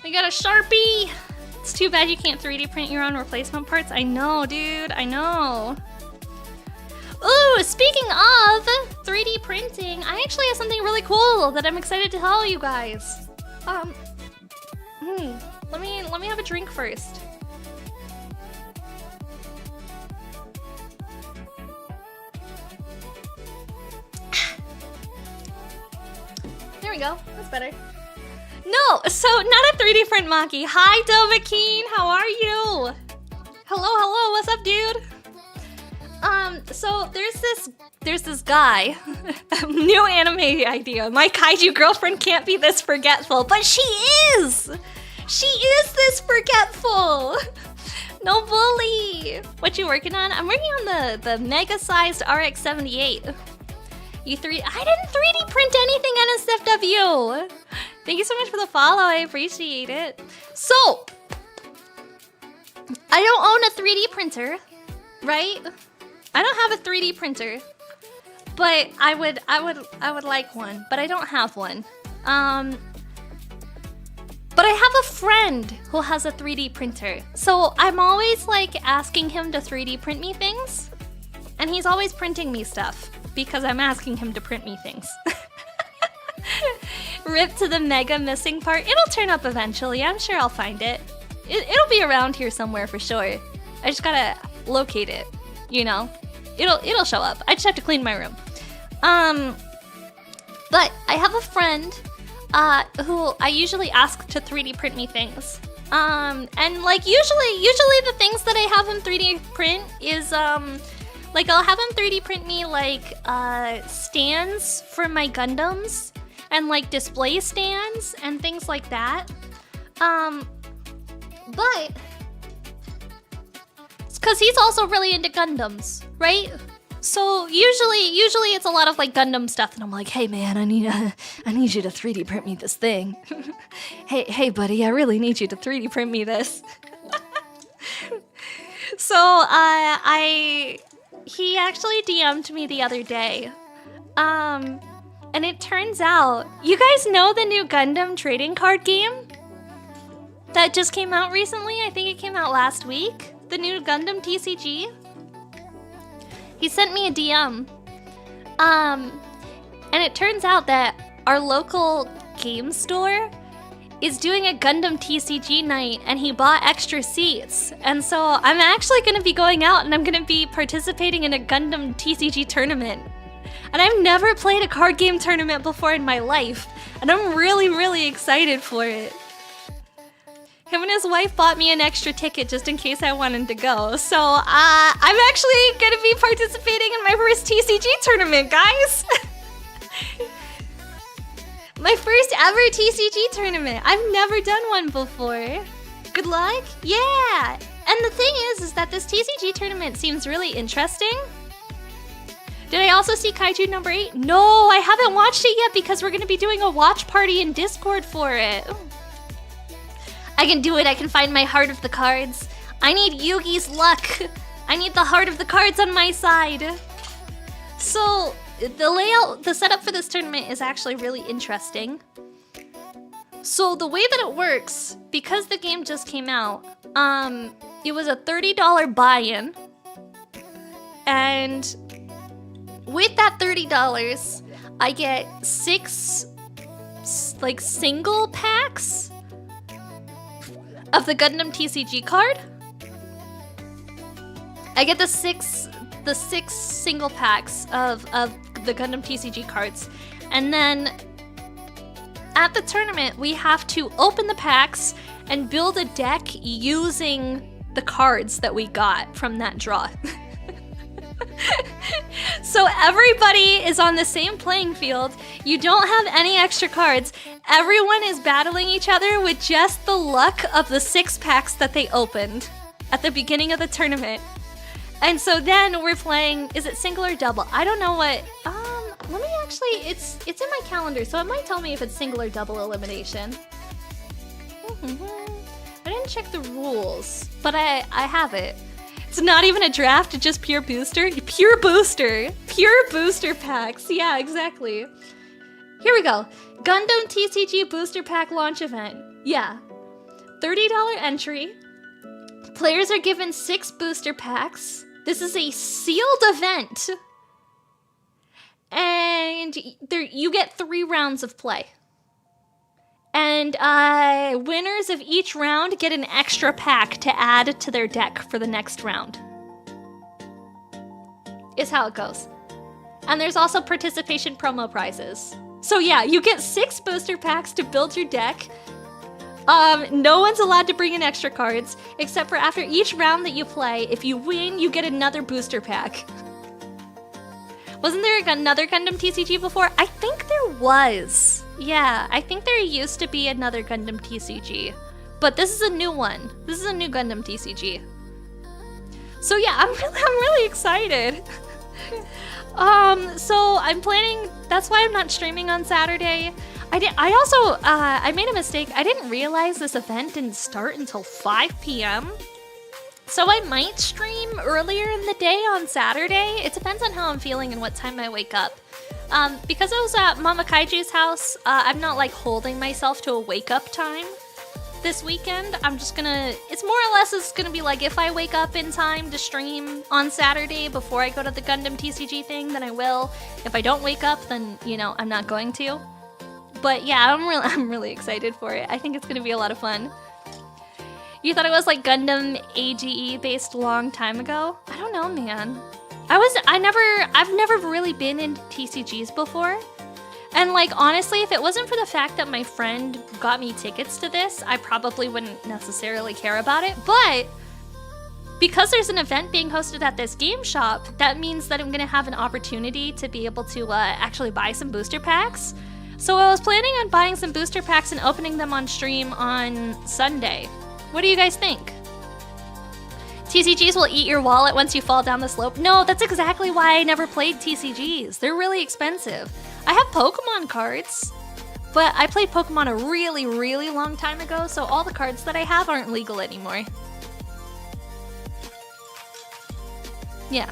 We got a Sharpie. It's too bad you can't 3D print your own replacement parts. I know, dude, I know. Ooh, speaking of 3D printing, I actually have something really cool that I'm excited to tell you guys. Let me have a drink first. There we go. That's better. No, so not a 3D print Maki. Hi, Dovahkeen. How are you? Hello. What's up, dude? So there's this guy. New anime idea. My kaiju girlfriend can't be this forgetful, but she is. She is this forgetful. No bully. What you working on? I'm working on the mega sized RX-78. I didn't 3D print anything, NSFW. Thank you so much for the follow. I appreciate it. So, I don't own a 3D printer, right? I don't have a 3D printer, but I would like one, but I don't have one. But I have a friend who has a 3D printer, so I'm always like asking him to 3D print me things, and he's always printing me stuff because I'm asking him to print me things. Rip to the mega missing part. It'll turn up eventually. I'm sure I'll find it. It'll be around here somewhere for sure. I just gotta locate it, you know? It'll show up. I just have to clean my room. But I have a friend who I usually ask to 3D print me things. And like usually the things that I have him 3D print is like I'll have him 3D print me like stands for my Gundams and like display stands and things like that. But it's because he's also really into Gundams, right? So usually it's a lot of like Gundam stuff, and I'm like, hey man, I need you to 3D print me this thing. hey buddy, I really need you to 3D print me this. So he actually DM'd me the other day, and it turns out, you guys know the new Gundam trading card game that just came out recently? I think it came out last week. The new Gundam TCG. He sent me a DM. And it turns out that our local game store is doing a Gundam TCG night, and he bought extra seats. And so I'm actually going to be going out and I'm going to be participating in a Gundam TCG tournament. And I've never played a card game tournament before in my life, and I'm really excited for it. Him and his wife bought me an extra ticket just in case I wanted to go. So I'm actually gonna be participating in my first TCG tournament, guys. My first ever TCG tournament. I've never done one before. Good luck. Yeah. And the thing is that this TCG tournament seems really interesting. Did I also see Kaiju number 8? No, I haven't watched it yet because we're gonna be doing a watch party in Discord for it. I can do it. I can find my heart of the cards. I need Yugi's luck. I need the heart of the cards on my side. So the layout, the setup for this tournament is actually really interesting. So the way that it works, because the game just came out, it was a $30 buy-in, and with that $30, I get 6 like single packs of the Gundam TCG card. I get the six single packs of the Gundam TCG cards, and then at the tournament we have to open the packs and build a deck using the cards that we got from that draw. So everybody is on the same playing field. You don't have any extra cards. Everyone is battling each other with just the luck of the 6 packs that they opened at the beginning of the tournament. And so then we're playing, is it single or double? I don't know what, let me actually, it's in my calendar, so it might tell me if it's single or double elimination. I didn't check the rules, but I have it. It's not even a draft, it's just pure booster. Pure booster. Pure booster packs. Yeah, exactly. Here we go. Gundam TCG Booster Pack Launch Event. Yeah. $30 entry. Players are given 6 booster packs. This is a sealed event. And you get 3 rounds of play. And winners of each round get an extra pack to add to their deck for the next round. Is how it goes. And there's also participation promo prizes. So yeah, you get 6 booster packs to build your deck. No one's allowed to bring in extra cards, except for after each round that you play, if you win, you get another booster pack. Wasn't there another Gundam TCG before? I think there was. Yeah, I think there used to be another Gundam TCG. But this is a new one. This is a new Gundam TCG. So yeah, I'm really excited. So I'm planning, that's why I'm not streaming on Saturday. I made a mistake. I didn't realize this event didn't start until 5 p.m. So I might stream earlier in the day on Saturday. It depends on how I'm feeling and what time I wake up. Because I was at Mama Kaiju's house, I'm not like holding myself to a wake up time this weekend. I'm just gonna, it's more or less it's gonna be like if I wake up in time to stream on Saturday before I go to the Gundam TCG thing, then I will. If I don't wake up, then, you know, I'm not going to. But yeah, I'm really excited for it. I think it's gonna be a lot of fun. You thought it was like Gundam AGE based a long time ago? I don't know, man. I've never really been in TCGs before. And like, honestly, if it wasn't for the fact that my friend got me tickets to this, I probably wouldn't necessarily care about it. But because there's an event being hosted at this game shop, that means that I'm gonna have an opportunity to be able to actually buy some booster packs. So I was planning on buying some booster packs and opening them on stream on Sunday. What do you guys think? TCGs will eat your wallet once you fall down the slope. No, that's exactly why I never played TCGs. They're really expensive. I have Pokemon cards, but I played Pokemon a really, really long time ago, so all the cards that I have aren't legal anymore. Yeah.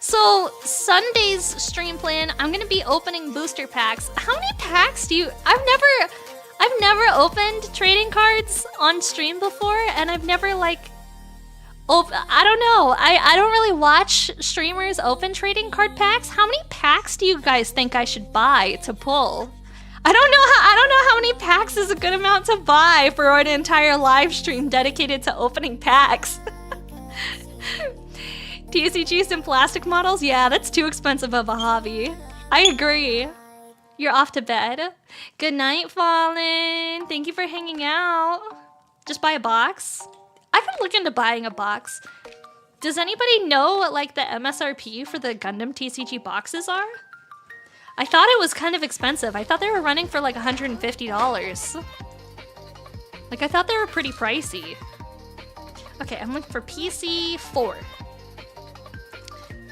So Sunday's stream plan, I'm gonna be opening booster packs. How many packs do you... I've never opened trading cards on stream before, and I've never like... I don't know. I don't really watch streamers open trading card packs. How many packs do you guys think I should buy to pull? I don't know how many packs is a good amount to buy for an entire live stream dedicated to opening packs. TCGs and plastic models? Yeah, that's too expensive of a hobby. I agree. You're off to bed. Good night, Fallen. Thank you for hanging out. Just buy a box. I could look into buying a box. Does anybody know what like the MSRP for the Gundam TCG boxes are? I thought it was kind of expensive. I thought they were running for like $150. Like I thought they were pretty pricey. Okay, I'm looking for PC4.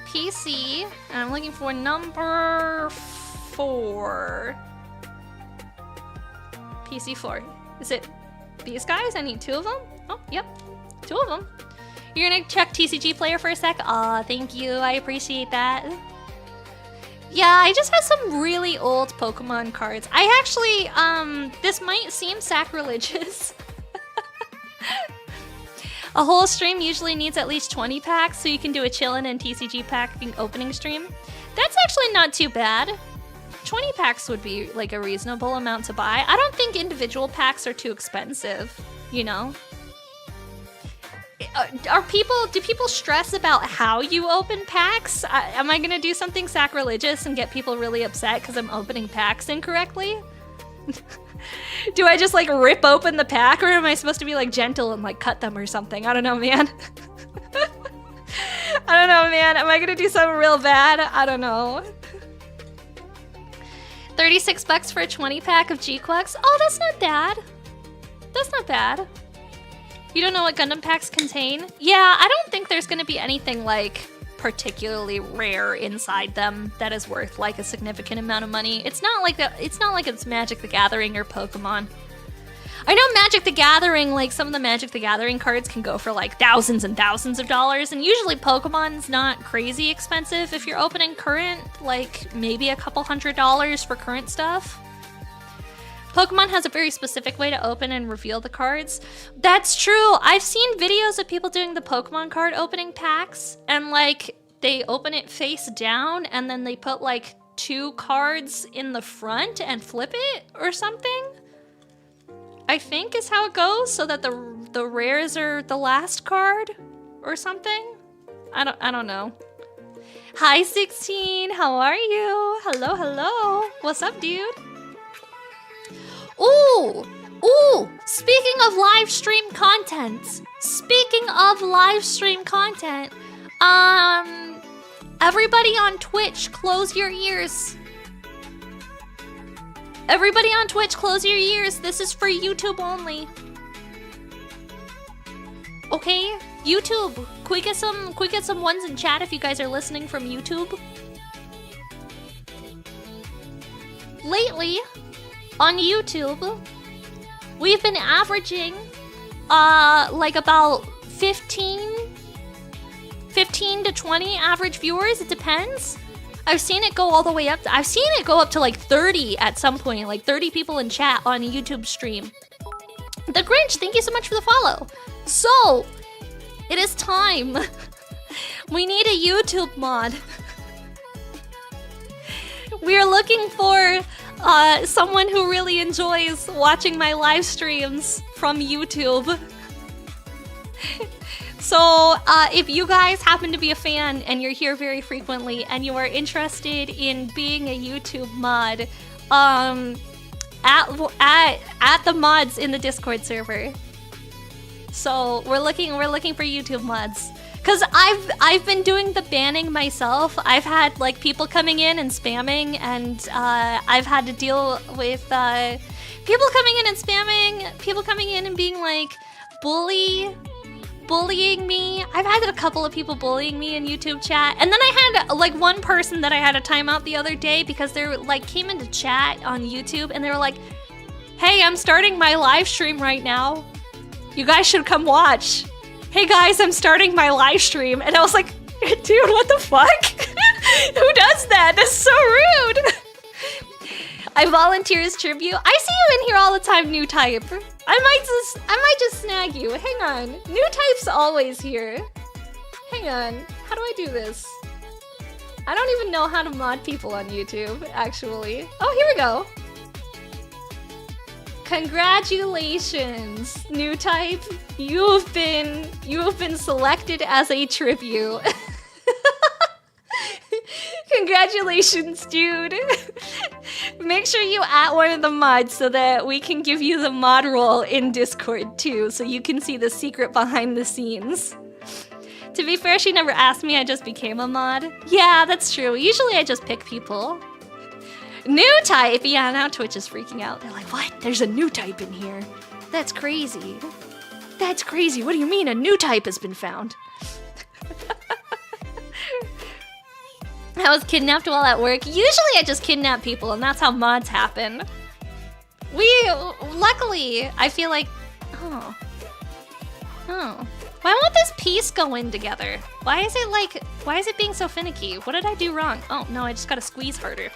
PC, and I'm looking for number 4. PC4. Is it these guys? I need 2 of them? Oh, yep. 2 of them. You're gonna check TCG Player for a sec? Aw, thank you. I appreciate that. Yeah, I just have some really old Pokemon cards. I actually, this might seem sacrilegious. A whole stream usually needs at least 20 packs, so you can do a chillin' and TCG pack opening stream. That's actually not too bad. 20 packs would be like a reasonable amount to buy. I don't think individual packs are too expensive, you know? Do people stress about how you open packs? Am I gonna do something sacrilegious and get people really upset because I'm opening packs incorrectly? Do I just like rip open the pack, or am I supposed to be like gentle and like cut them or something? I don't know, man. I don't know, man. Am I gonna do something real bad? I don't know. 36 bucks for a 20 pack of G-Quacks? Oh, that's not bad. That's not bad. You don't know what Gundam packs contain? Yeah, I don't think there's gonna be anything like particularly rare inside them that is worth like a significant amount of money. It's not like it's Magic the Gathering or Pokemon. I know Magic the Gathering, like some of the Magic the Gathering cards can go for like thousands and thousands of dollars, and usually Pokemon's not crazy expensive if you're opening current, like maybe a couple $100 for current stuff. Pokemon has a very specific way to open and reveal the cards. That's true. I've seen videos of people doing the Pokemon card opening packs, and like they open it face down and then they put like 2 cards in the front and flip it or something. I think is how it goes, so that the rares are the last card or something. I don't know. Hi 16, how are you? Hello, hello. What's up, dude? Ooh, speaking of live stream content. Everybody on Twitch, close your ears. Everybody on Twitch, close your ears. This is for YouTube only. Okay, YouTube. Can we get some ones in chat if you guys are listening from YouTube? Lately, on YouTube, we've been averaging like about 15 to 20 average viewers. It depends. I've seen it go all the way up. I've seen it go up to like 30 at some point, like 30 people in chat on a YouTube stream. The Grinch, thank you so much for the follow. So, it is time. We need a YouTube mod. We are looking for someone who really enjoys watching my live streams from YouTube. So, if you guys happen to be a fan and you're here very frequently and you are interested in being a YouTube mod, at the mods in the Discord server. So we're looking for YouTube mods. Cause I've been doing the banning myself. I've had like people coming in and spamming, and I've had to deal with people coming in and spamming, people coming in and being like bullying me. I've had a couple of people bullying me in YouTube chat, and then I had like one person that I had a timeout the other day because they like came into chat on YouTube and they were like, "Hey, I'm starting my live stream right now. You guys should come watch. Hey guys, I'm starting my live stream." And I was like, dude, what the fuck? Who does that? That's so rude. I volunteer as tribute. I see you in here all the time, new type. I might just snag you. Hang on. New type's always here. Hang on. How do I do this? I don't even know how to mod people on YouTube, actually. Oh, here we go. Congratulations, new type. You've been selected as a tribute. Congratulations, dude. Make sure you at one of the mods so that we can give you the mod role in Discord too, so you can see the secret behind the scenes. To be fair, she never asked me, I just became a mod. Yeah, that's true. Usually I just pick people. New type! Yeah, now Twitch is freaking out. They're like, what? There's a new type in here. That's crazy. That's crazy. What do you mean a new type has been found? I was kidnapped while at work. Usually I just kidnap people and that's how mods happen. Luckily, I feel like, oh. Why won't this piece go in together? Why is it being so finicky? What did I do wrong? Oh no, I just gotta squeeze harder.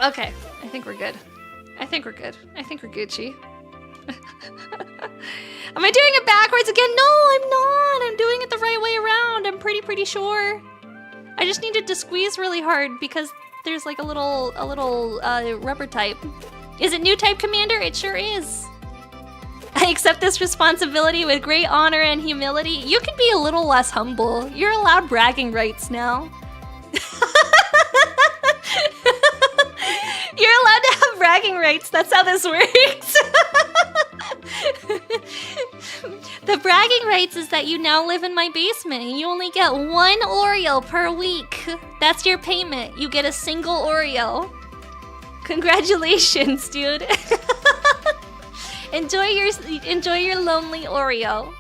Okay, I think we're good. I think we're Gucci. Am I doing it backwards again? No, I'm not. I'm doing it the right way around. I'm pretty sure. I just needed to squeeze really hard because there's like a little rubber type. Is it new type, Commander? It sure is. I accept this responsibility with great honor and humility. You can be a little less humble. You're allowed bragging rights now. You're allowed to have bragging rights. That's how this works. The bragging rights is that you now live in my basement and you only get 1 Oreo per week. That's your payment. You get a single Oreo. Congratulations, dude. Enjoy your lonely Oreo.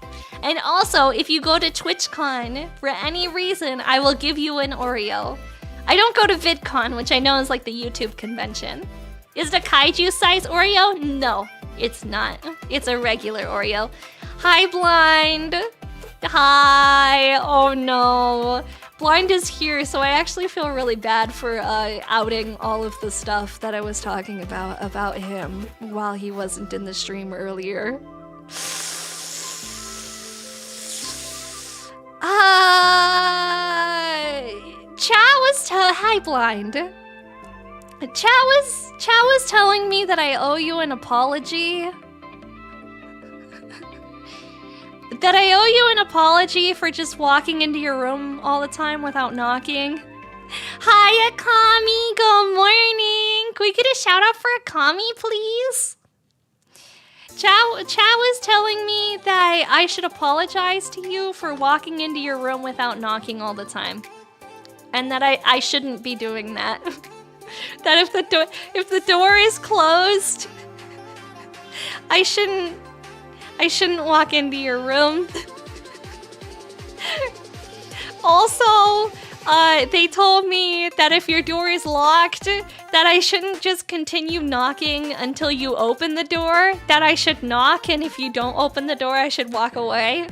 And also, if you go to TwitchCon for any reason, I will give you an Oreo. I don't go to VidCon, which I know is like the YouTube convention. Is it a kaiju size Oreo? No, it's not. It's a regular Oreo. Hi, Blind. Hi. Oh no. Blind is here, so I actually feel really bad for outing all of the stuff that I was talking about him while he wasn't in the stream earlier. Hi, Blind. Chat was telling me that I owe you an apology. That I owe you an apology for just walking into your room all the time without knocking. Hi, Akami. Good morning. Can we get a shout out for Akami, please? Chat was telling me that I should apologize to you for walking into your room without knocking all the time. And that I shouldn't be doing that. That if the door is closed, I shouldn't walk into your room. Also, they told me that if your door is locked, that I shouldn't just continue knocking until you open the door. That I should knock, and if you don't open the door, I should walk away.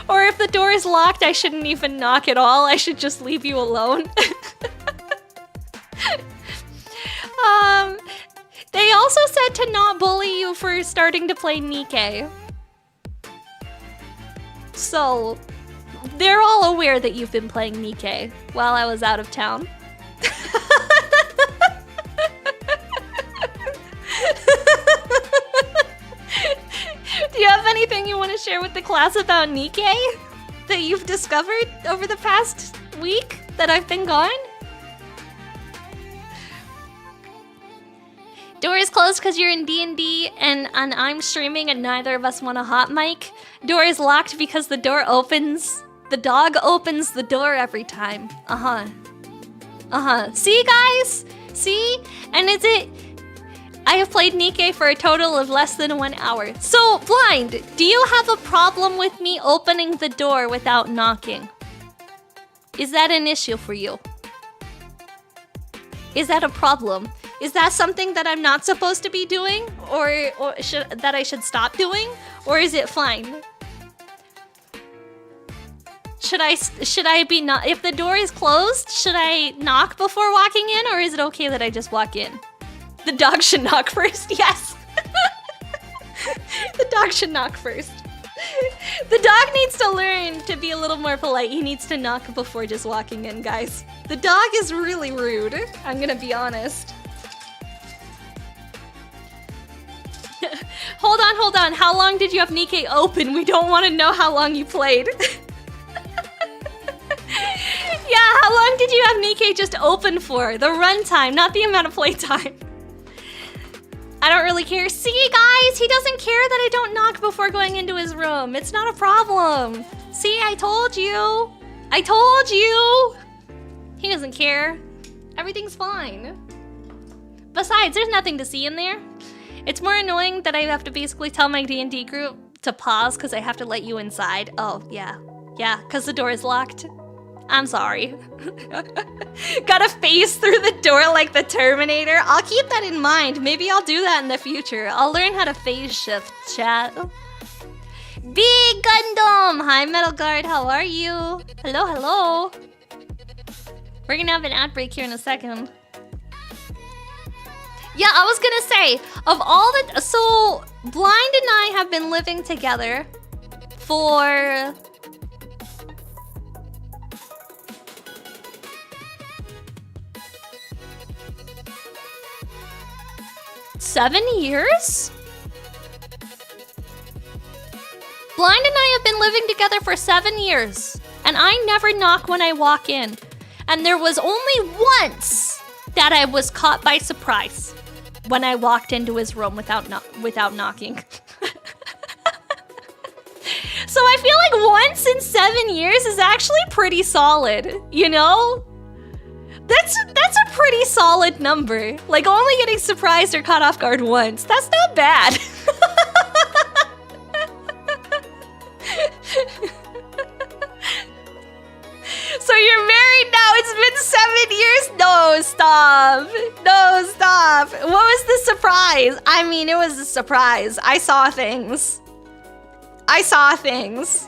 Or if the door is locked, I shouldn't even knock at all. I should just leave you alone. They also said to not bully you for starting to play Nikke. So, they're all aware that you've been playing Nikke while I was out of town. Do you have anything you want to share with the class about Nikke that you've discovered over the past week that I've been gone? Door is closed because you're in D&D and I'm streaming and neither of us want a hot mic. Door is locked because the door opens. The dog opens the door every time. See, guys? See? And I have played Nikke for a total of less than 1 hour. So, Blind, do you have a problem with me opening the door without knocking? Is that an issue for you? Is that a problem? Is that something that I'm not supposed to be doing? Or that I should stop doing? Or is it fine? Should I be not? If the door is closed, should I knock before walking in? Or is it okay that I just walk in? The dog should knock first, yes. The dog should knock first. The dog needs to learn to be a little more polite. He needs to knock before just walking in, guys. The dog is really rude. I'm gonna be honest. Hold on. How long did you have Nikke open? We don't want to know how long you played. Yeah, how long did you have Nikke just open for? The runtime, not the amount of playtime. I don't really care. See, guys, he doesn't care that I don't knock before going into his room. It's not a problem. See, I told you. I told you. He doesn't care. Everything's fine. Besides, there's nothing to see in there. It's more annoying that I have to basically tell my D&D group to pause because I have to let you inside. Oh, yeah. Yeah, because the door is locked. I'm sorry. Gotta phase through the door like the Terminator. I'll keep that in mind. Maybe I'll do that in the future. I'll learn how to phase shift, chat. Big Gundam! Hi, Metal Guard. How are you? Hello. We're gonna have an ad break here in a second. Yeah, I was gonna say, of all the... So, Blind and I have been living together for... $7 years? Blind and I have been living together for 7 years, and I never knock when I walk in. And there was only once that I was caught by surprise when I walked into his room without knocking. So I feel like once in 7 years is actually pretty solid, you know? That's a pretty solid number. Like, only getting surprised or caught off guard once. That's not bad. So you're married now. It's been 7 years. No, No, stop. No, stop. What was the surprise? I mean, it was a surprise. I saw things. I saw things.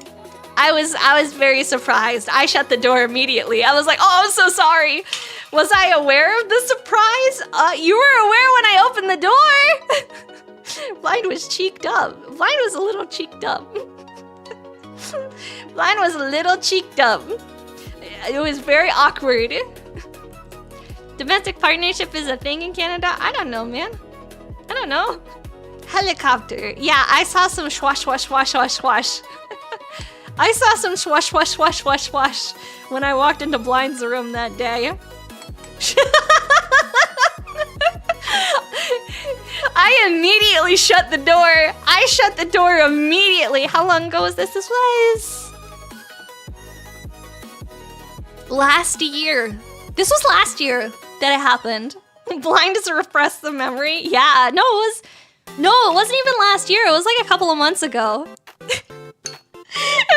I was very surprised. I shut the door immediately. I was like, oh, I'm so sorry. Was I aware of the surprise? You were aware when I opened the door. Blind was cheeked up. Blind was a little cheeked up. Blind was a little cheeked up. It was very awkward. Domestic partnership is a thing in Canada? I don't know, man. I don't know. Helicopter. Yeah, I saw some swash, swash, swash, swash, swash. I saw some swash, swash, swash, swash, swash when I walked into Blind's room that day. I immediately shut the door. I shut the door immediately. How long ago was this? This was last year. This was last year that it happened. Blind has repressed the memory. Yeah, no, it wasn't even last year. It was like a couple of months ago. It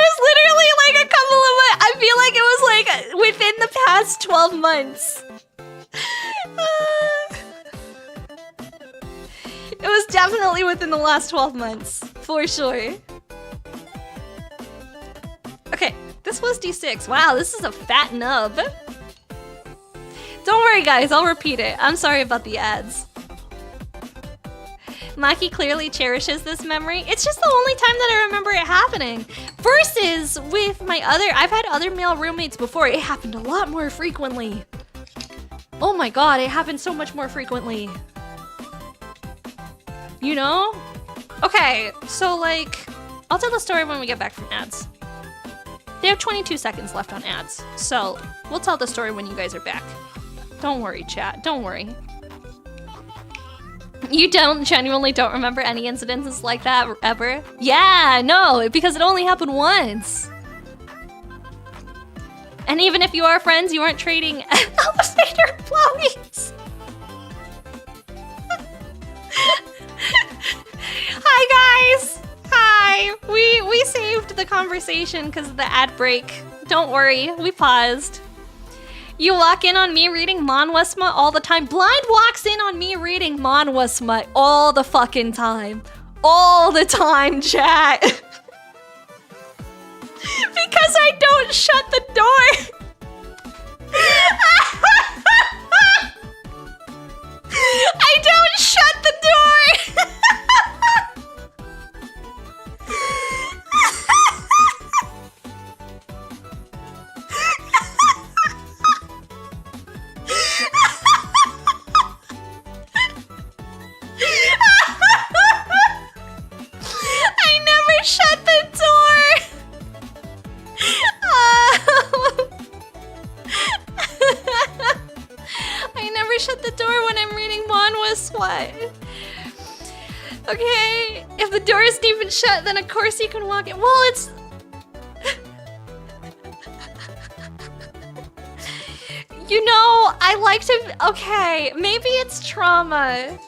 was literally like a couple of months. I feel like it was like within the past 12 months. It was definitely within the last 12 months, for sure. Okay, this was D6. Wow, this is a fat nub. Don't worry, guys, I'll repeat it. I'm sorry about the ads. Maki clearly cherishes this memory. It's just the only time that I remember it happening. Versus with I've had other male roommates before. It happened a lot more frequently. Oh my god, it happened so much more frequently. You know? Okay, so like, I'll tell the story when we get back from ads. They have 22 seconds left on ads, so we'll tell the story when you guys are back. Don't worry, chat, don't worry. You genuinely don't remember any incidences like that ever? Yeah, no, because it only happened once. And even if you are friends, you aren't trading elevator employees. Hi guys! Hi! We saved the conversation because of the ad break. Don't worry, we paused. You walk in on me reading Manhwa all the time. Blind walks in on me reading Manhwa all the fucking time. All the time, chat. Because I don't shut the door. I don't shut the door. I never shut the door. I never shut the door when I'm reading Manhwa Sweat. Okay, if the door isn't even shut, then of course you can walk in. Well, it's... You know, I like to... Okay, maybe it's trauma.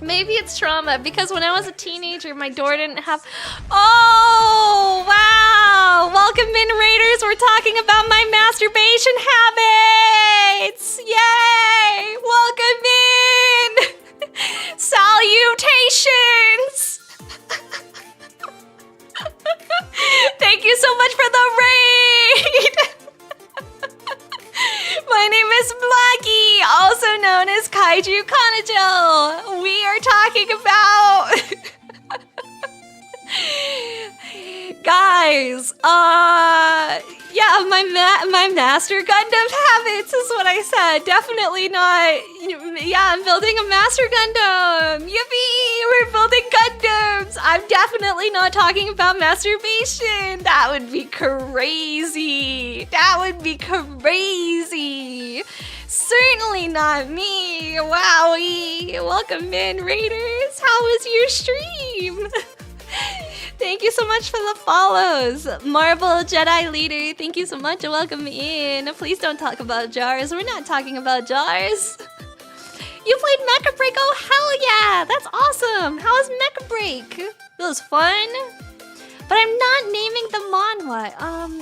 Maybe it's trauma, because when I was a teenager, my door didn't have... Oh, wow! Welcome in, Raiders! We're talking about my masturbation habits! Yay! Welcome in! Salutations! Thank you so much for the raid! My name is Blackie, also known as Kaiju Kanajo. We are talking about... Guys, yeah, my Master Gundam habits is what I said. Definitely not... Yeah, I'm building a Master Gundam. Yippee, we're building Gundams. I'm definitely not talking about masturbation. That would be crazy. That would be crazy. Certainly not me. Wowie. Welcome in, Raiders. How was your stream? Thank you so much for the follows. Marble Jedi Leader, thank you so much and welcome in. Please don't talk about jars. We're not talking about jars. You played Mecha Break? Oh, hell yeah. That's awesome. How was Mecha Break? It was fun. But I'm not naming the manhwa.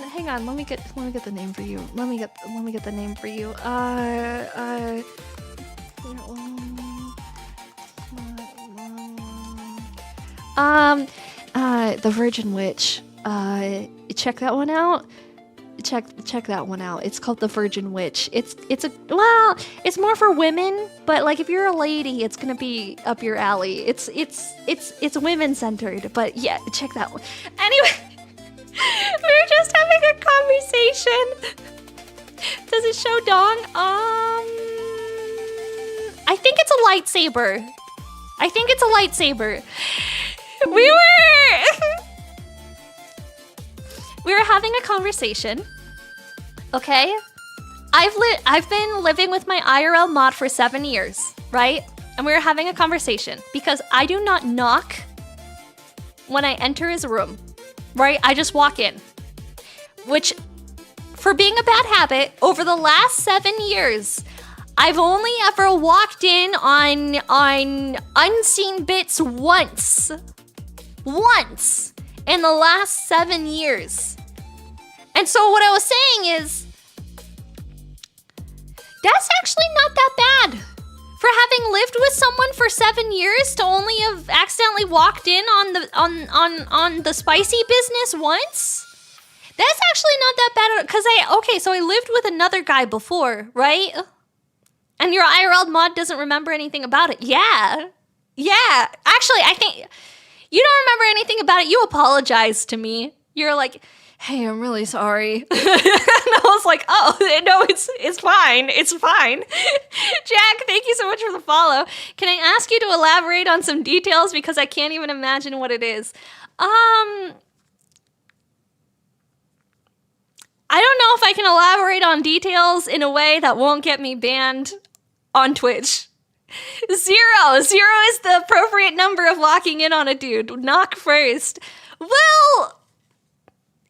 Hang on, let me get the name for you. Let me get the name for you. The Virgin Witch. Check that one out. Check that one out. It's called The Virgin Witch. It's more for women, but like if you're a lady, it's gonna be up your alley. It's women centered, but yeah, check that one. Anyway, we were just having a conversation. Does it show Dong? I think it's a lightsaber. We were having a conversation, okay? I've been living with my IRL mod for 7 years, right? And we were having a conversation because I do not knock when I enter his room, right? I just walk in, which, for being a bad habit, over the last 7 years, I've only ever walked in on unseen bits once in the last 7 years. And so what I was saying is, that's actually not that bad. For having lived with someone for 7 years to only have accidentally walked in on the spicy business once? That's actually not that bad. Cause so I lived with another guy before, right? And your IRL mod doesn't remember anything about it. Yeah. Actually, I think you don't remember anything about it. You apologized to me. You're like, hey, I'm really sorry. And I was like, oh, no, it's fine. It's fine. Jack, thank you so much for the follow. Can I ask you to elaborate on some details because I can't even imagine what it is? I don't know if I can elaborate on details in a way that won't get me banned on Twitch. 0 is the appropriate number of walking in on a dude. Knock first. Well,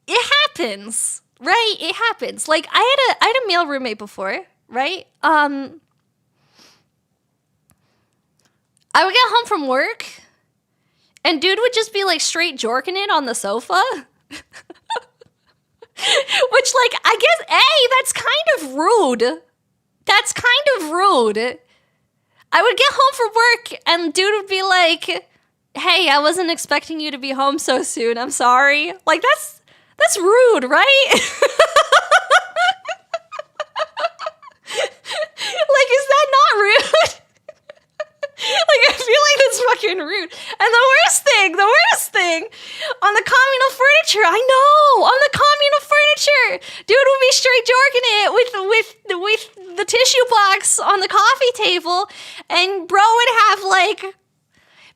it happens, right? It happens. Like I had a male roommate before, right? I would get home from work and dude would just be like straight jorking it on the sofa. Which, like, I guess, that's kind of rude. I would get home from work and dude would be like, hey, I wasn't expecting you to be home so soon. I'm sorry. Like, that's rude, right? Like, is that not rude? Like, I feel like that's fucking rude. And the worst thing, on the communal furniture, I know, on the communal furniture, dude would be straight jorking it with the tissue box on the coffee table, and bro would have, like,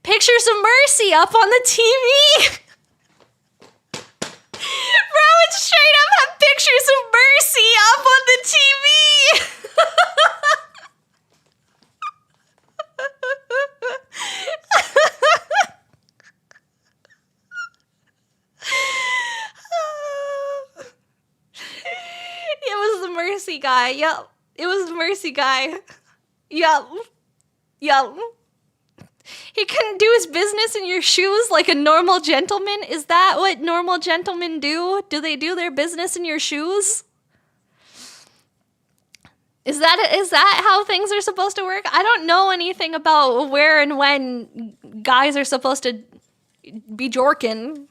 pictures of Mercy up on the TV. Bro would straight up have pictures of Mercy up on the TV. It was the Mercy guy. Yup. It was the Mercy guy. Yup. He couldn't do his business in your shoes like a normal gentleman? Is that what normal gentlemen do? Do they do their business in your shoes? Is that how things are supposed to work? I don't know anything about where and when guys are supposed to be jorking.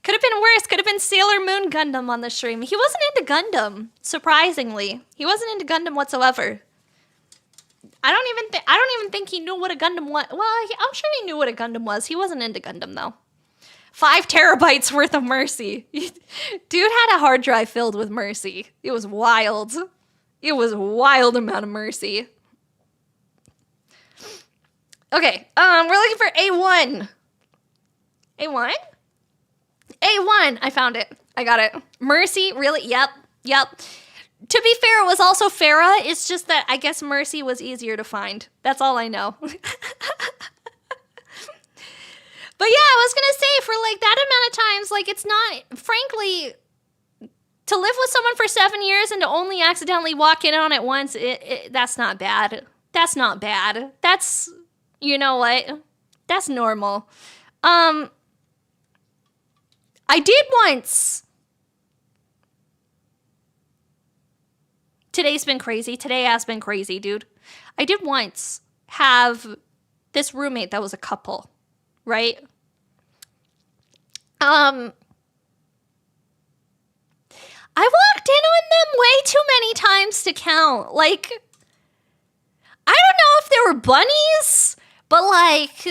Could have been worse. Could have been Sailor Moon Gundam on the stream. He wasn't into Gundam, surprisingly. He wasn't into Gundam whatsoever. I don't even think he knew what a Gundam was. Well, I'm sure he knew what a Gundam was. He wasn't into Gundam, though. 5 terabytes worth of Mercy. Dude had a hard drive filled with Mercy. It was wild. It was a wild amount of Mercy. Okay, we're looking for A1. A1? A1, I found it. I got it. Mercy, really? Yep. To be fair, it was also Farah. It's just that I guess Mercy was easier to find. That's all I know. But yeah, I was gonna say, for like that amount of times, like it's not, frankly, to live with someone for 7 years and to only accidentally walk in on it once, that's not bad. That's not bad. That's, you know what? That's normal. I did once. Today's been crazy. Today has been crazy, dude. I did once have this roommate that was a couple, right? I walked in on them way too many times to count. Like, I don't know if they were bunnies, but like,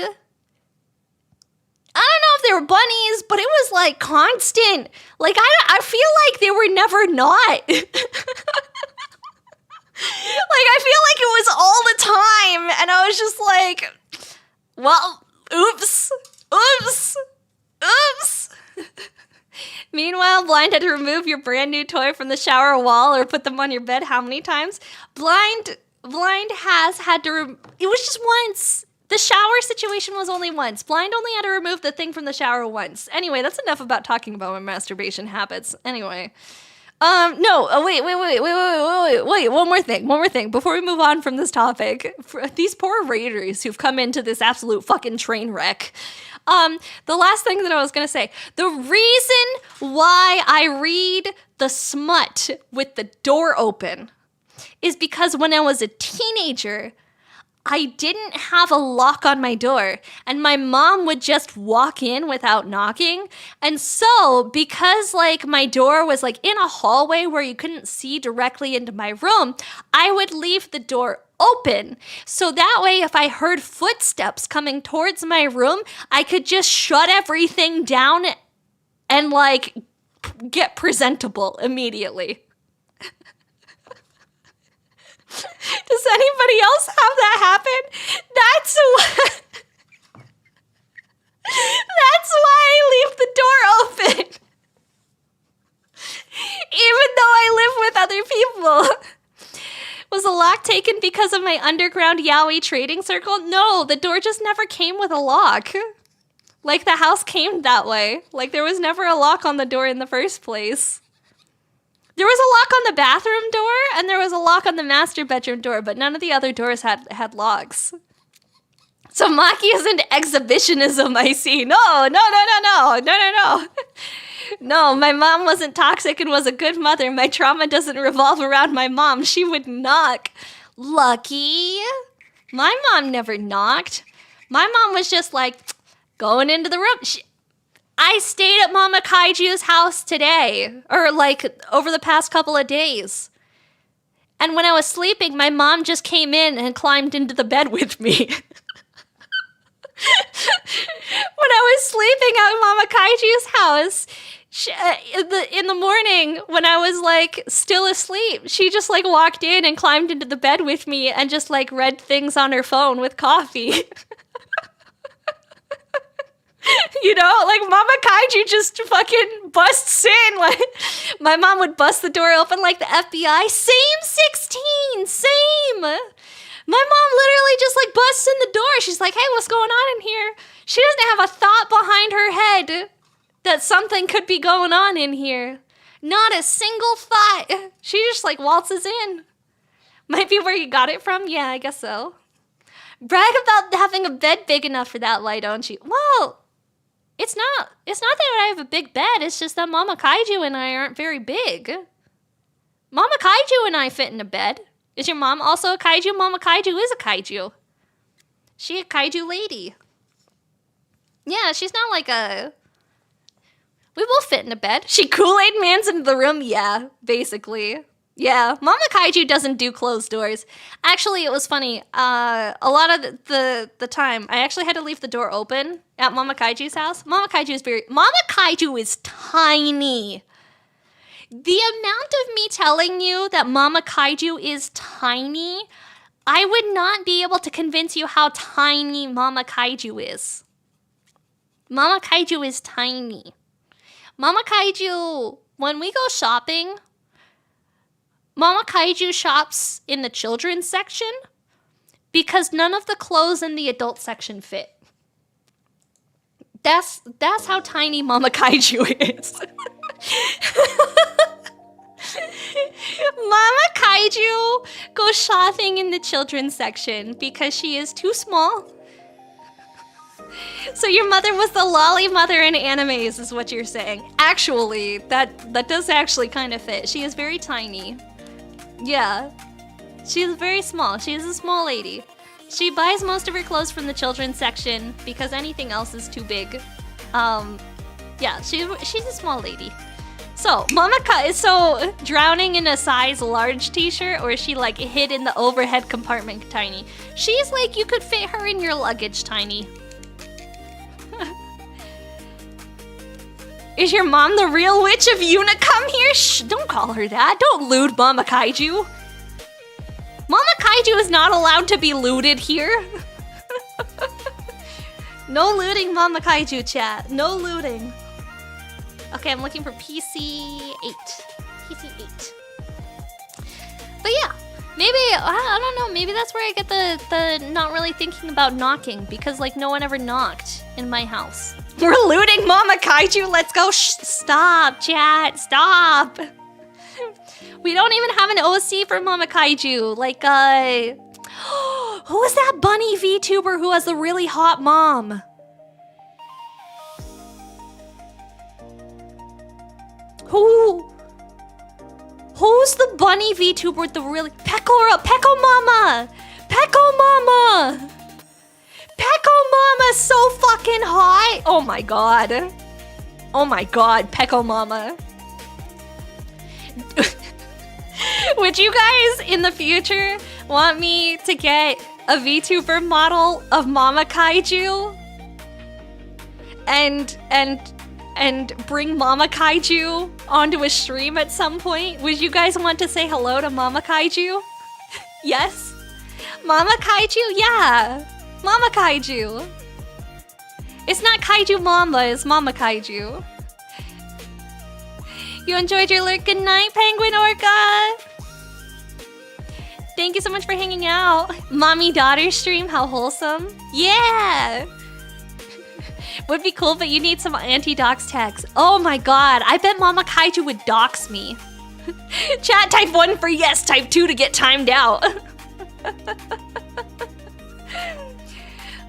I don't know if they were bunnies, but it was like constant. Like, I feel like they were never not. Like, I feel like it was all the time, and I was just like, well, oops. Meanwhile, Blind had to remove your brand new toy from the shower wall or put them on your bed how many times? Blind has had to it was just once. The shower situation was only once. Blind only had to remove the thing from the shower once. Anyway, that's enough about talking about my masturbation habits. Anyway. No, wait, one more thing, before we move on from this topic. For these poor raiders who've come into this absolute fucking train wreck. The last thing that I was gonna say, the reason why I read the smut with the door open is because when I was a teenager, I didn't have a lock on my door, and my mom would just walk in without knocking. And so, because like my door was like in a hallway where you couldn't see directly into my room, I would leave the door open. So that way, if I heard footsteps coming towards my room, I could just shut everything down and like get presentable immediately. Does anybody else have that happen? That's why I leave the door open. Even though I live with other people. Was the lock taken because of my underground yaoi trading circle? No, the door just never came with a lock. Like the house came that way. Like there was never a lock on the door in the first place. There was a lock on the bathroom door, and there was a lock on the master bedroom door, but none of the other doors had locks. So Maki isn't exhibitionism, I see. No. No, my mom wasn't toxic and was a good mother. My trauma doesn't revolve around my mom. She would knock. Lucky. My mom never knocked. My mom was just like, going into the room. I stayed at Mama Kaiju's house today, or like over the past couple of days. And when I was sleeping, my mom just came in and climbed into the bed with me. When I was sleeping at Mama Kaiju's house, in the morning, when I was like still asleep, she just like walked in and climbed into the bed with me and just like read things on her phone with coffee. You know, like Mama Kaiju just fucking busts in. Like my mom would bust the door open like the FBI. Same 16, same. My mom literally just like busts in the door. She's like, hey, what's going on in here? She doesn't have a thought behind her head that something could be going on in here. Not a single thought. She just like waltzes in. Might be where you got it from. Yeah, I guess so. Brag about having a bed big enough for that lie, don't you? Well, it's not that I have a big bed. It's just that Mama Kaiju and I aren't very big. Mama Kaiju and I fit in a bed. Is your mom also a kaiju? Mama Kaiju is a kaiju. She a kaiju lady. Yeah, she's not like a... We both fit in a bed. She Kool-Aid Man's into the room? Yeah, basically. Yeah, Mama Kaiju doesn't do closed doors. Actually, it was funny. A lot of the time, I actually had to leave the door open at Mama Kaiju's house. Mama Kaiju is tiny. The amount of me telling you that Mama Kaiju is tiny, I would not be able to convince you how tiny Mama Kaiju is. Mama Kaiju is tiny. Mama Kaiju, when we go shopping, Mama Kaiju shops in the children's section because none of the clothes in the adult section fit. That's how tiny Mama Kaiju is. Mama Kaiju goes shopping in the children's section because she is too small. So your mother was the lolly mother in animes, is what you're saying. Actually, that does actually kind of fit. She is very tiny. Yeah. She is very small. She is a small lady. She buys most of her clothes from the children's section because anything else is too big. Yeah, she's a small lady. So, is so drowning in a size large t-shirt, or is she like hid in the overhead compartment tiny? She's like, you could fit her in your luggage tiny. Is your mom the real witch of Yuna? Come here! Shh, don't call her that. Don't lewd Mama Kaiju. Mama Kaiju is not allowed to be looted here. No looting, Mama Kaiju chat. No looting. Okay, I'm looking for PC8. PC8. But yeah, maybe, I don't know, maybe that's where I get the not really thinking about knocking, because like no one ever knocked in my house. We're looting Mama Kaiju, let's go. Shh, stop, chat, stop. We don't even have an OC for Mama Kaiju. Like, who is that bunny VTuber who has the really hot mom? Who's the bunny VTuber with the really... Pekora! Peko Mama! Peko Mama! Peko Mama's so fucking hot! Oh my god. Oh my god, Peko Mama. Would you guys in the future want me to get a VTuber model of Mama Kaiju? And bring Mama Kaiju onto a stream at some point? Would you guys want to say hello to Mama Kaiju? Yes? Mama Kaiju? Yeah. Mama Kaiju. It's not Kaiju Mama, it's Mama Kaiju. You enjoyed your lurk? Good night, Penguin Orca! Thank you so much for hanging out. Mommy-daughter stream, how wholesome. Yeah! Would be cool, but you need some anti-dox tags. Oh my god, I bet Mama Kaiju would dox me. Chat, type 1 for yes, type 2 to get timed out.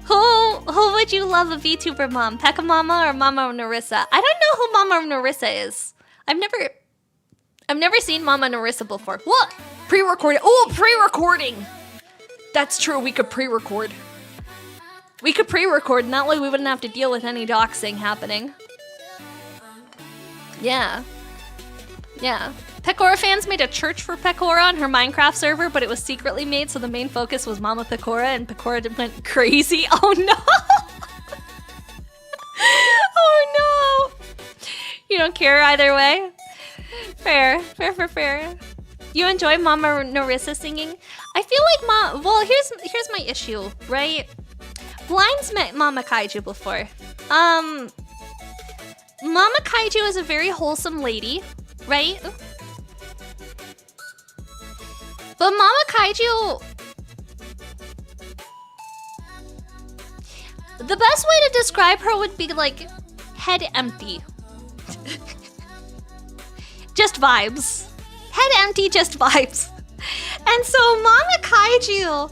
Who would you love a VTuber mom? Pekka Mama or Mama Narissa? I don't know who Mama Narissa is. I've never seen Mama Narissa before. What? Pre-recording. Oh, pre-recording. That's true, we could pre-record. We could pre-record, and that way we wouldn't have to deal with any doxing happening. Yeah. Yeah. Pekora fans made a church for Pekora on her Minecraft server, but it was secretly made, so the main focus was Mama Pekora, and Pekora went crazy. Oh no! Oh no! You don't care either way? Fair. Fair, fair, fair. You enjoy Mama Narissa singing? I feel like well, here's my issue, right? Blind's met Mama Kaiju before. Mama Kaiju is a very wholesome lady, right? But Mama Kaiju... The best way to describe her would be like, head empty. Just vibes. Head empty, just vibes. And so Mama Kaiju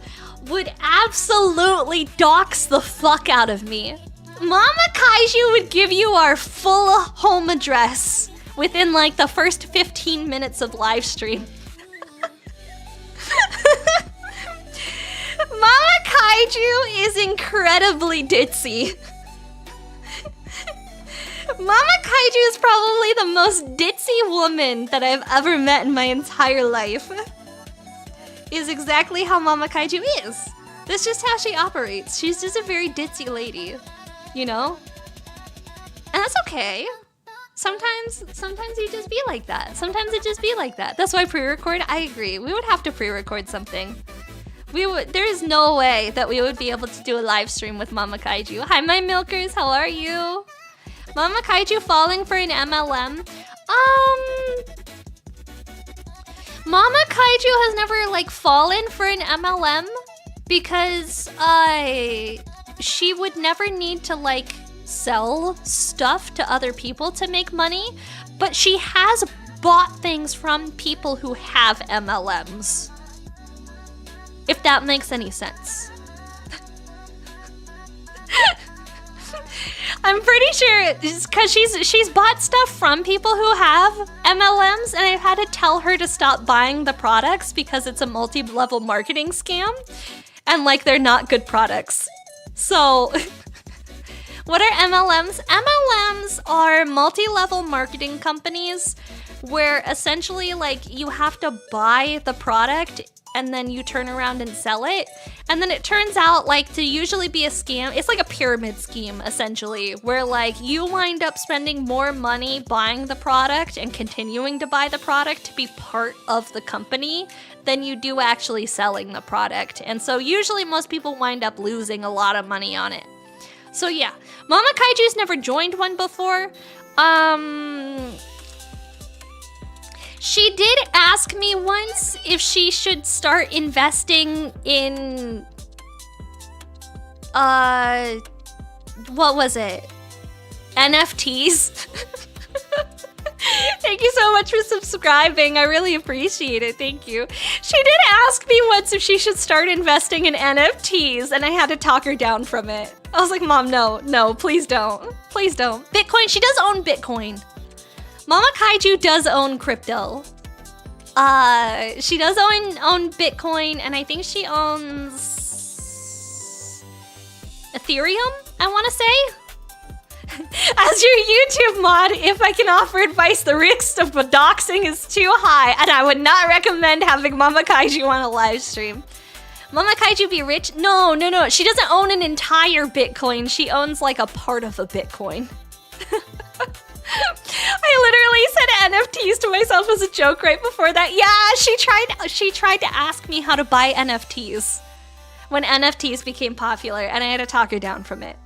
would absolutely dox the fuck out of me. Mama Kaiju would give you our full home address within like the first 15 minutes of live stream. Mama Kaiju is incredibly ditzy. Mama Kaiju is probably the most ditzy woman that I've ever met in my entire life. Is exactly how Mama Kaiju is. That's just how she operates. She's just a very ditzy lady, you know? And that's okay. Sometimes you just be like that. Sometimes it just be like that. That's why pre-record, I agree. We would have to pre-record something. There is no way that we would be able to do a live stream with Mama Kaiju. Hi, my milkers, how are you? Mama Kaiju falling for an MLM? Mama Kaiju has never like fallen for an MLM because she would never need to like sell stuff to other people to make money, but she has bought things from people who have MLMs. If that makes any sense. I'm pretty sure it's because she's bought stuff from people who have MLMs, and I've had to tell her to stop buying the products because it's a multi-level marketing scam, and like they're not good products. So, what are MLMs? MLMs are multi-level marketing companies where essentially like you have to buy the product and then you turn around and sell it. And then it turns out like to usually be a scam. It's like a pyramid scheme essentially, where like you wind up spending more money buying the product and continuing to buy the product to be part of the company than you do actually selling the product. And so usually most people wind up losing a lot of money on it. So yeah, Mama Kaiju's never joined one before. She did ask me once if she should start investing in, what was it? NFTs? Thank you so much for subscribing. I really appreciate it. Thank you. She did ask me once if she should start investing in NFTs, and I had to talk her down from it. I was like, Mom, no, please don't. Please don't. Bitcoin, she does own Bitcoin. Mama Kaiju does own crypto. She does own Bitcoin, and I think she owns Ethereum, I want to say. As your YouTube mod, if I can offer advice, the risk of doxing is too high, and I would not recommend having Mama Kaiju on a live stream. Mama Kaiju be rich? No. She doesn't own an entire Bitcoin. She owns like a part of a Bitcoin. I literally said NFTs to myself as a joke right before that. Yeah, she tried to ask me how to buy NFTs when NFTs became popular, and I had to talk her down from it.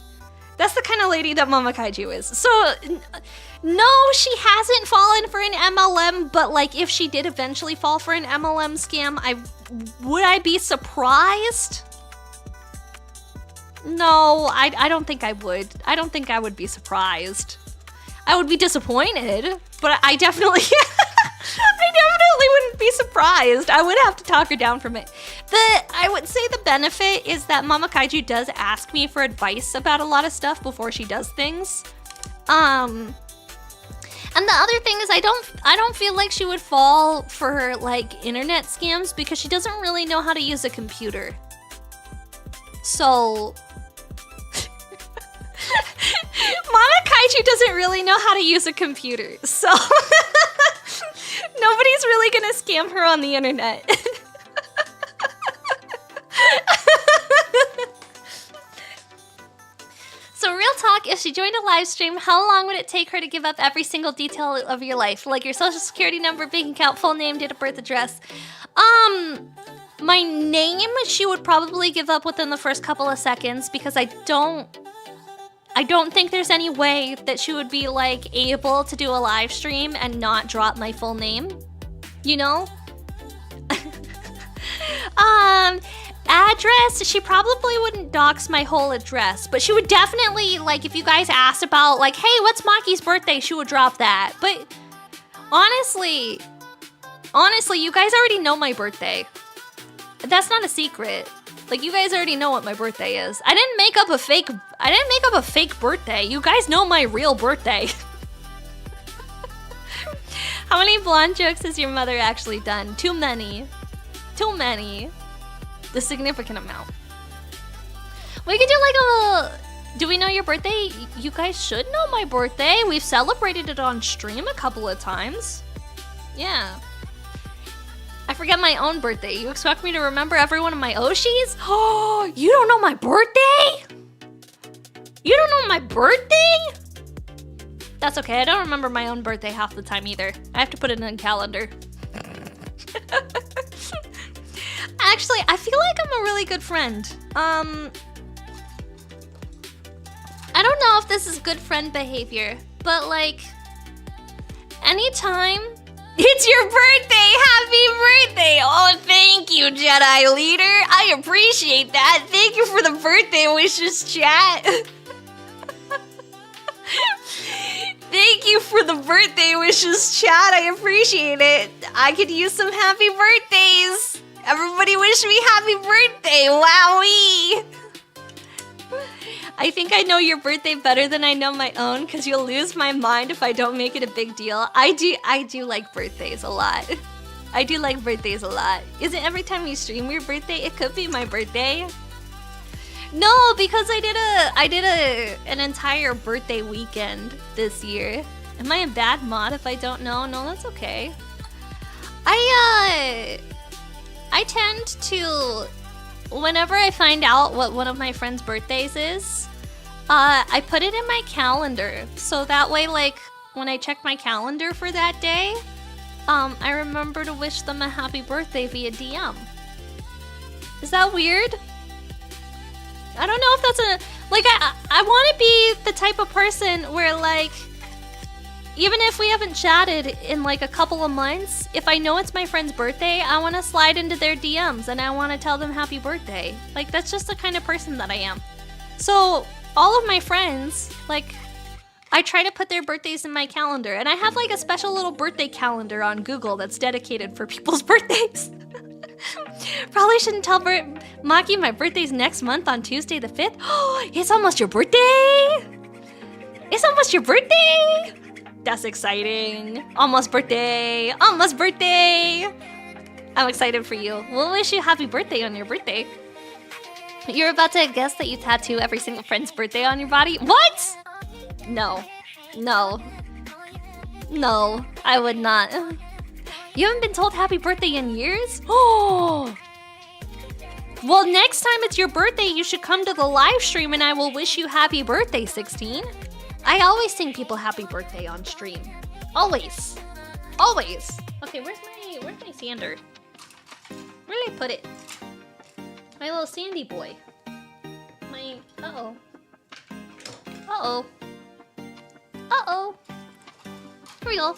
That's the kind of lady that Mama Kaiju is. So, no, she hasn't fallen for an MLM, but like if she did eventually fall for an MLM scam, would I be surprised? No, I don't think I would. I don't think I would be surprised. I would be disappointed, but I definitely, I definitely wouldn't be surprised. I would have to talk her down from it. I would say the benefit is that Mama Kaiju does ask me for advice about a lot of stuff before she does things. And the other thing is I don't feel like she would fall for like internet scams because she doesn't really know how to use a computer. So Mama Kaiju doesn't really know how to use a computer, so nobody's really gonna scam her on the internet. So real talk, if she joined a live stream, how long would it take her to give up every single detail of your life? Like your social security number, bank account, full name, date of birth, address. My name, she would probably give up within the first couple of seconds because I don't think there's any way that she would be like able to do a live stream and not drop my full name, you know? Address, she probably wouldn't dox my whole address, but she would definitely, like, if you guys asked about, like, hey, what's Maki's birthday, she would drop that. But honestly, you guys already know my birthday. That's not a secret. Like, you guys already know what my birthday is. I didn't make up a fake birthday. You guys know my real birthday. How many blonde jokes has your mother actually done? Too many. Too many. The significant amount. We could do like a... Do we know your birthday? You guys should know my birthday. We've celebrated it on stream a couple of times. Yeah. I forget my own birthday. You expect me to remember every one of my Oshis? Oh, you don't know my birthday? You don't know my birthday? That's okay. I don't remember my own birthday half the time either. I have to put it in a calendar. Actually, I feel like I'm a really good friend. I don't know if this is good friend behavior, but like, anytime it's your birthday, happy birthday! Oh, thank you, Jedi Leader. I appreciate that. Thank you for the birthday wishes, chat. Thank you for the birthday wishes, chat. I appreciate it. I could use some happy birthdays. Everybody wish me happy birthday, wowee! I think I know your birthday better than I know my own because you'll lose my mind if I don't make it a big deal. I do like birthdays a lot. I do like birthdays a lot. Is it every time you stream your birthday? It could be my birthday. No, because I did an entire birthday weekend this year. Am I a bad mod if I don't know? No, that's okay. I tend to, whenever I find out what one of my friends' birthdays is, I put it in my calendar. So that way, like, when I check my calendar for that day, I remember to wish them a happy birthday via DM. Is that weird? I don't know if that's like, I want to be the type of person where, like, even if we haven't chatted in like a couple of months, if I know it's my friend's birthday, I want to slide into their DMs and I want to tell them happy birthday. Like, that's just the kind of person that I am. So all of my friends, like, I try to put their birthdays in my calendar, and I have like a special little birthday calendar on Google that's dedicated for people's birthdays. Probably shouldn't tell Maki my birthday's next month on Tuesday the 5th. Oh, it's almost your birthday! It's almost your birthday! That's exciting. Almost birthday! Almost birthday! I'm excited for you. We'll wish you happy birthday on your birthday. You're about to guess that you tattoo every single friend's birthday on your body? What? No. No. No, I would not. You haven't been told happy birthday in years? Oh! Well, next time it's your birthday, you should come to the live stream and I will wish you happy birthday, 16. I always sing people happy birthday on stream. Always. Always. Okay, where's my sander? Where did I put it? My little sandy boy. My, uh-oh. Uh-oh. Uh-oh. Here we go.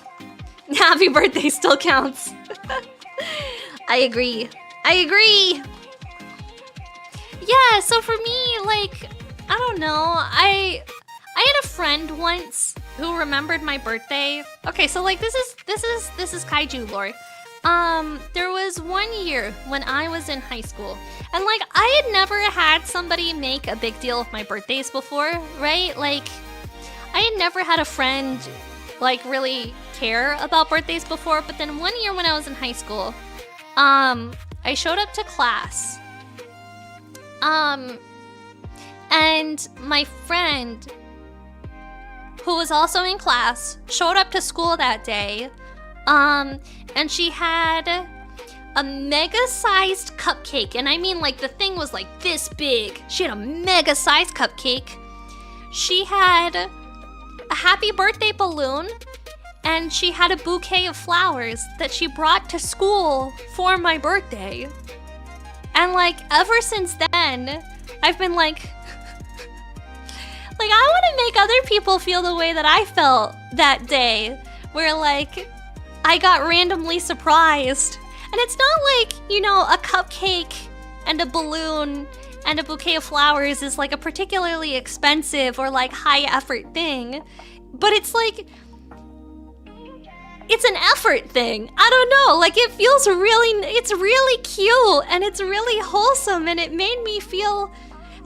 Happy birthday still counts. I agree. I agree. Yeah, so for me, like, I don't know. I had a friend once who remembered my birthday. Okay, so like this is kaiju lore. There was one year when I was in high school, and like I had never had somebody make a big deal of my birthdays before, right? Like I had never had a friend like really care about birthdays before, but then one year when I was in high school, I showed up to class. And my friend, who was also in class, showed up to school that day. And she had a mega-sized cupcake. And I mean, like, the thing was like this big. She had a mega-sized cupcake. She had a happy birthday balloon. And she had a bouquet of flowers that she brought to school for my birthday. And like, ever since then, I've been like, I want to make other people feel the way that I felt that day, where like, I got randomly surprised. And it's not like, you know, a cupcake and a balloon and a bouquet of flowers is like a particularly expensive or like high effort thing. But it's like, it's an effort thing. I don't know, like it feels really, it's really cute and it's really wholesome, and it made me feel,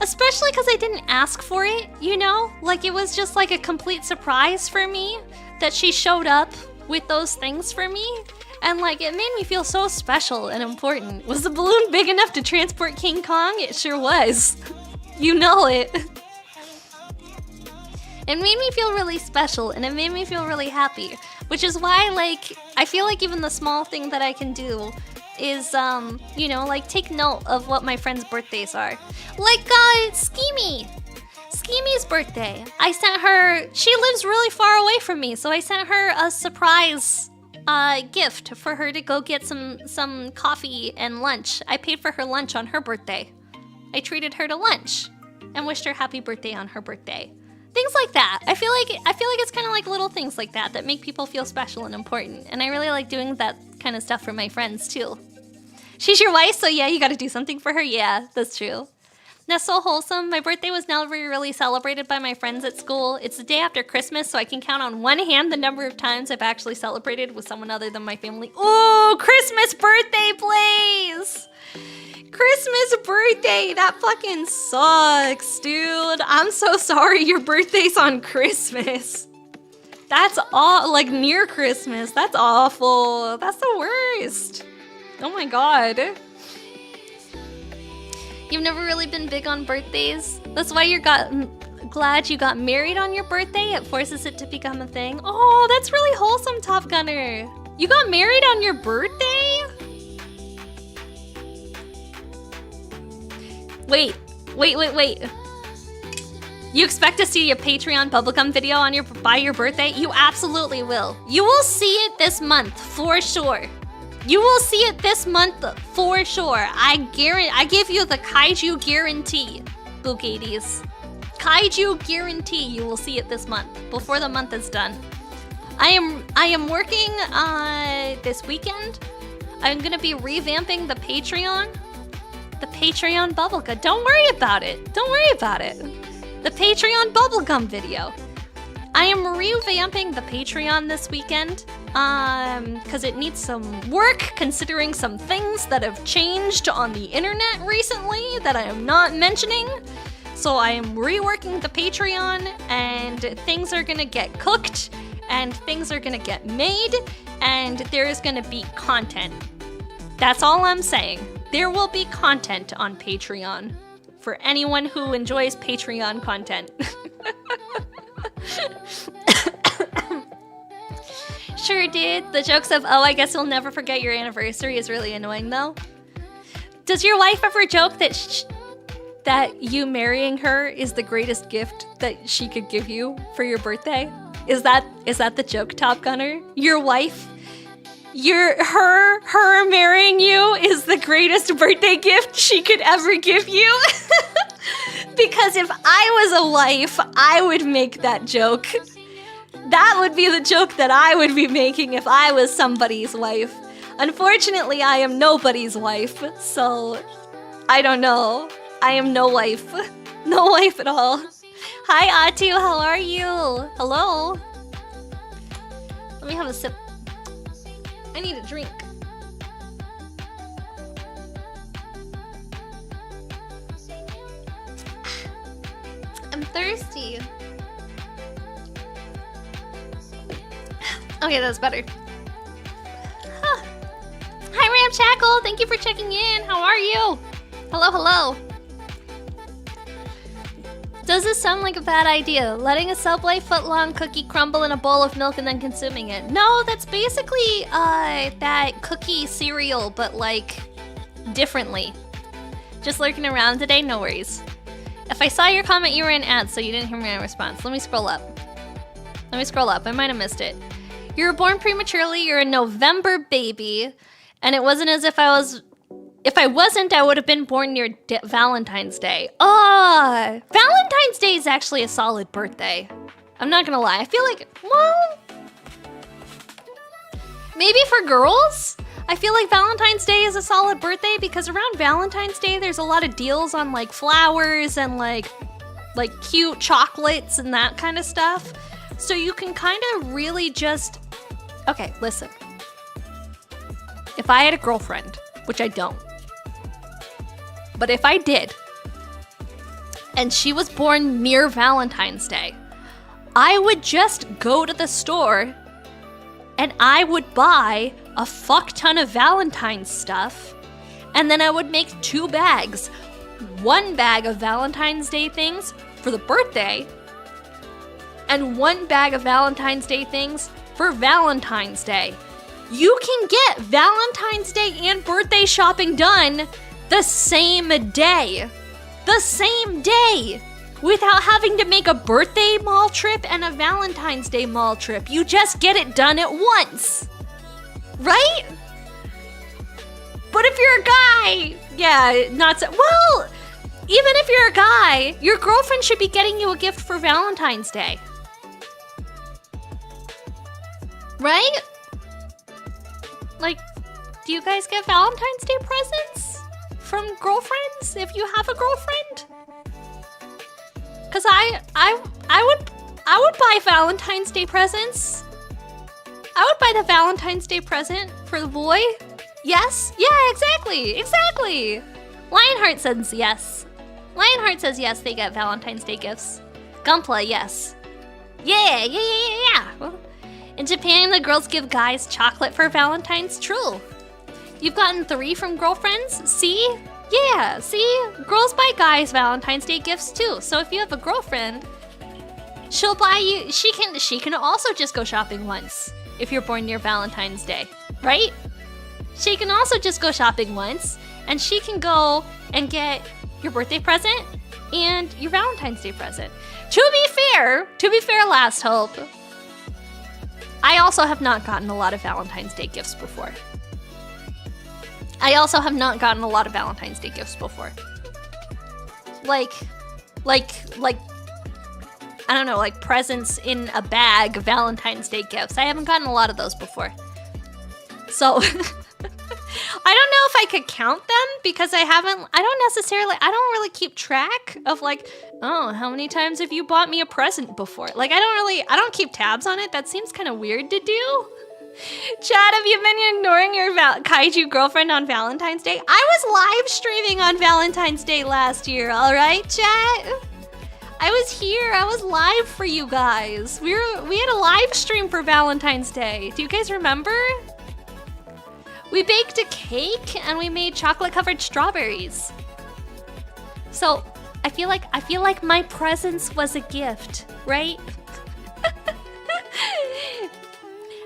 especially because I didn't ask for it, you know? Like it was just like a complete surprise for me that she showed up with those things for me. And like it made me feel so special and important. Was the balloon big enough to transport King Kong? It sure was. You know it. It made me feel really special and it made me feel really happy. Which is why, like, I feel like even the small thing that I can do is, you know, like, take note of what my friends' birthdays are. Like, Schemy! Schemy's birthday. I sent her, she lives really far away from me, so I sent her a surprise gift for her to go get some coffee and lunch. I paid for her lunch on her birthday. I treated her to lunch and wished her happy birthday on her birthday. Things like that. I feel like it's kind of like little things like that that make people feel special and important. And I really like doing that kind of stuff for my friends too. She's your wife, so yeah, you gotta do something for her. Yeah, that's true. That's so wholesome. My birthday was never really celebrated by my friends at school. It's the day after Christmas, so I can count on one hand the number of times I've actually celebrated with someone other than my family. Ooh, Christmas birthday plays! Christmas birthday! That fucking sucks, dude. I'm so sorry your birthday's on Christmas. That's all, like near Christmas. That's awful. That's the worst. Oh my god. You've never really been big on birthdays? That's why glad you got married on your birthday? It forces it to become a thing? Oh, that's really wholesome, Top Gunner. You got married on your birthday? Wait. You expect to see a Patreon bubblegum video on by your birthday? You absolutely will. You will see it this month, for sure. You will see it this month, for sure. I give you the Kaiju guarantee, Book80s. Kaiju guarantee you will see it this month, before the month is done. I am working this weekend. I'm gonna be revamping the Patreon. The Patreon bubblegum. Don't worry about it. Don't worry about it. The Patreon bubblegum video. I am revamping the Patreon this weekend because it needs some work considering some things that have changed on the internet recently that I am not mentioning. So I am reworking the Patreon and things are gonna get cooked and things are gonna get made and there is gonna be content. That's all I'm saying. There will be content on Patreon. For anyone who enjoys Patreon content. Sure, dude. The jokes of, oh, I guess you'll never forget your anniversary is really annoying, though. Does your wife ever joke that you marrying her is the greatest gift that she could give you for your birthday? Is that the joke, Top Gunner? Your wife? Her marrying you is the greatest birthday gift she could ever give you? Because if I was a wife, I would make that joke. That would be the joke that I would be making if I was somebody's wife. Unfortunately, I am nobody's wife, so I don't know. I am no wife. No wife at all. Hi, Atu, how are you? Hello? Let me have a sip. I need a drink. I'm thirsty. Okay, that's better. Huh. Hi, Ram Shackle. Thank you for checking in. How are you? Hello, hello. Does this sound like a bad idea? Letting a Subway footlong cookie crumble in a bowl of milk and then consuming it? No, that's basically that cookie cereal, but like differently. Just lurking around today, no worries. If I saw your comment, you were in ads, so you didn't hear my response. Let me scroll up. I might have missed it. You were born prematurely, you're a November baby, and it wasn't as if if I wasn't, I would have been born near Valentine's Day. Valentine's Day is actually a solid birthday. I'm not gonna lie. I feel like, well, maybe for girls, I feel like Valentine's Day is a solid birthday because around Valentine's Day, there's a lot of deals on like flowers and like cute chocolates and that kind of stuff. So you can kind of really just, okay, listen. If I had a girlfriend, which I don't, but if I did, and she was born near Valentine's Day, I would just go to the store and I would buy a fuck ton of Valentine's stuff, and then I would make 2 bags. 1 bag of Valentine's Day things for the birthday, and 1 bag of Valentine's Day things for Valentine's Day. You can get Valentine's Day and birthday shopping done the same day. The same day! Without having to make a birthday mall trip and a Valentine's Day mall trip. You just get it done at once. Right? But if you're a guy, yeah, not so, well, even if you're a guy, your girlfriend should be getting you a gift for Valentine's Day. Right? Like, do you guys get Valentine's Day presents from girlfriends if you have a girlfriend? Cause I would buy Valentine's Day presents. I would buy the Valentine's Day present for the boy. Yes, yeah, exactly. Lionheart says yes. Lionheart says yes, they get Valentine's Day gifts. Gunpla, yes. Yeah. Well, in Japan, the girls give guys chocolate for Valentine's. True. You've gotten 3 from girlfriends? See? Yeah, see? Girls buy guys Valentine's Day gifts too. So if you have a girlfriend, she'll buy you, she can also just go shopping once if you're born near Valentine's Day, right? She can also just go shopping once, and she can go and get your birthday present and your Valentine's Day present. To be fair, Last Hope, I also have not gotten a lot of Valentine's Day gifts before. Like, I don't know, like presents in a bag, Valentine's Day gifts. I haven't gotten a lot of those before. So, I don't know if I could count them because I don't really keep track of like, oh, how many times have you bought me a present before? Like, I don't keep tabs on it. That seems kind of weird to do. Chad, have you been ignoring your kaiju girlfriend on Valentine's Day? I was live streaming on Valentine's Day last year, all right, chat? I was here. I was live for you guys. We had a live stream for Valentine's Day. Do you guys remember? We baked a cake and we made chocolate-covered strawberries. So, I feel like my presence was a gift, right?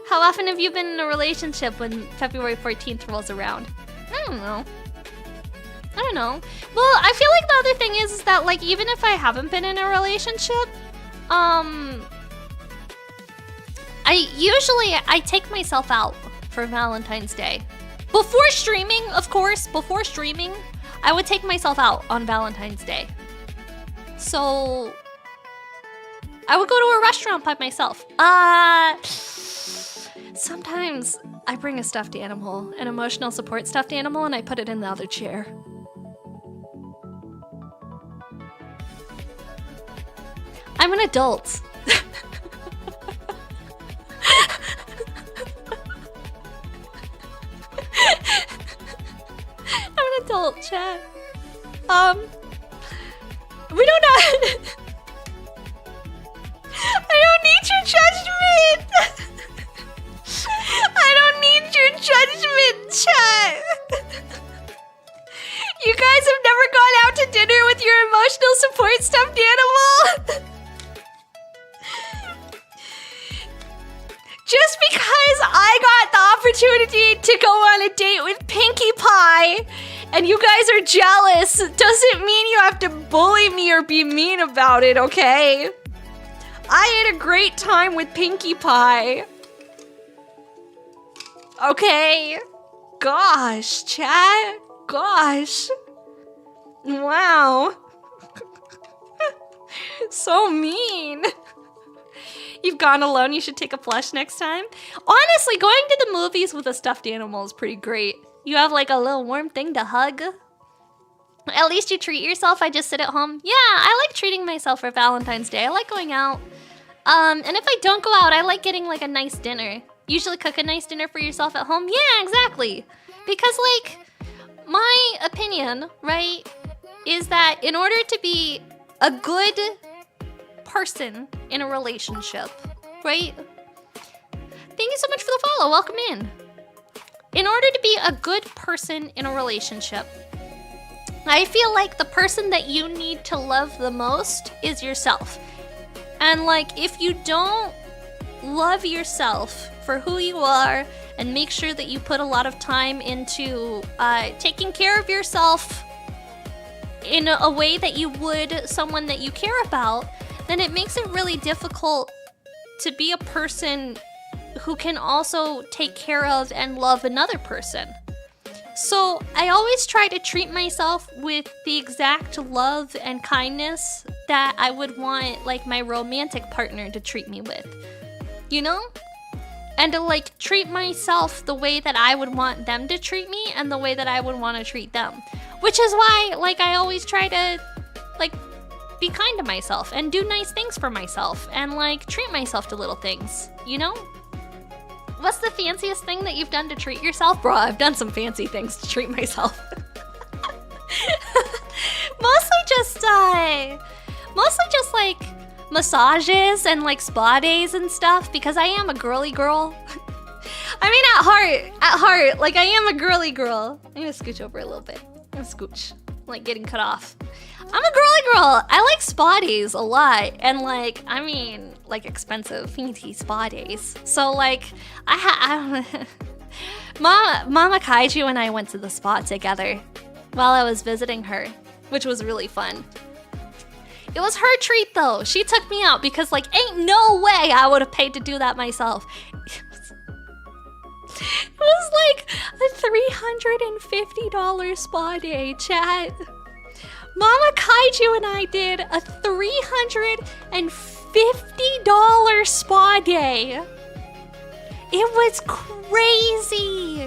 How often have you been in a relationship when February 14th rolls around? I don't know. Well, I feel like the other thing is that, like, even if I haven't been in a relationship, I take myself out for Valentine's Day. Before streaming, of course, I would take myself out on Valentine's Day. So, I would go to a restaurant by myself. Sometimes I bring a stuffed animal, an emotional support stuffed animal, and I put it in the other chair. I'm an adult. I'm an adult, chat. We don't know. I don't need your judgment. I don't need your judgment, chat. You guys have never gone out to dinner with your emotional support stuffed animal? Just because I got the opportunity to go on a date with Pinkie Pie and you guys are jealous doesn't mean you have to bully me or be mean about it, okay? I had a great time with Pinkie Pie. Okay. Gosh, chat. Gosh. Wow. So mean. You've gone alone, you should take a plush next time. Honestly, going to the movies with a stuffed animal is pretty great. You have like a little warm thing to hug. At least you treat yourself. I just sit at home. Yeah, I like treating myself for Valentine's Day. I like going out. And if I don't go out, I like getting like a nice dinner. Usually cook a nice dinner for yourself at home. Yeah, exactly. Because like, my opinion, right, is that in order to be a good person in a relationship, right? Thank you so much for the follow. Welcome in. In order to be a good person in a relationship, I feel like the person that you need to love the most is yourself. And like, if you don't love yourself for who you are and make sure that you put a lot of time into taking care of yourself in a way that you would someone that you care about, then it makes it really difficult to be a person who can also take care of and love another person. So I always try to treat myself with the exact love and kindness that I would want like my romantic partner to treat me with, you know? And to like treat myself the way that I would want them to treat me and the way that I would want to treat them. Which is why like I always try to like be kind to myself and do nice things for myself and like treat myself to little things, you know? What's the fanciest thing that you've done to treat yourself? Bro, I've done some fancy things to treat myself. just like massages and like spa days and stuff because I am a girly girl. I mean, at heart, like I am a girly girl. I'm gonna scooch over a little bit. I'm gonna scooch, like getting cut off. I'm a girly girl. I like spa days a lot, and like, I mean, like expensive, fancy spa days. So like, Mama Kaiju and I went to the spa together while I was visiting her, which was really fun. It was her treat though. She took me out because like, ain't no way I would have paid to do that myself. It was like a $350 spa day, chat. Mama Kaiju and I did a $350 spa day. It was crazy.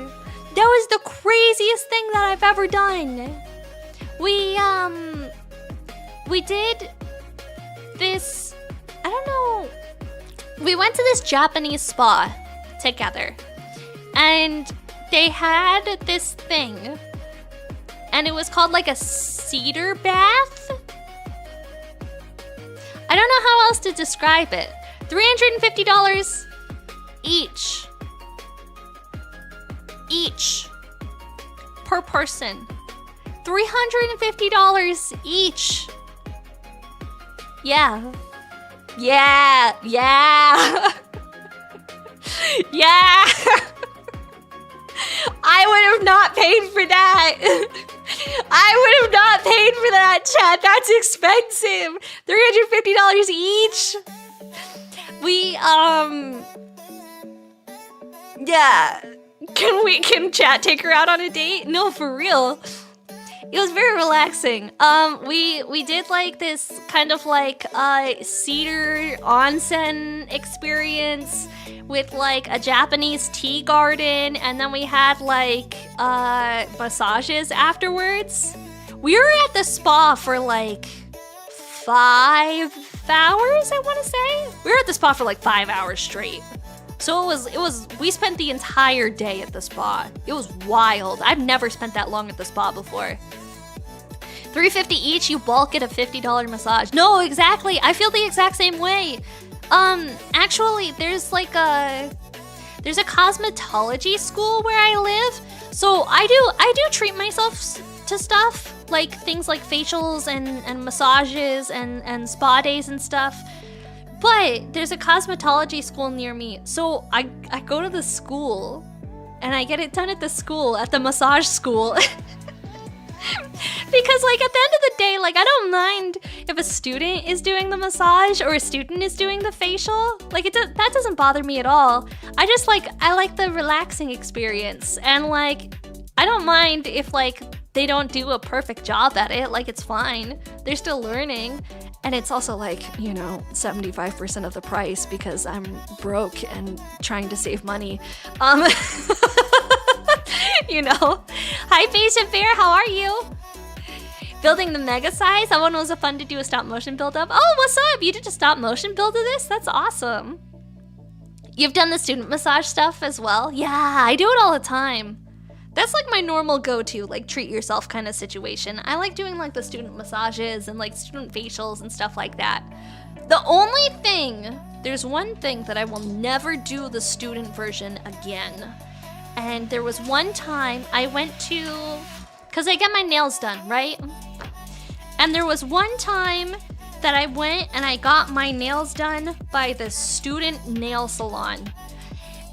That was the craziest thing that I've ever done. We did this, I don't know. We went to this Japanese spa together. And they had this thing, and it was called like a cedar bath. I don't know how else to describe it. $350 each. Each. Per person. $350 each. Yeah. Yeah. Yeah. Yeah. I would have not paid for that. I would have not paid for that, chat. That's expensive. $350 each. Yeah. Can chat take her out on a date? No, for real. It was very relaxing. We did like this kind of like cedar onsen experience with like a Japanese tea garden, and then we had like massages afterwards. We were at the spa for like 5 hours, I want to say. We were at the spa for like 5 hours straight. So it was we spent the entire day at the spa. It was wild. I've never spent that long at the spa before. $350 each, you bulk at a $50 massage. No, exactly. I feel the exact same way. Actually, there's a cosmetology school where I live. So I do treat myself to stuff, like things like facials and massages and spa days and stuff. But there's a cosmetology school near me. So I go to the school and I get it done at the school, at the massage school. Because like at the end of the day, like I don't mind if a student is doing the massage or a student is doing the facial. Like that doesn't bother me at all. I like the relaxing experience, and like I don't mind if like they don't do a perfect job at it. Like it's fine. They're still learning. And it's also like, 75% of the price because I'm broke and trying to save money. Hi, Patient Bear, how are you? Building the mega size. That one was fun to do a stop motion build up. Oh, what's up? You did a stop motion build of this? That's awesome. You've done the student massage stuff as well? Yeah, I do it all the time. That's like my normal go-to, like treat yourself kind of situation. I like doing like the student massages and like student facials and stuff like that. There's one thing that I will never do the student version again. And there was one time I went to, because I get my nails done, right? And there was one time that I went and I got my nails done by the student nail salon.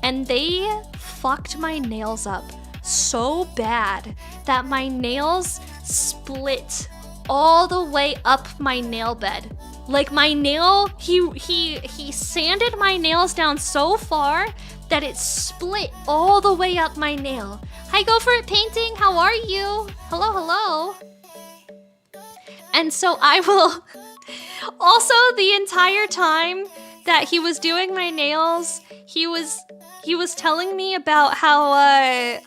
And they fucked my nails up so bad that my nails split all the way up my nail bed. Like my nail, he sanded my nails down so far that it split all the way up my nail. Hi, Go For It Painting, how are you? Hello, hello. And so I will also, the entire time that he was doing my nails, he was telling me about how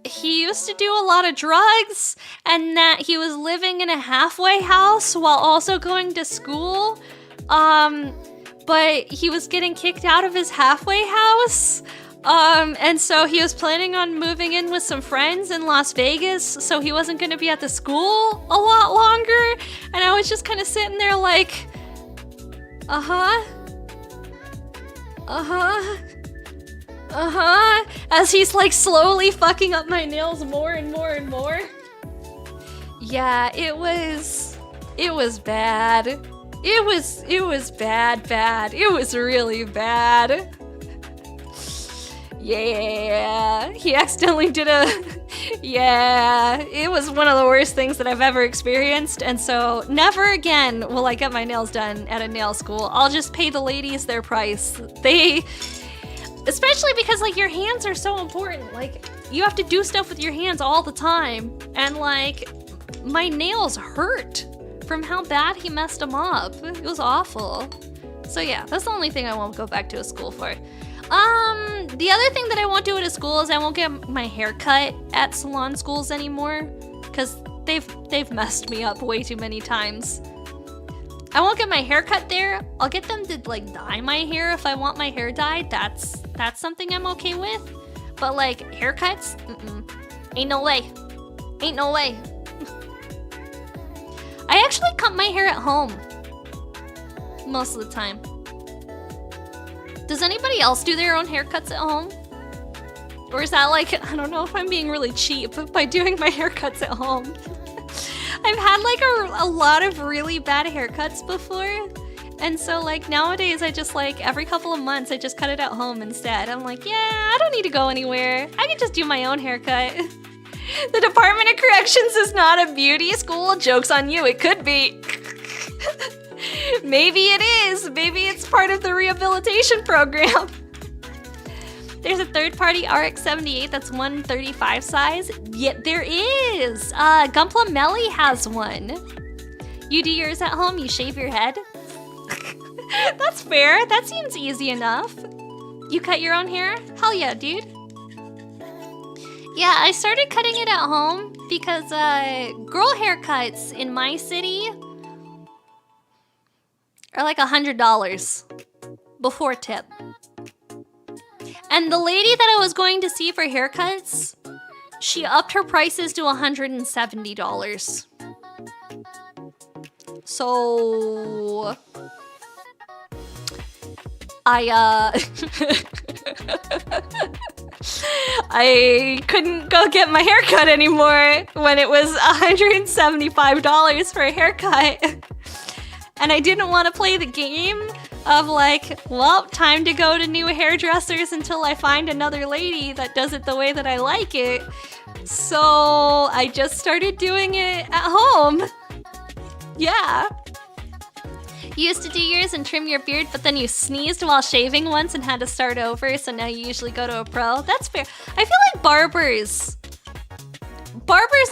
he used to do a lot of drugs and that he was living in a halfway house while also going to school. But he was getting kicked out of his halfway house And so he was planning on moving in with some friends in Las Vegas, so he wasn't gonna be at the school a lot longer. And I was just kind of sitting there like, as he's like slowly fucking up my nails more and more and more. Yeah, it was bad. It was bad. It was really bad. Yeah, he accidentally did yeah, it was one of the worst things that I've ever experienced, and so never again will I get my nails done at a nail school. I'll just pay the ladies their price. Especially because like your hands are so important. Like you have to do stuff with your hands all the time, and like my nails hurt from how bad he messed them up. It was awful. So yeah, that's the only thing I won't go back to a school for. The other thing that I won't do at a school is I won't get my hair cut at salon schools anymore, because they've messed me up way too many times. I won't get my hair cut there. I'll get them to like dye my hair if I want my hair dyed. That's something I'm okay with. But like haircuts, ain't no way. Ain't no way. I actually cut my hair at home most of the time. Does anybody else do their own haircuts at home? Or is that like, I don't know if I'm being really cheap by doing my haircuts at home. I've had like a lot of really bad haircuts before. And so like nowadays I just like every couple of months I just cut it at home instead. I'm like, yeah, I don't need to go anywhere. I can just do my own haircut. The Department of Corrections is not a beauty school. Joke's on you, it could be. Maybe it is. Maybe it's part of the rehabilitation program. There's a third-party RX-78 that's 135 size. Yeah, there is. GUNPLA MEGA has one. You do yours at home, you shave your head. That's fair. That seems easy enough. You cut your own hair? Hell yeah, dude. Yeah, I started cutting it at home because girl haircuts in my city are like $100 before tip. And the lady that I was going to see for haircuts, she upped her prices to $170. So I couldn't go get my haircut anymore when it was $175 for a haircut. And I didn't want to play the game of like, well, time to go to new hairdressers until I find another lady that does it the way that I like it. So I just started doing it at home. Yeah. You used to do yours and trim your beard, but then you sneezed while shaving once and had to start over, so now you usually go to a pro. That's fair. I feel like barbers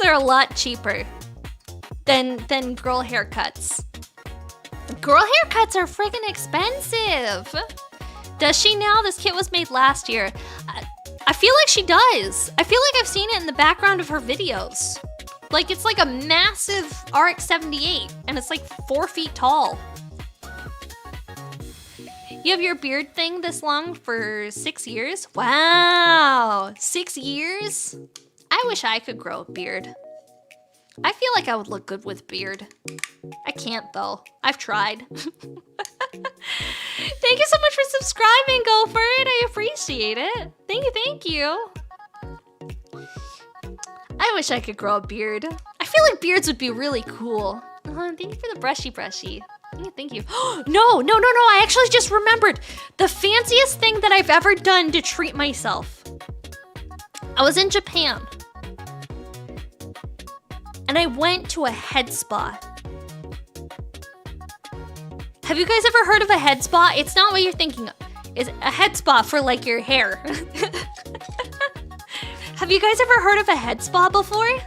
are a lot cheaper than girl haircuts. Girl haircuts are friggin' expensive. Does she now? This kit was made last year. I feel like she does. I feel like I've seen it in the background of her videos. Like, it's like a massive RX-78, and it's like 4 feet tall. You have your beard thing this long for 6 years? Wow, 6 years? I wish I could grow a beard. I feel like I would look good with beard. I can't though. I've tried. Thank you so much for subscribing, Go For It. I appreciate it. Thank you. I wish I could grow a beard. I feel like beards would be really cool. Thank you for the brushy. Thank you. No. I actually just remembered the fanciest thing that I've ever done to treat myself. I was in Japan. And I went to a head spa. Have you guys ever heard of a head spa? It's not what you're thinking of. It's a head spa for like your hair. Have you guys ever heard of a head spa before?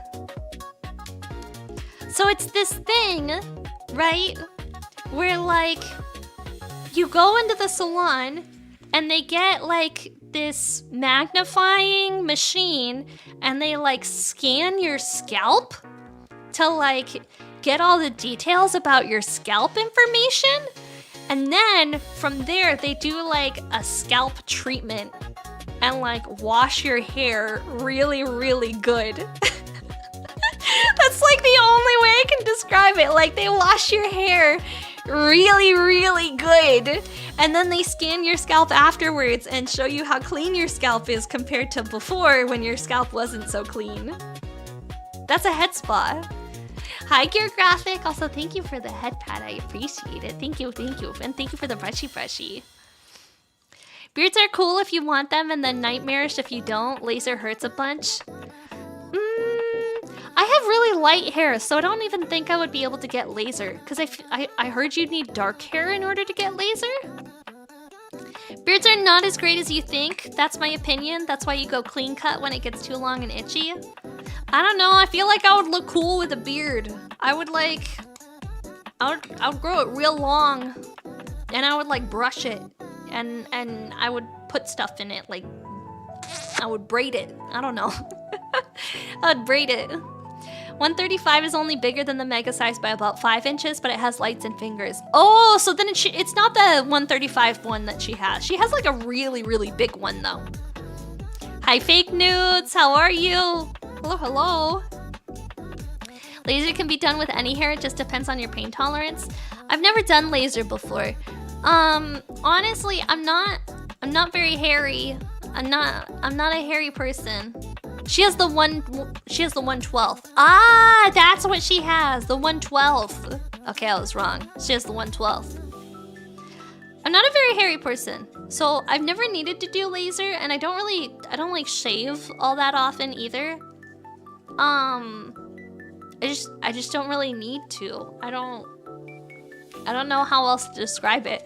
So it's this thing, right? Where like you go into the salon and they get like this magnifying machine and they like scan your scalp to like get all the details about your scalp information. And then from there they do like a scalp treatment and like wash your hair really, really good. That's like the only way I can describe it. Like they wash your hair really, really good. And then they scan your scalp afterwards and show you how clean your scalp is compared to before when your scalp wasn't so clean. That's a head spa. Hi, Gear Graphic. Also, thank you for the head pad. I appreciate it. Thank you, thank you. And thank you for the brushy brushy. Beards are cool if you want them and then nightmarish if you don't. Laser hurts a bunch. I have really light hair, so I don't even think I would be able to get laser. Because I heard you'd need dark hair in order to get laser. Beards are not as great as you think. That's my opinion. That's why you go clean cut when it gets too long and itchy. I don't know. I feel like I would look cool with a beard. I would grow it real long. And I would like brush it. And I would put stuff in it. Like, I would braid it. I don't know. I would braid it. 135 is only bigger than the mega size by about 5 inches, but it has lights and fingers. Oh, so then it's not the 135 one that she has. She has like a really, really big one though. Hi, fake nudes. How are you? Hello, hello. Laser can be done with any hair. It just depends on your pain tolerance. I've never done laser before. Honestly, I'm not very hairy. I'm not a hairy person. She has the 112th. Ah, that's what she has. The 112th. Okay, I was wrong. She has the 112th. I'm not a very hairy person, so I've never needed to do laser, and I don't like shave all that often either. I just don't really need to. I don't know how else to describe it.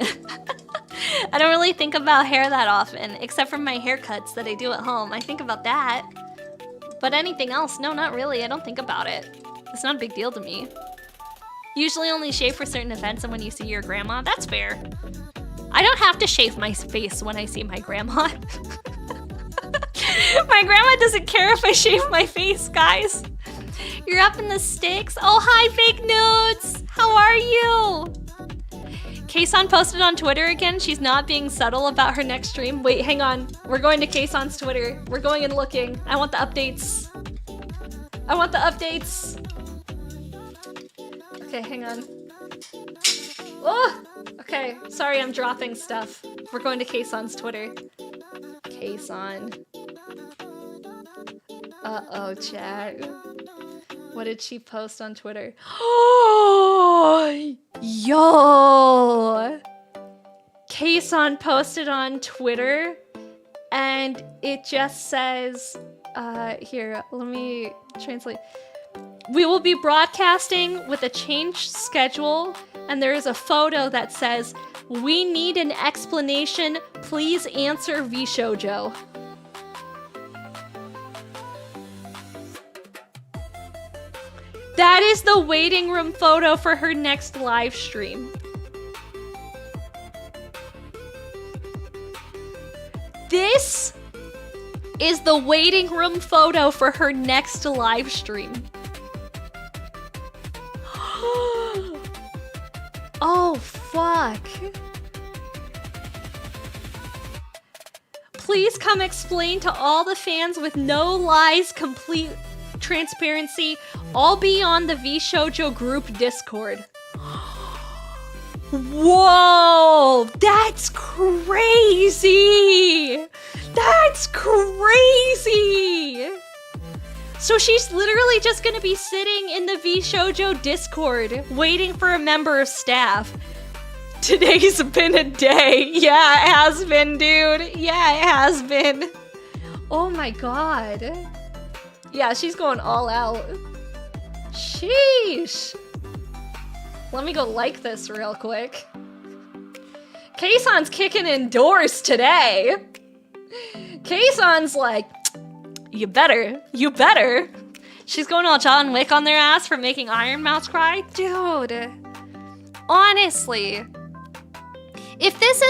I don't really think about hair that often, except for my haircuts that I do at home. I think about that. But anything else, no, not really. I don't think about it. It's not a big deal to me. Usually only shave for certain events and when you see your grandma. That's fair. I don't have to shave my face when I see my grandma. My grandma doesn't care if I shave my face, guys. You're up in the sticks. Oh, hi, fake nudes. How are you? Kason posted on Twitter again. She's not being subtle about her next stream. Wait, hang on. We're going to Kason's Twitter. We're going and looking. I want the updates. I want the updates. Okay, hang on. Oh! Okay, sorry I'm dropping stuff. We're going to Kason's Twitter. Kason. Uh-oh, chat. What did she post on Twitter? Oh, yo! Kason posted on Twitter, and it just says, here, let me translate. We will be broadcasting with a changed schedule, and there is a photo that says, "We need an explanation. Please answer VShojo." That is the waiting room photo for her next live stream. This is the waiting room photo for her next live stream. Oh, fuck. Please come explain to all the fans with no lies, complete transparency. I'll be on the VShojo group Discord. Whoa, that's crazy. That's crazy. So she's literally just gonna be sitting in the VShojo Discord waiting for a member of staff. Today's been a day. Yeah, it has been, dude. Yeah, it has been. Oh my god. Yeah, she's going all out. Sheesh. Let me go like this real quick. Kason's kicking indoors today. Kason's like, you better. She's going all John Wick on their ass for making Iron Mouse cry. Dude, honestly, if this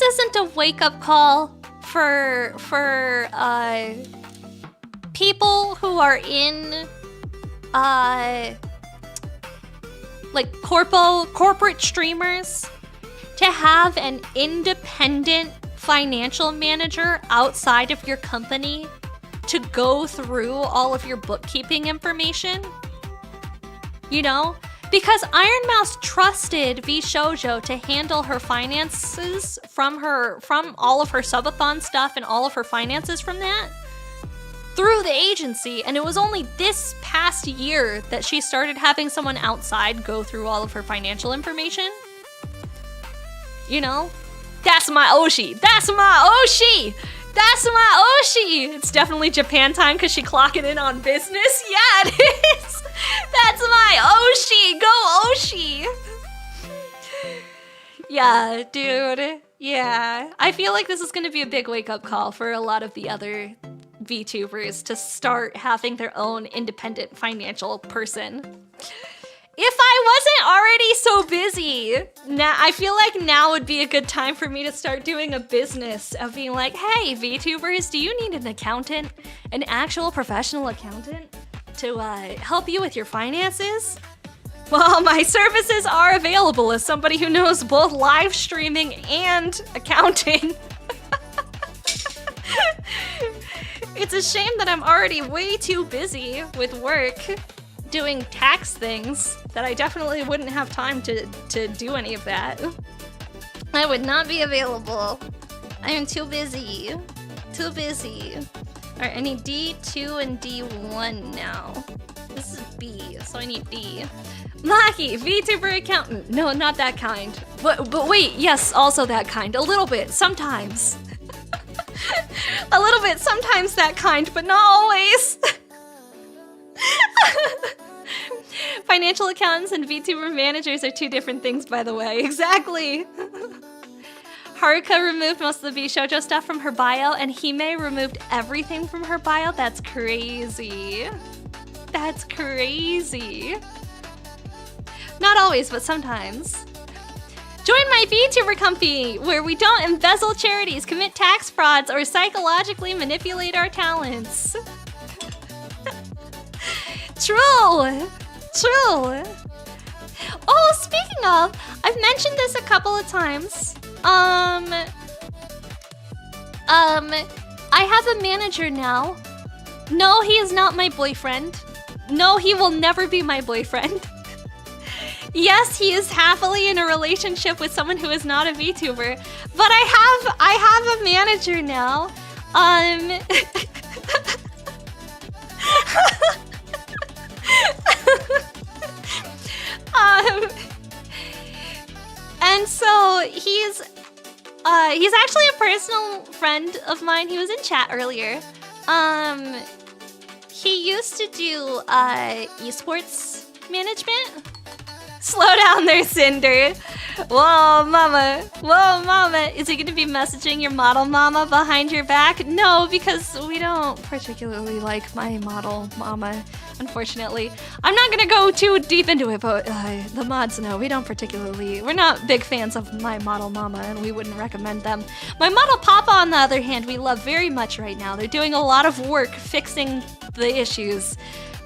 isn't a wake-up call for people who are in like corporate streamers to have an independent financial manager outside of your company to go through all of your bookkeeping information? You know? Because Iron Mouse trusted V Shoujo to handle her finances from all of her subathon stuff and all of her finances from that through the agency, and it was only this past year that she started having someone outside go through all of her financial information. You know? That's my Oshi! That's my Oshi! That's my Oshi! It's definitely Japan time because she clocking in on business. Yeah, it is! That's my Oshi! Go Oshi! Yeah, dude. Yeah. I feel like this is gonna be a big wake-up call for a lot of the other VTubers to start having their own independent financial person. If I wasn't already so busy, now I feel like now would be a good time for me to start doing a business of being like, hey, VTubers, do you need an accountant? An actual professional accountant to help you with your finances? Well, my services are available as somebody who knows both live streaming and accounting. It's a shame that I'm already way too busy with work doing tax things that I definitely wouldn't have time to do any of that. I would not be available. I am too busy. Too busy. Alright, I need D2 and D1 now. This is B, so I need D. Maki, VTuber accountant. No, not that kind. But wait, yes, also that kind. A little bit, sometimes. A little bit, sometimes that kind, but not always. Financial accountants and VTuber managers are two different things, by the way. Exactly. Haruka removed most of the V-Shoujo stuff from her bio, and Hime removed everything from her bio. That's crazy. That's crazy. Not always, but sometimes. Join my VTuber company, where we don't embezzle charities, commit tax frauds, or psychologically manipulate our talents. True! True! Oh, speaking of, I've mentioned this a couple of times. I have a manager now. No, he is not my boyfriend. No, he will never be my boyfriend. Yes, he is happily in a relationship with someone who is not a VTuber, but I have a manager now. And so he's actually a personal friend of mine. He was in chat earlier. He used to do esports management. Slow down there, Cinder. Whoa, mama. Whoa, mama. Is he gonna be messaging your model mama behind your back? No, because we don't particularly like my model mama, unfortunately. I'm not gonna go too deep into it, but the mods know we don't particularly... We're not big fans of my model mama, and we wouldn't recommend them. My model papa, on the other hand, we love very much right now. They're doing a lot of work fixing the issues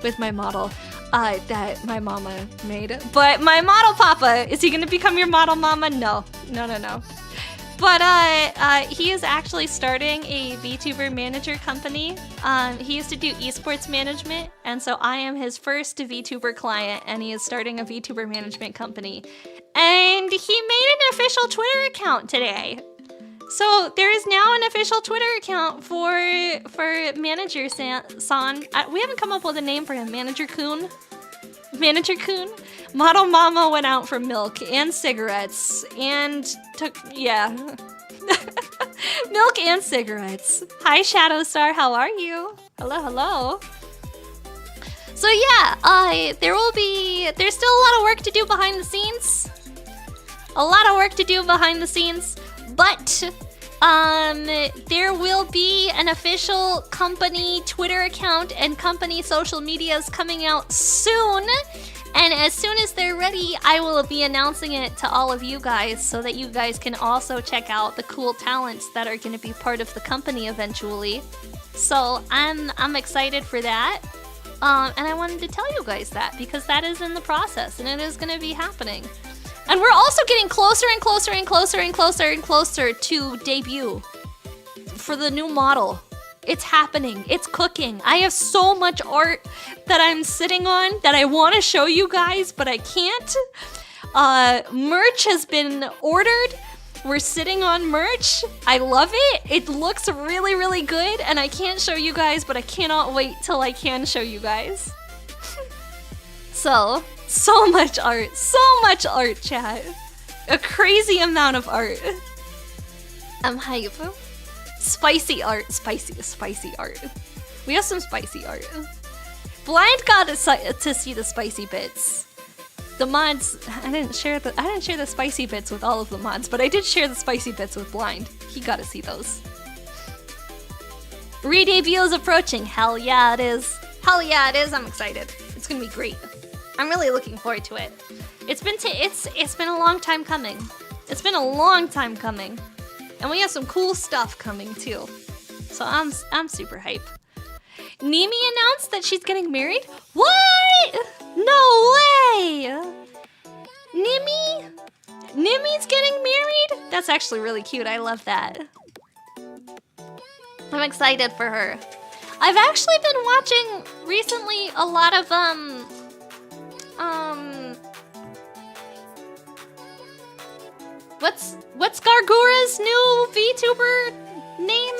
with my model. That my mama made. But my model papa, is he gonna become your model mama? No. No, no, no. But he is actually starting a VTuber manager company. He used to do esports management, and so I am his first VTuber client, and he is starting a VTuber management company. And he made an official Twitter account today. So there is now an official Twitter account for Manager San. We haven't come up with a name for him. Manager Kun. Manager Kun. Model Mama went out for milk and cigarettes and took, yeah. Milk and cigarettes. Hi Shadowstar, how are you? Hello, hello. So yeah, there's still a lot of work to do behind the scenes. A lot of work to do behind the scenes. But there will be an official company Twitter account and company social medias coming out soon. And as soon as they're ready, I will be announcing it to all of you guys so that you guys can also check out the cool talents that are going to be part of the company eventually. So I'm excited for that. And I wanted to tell you guys that because that is in the process and it is going to be happening. And we're also getting closer and closer and closer and closer and closer to debut for the new model. It's happening. It's cooking. I have so much art that I'm sitting on that I want to show you guys, but I can't. Merch has been ordered. We're sitting on merch. I love it. It looks really, really good, and I can't show you guys, but I cannot wait till I can show you guys. So much art, chat. A crazy amount of art. I'm hype. Spicy art, spicy art. We have some spicy art. Blind got to see the spicy bits. The mods, I didn't share the spicy bits with all of the mods, but I did share the spicy bits with Blind. He got to see those. Re-debut is approaching. Hell yeah, it is. Hell yeah, it is. I'm excited. It's gonna be great. I'm really looking forward to it. It's been a long time coming. It's been a long time coming. And we have some cool stuff coming too. So I'm super hype. Nimi announced that she's getting married? What? No way! Nimi's getting married? That's actually really cute. I love that. I'm excited for her. I've actually been watching recently a lot of what's Gargura's new VTuber name?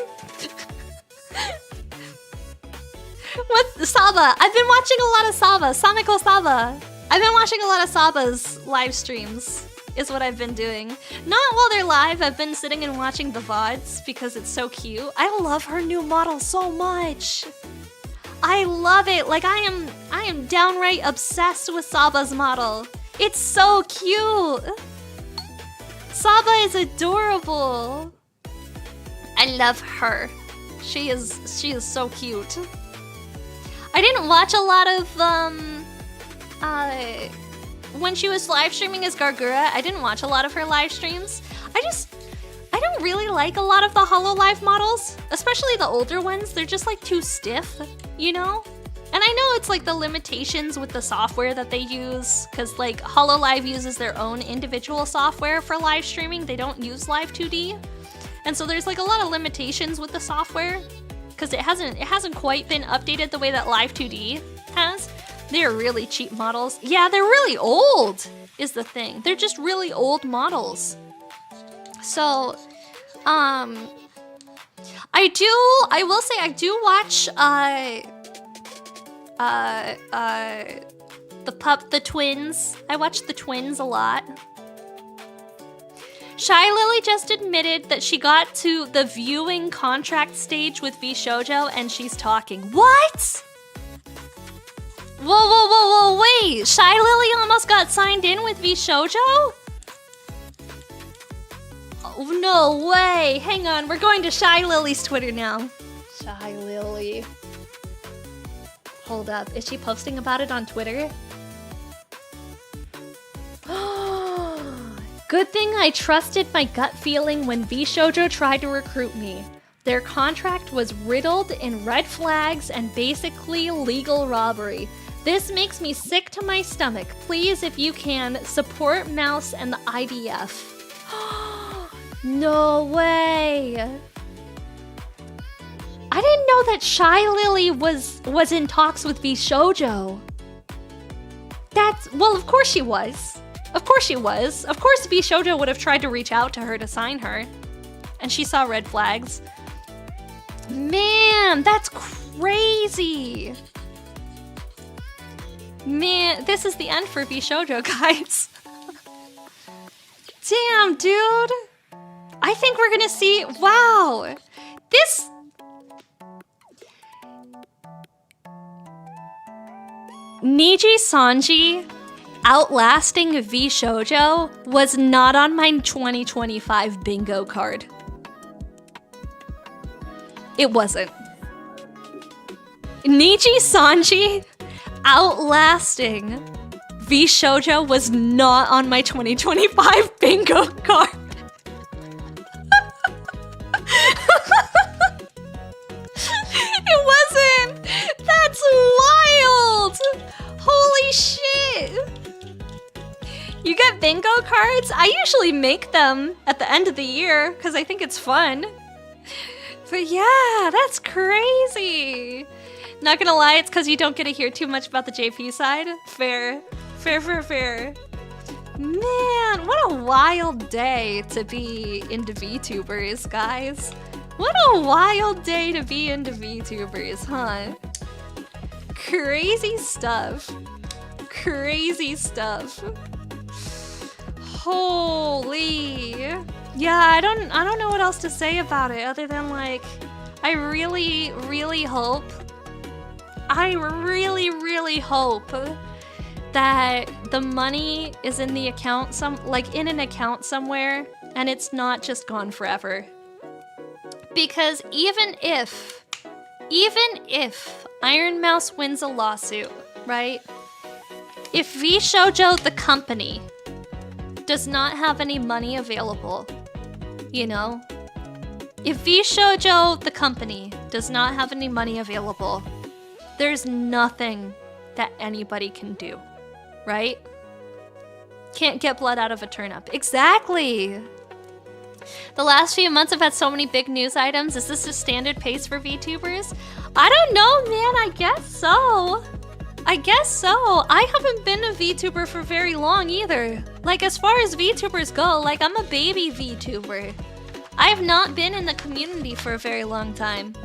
What's Saba? I've been watching a lot of Saba. Samiko Saba. I've been watching a lot of Saba's live streams, is what I've been doing. Not while they're live, I've been sitting and watching the VODs because it's so cute. I love her new model so much. I love it. Like I am downright obsessed with Saba's model. It's so cute. Saba is adorable. I love her. She is so cute. I didn't watch a lot of when she was live streaming as Gargura. I didn't watch a lot of her live streams. I don't really like a lot of the HoloLive models, especially the older ones. They're just like too stiff, you know? And I know it's like the limitations with the software that they use, because like HoloLive uses their own individual software for live streaming. They don't use Live 2D. And so there's like a lot of limitations with the software, because it hasn't quite been updated the way that Live 2D has. They're really cheap models. Yeah, they're really old is the thing. They're just really old models. So, I will say I do watch, the twins. I watch the twins a lot. Shy Lily just admitted that she got to the viewing contract stage with VShojo and she's talking. What? Whoa, wait. Shy Lily almost got signed in with VShojo? Oh, no way. Hang on, we're going to Shy Lily's Twitter now. Shy Lily. Hold up, is she posting about it on Twitter? Good thing I trusted my gut feeling when VShojo tried to recruit me. Their contract was riddled in red flags and basically legal robbery. This makes me sick to my stomach. Please, if you can, support Mouse and the IDF. No way. I didn't know that Shy Lily was in talks with VShojo. Well, of course she was. Of course she was. Of course VShojo would have tried to reach out to her to sign her. And she saw red flags. Man, that's crazy. Man, this is the end for VShojo, guys. Damn, dude. I think we're gonna see... Wow. This... Niji Sanji outlasting VShojo was not on my 2025 bingo card. It wasn't. Niji Sanji outlasting VShojo was not on my 2025 bingo card. It wasn't! That's wild! Holy shit! You get bingo cards cards? I usually make them at the end of the year because I think it's fun. But yeah, that's crazy. Not gonna lie, it's because you don't get to hear too much about the JP side. Fair. Fair. Man, what a wild day to be into VTubers, guys. What a wild day to be into VTubers, huh? Crazy stuff. Crazy stuff. Holy. Yeah, I don't know what else to say about it other than like I really hope that the money is in the account in an account somewhere and it's not just gone forever. Because even if Iron Mouse wins a lawsuit, right? If VShojo the company does not have any money available, you know? If VShojo the company does not have any money available, there's nothing that anybody can do, right? Can't get blood out of a turnip. Exactly! The last few months I've had so many big news items. Is this a standard pace for VTubers? I don't know, man. I guess so. I haven't been a VTuber for very long either. Like, as far as VTubers go, like, I'm a baby VTuber. I have not been in the community for a very long time.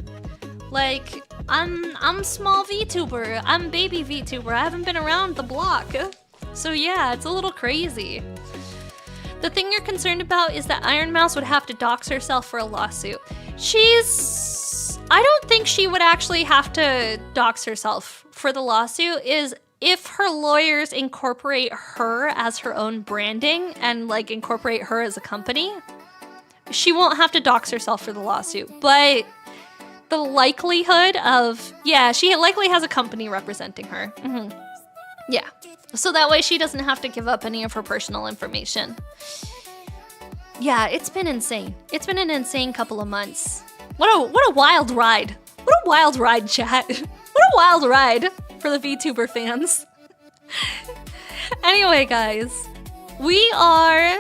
Like, I'm small VTuber. I'm baby VTuber. I haven't been around the block. So yeah, it's a little crazy. The thing you're concerned about is that Iron Mouse would have to dox herself for a lawsuit. I don't think she would actually have to dox herself for the lawsuit, is if her lawyers incorporate her as her own branding and like incorporate her as a company, she won't have to dox herself for the lawsuit. But the likelihood of, yeah, she likely has a company representing her. Yeah. So that way she doesn't have to give up any of her personal information. Yeah, it's been insane. It's been an insane couple of months. What a wild ride. What a wild ride, chat. What a wild ride for the VTuber fans. Anyway, guys, we are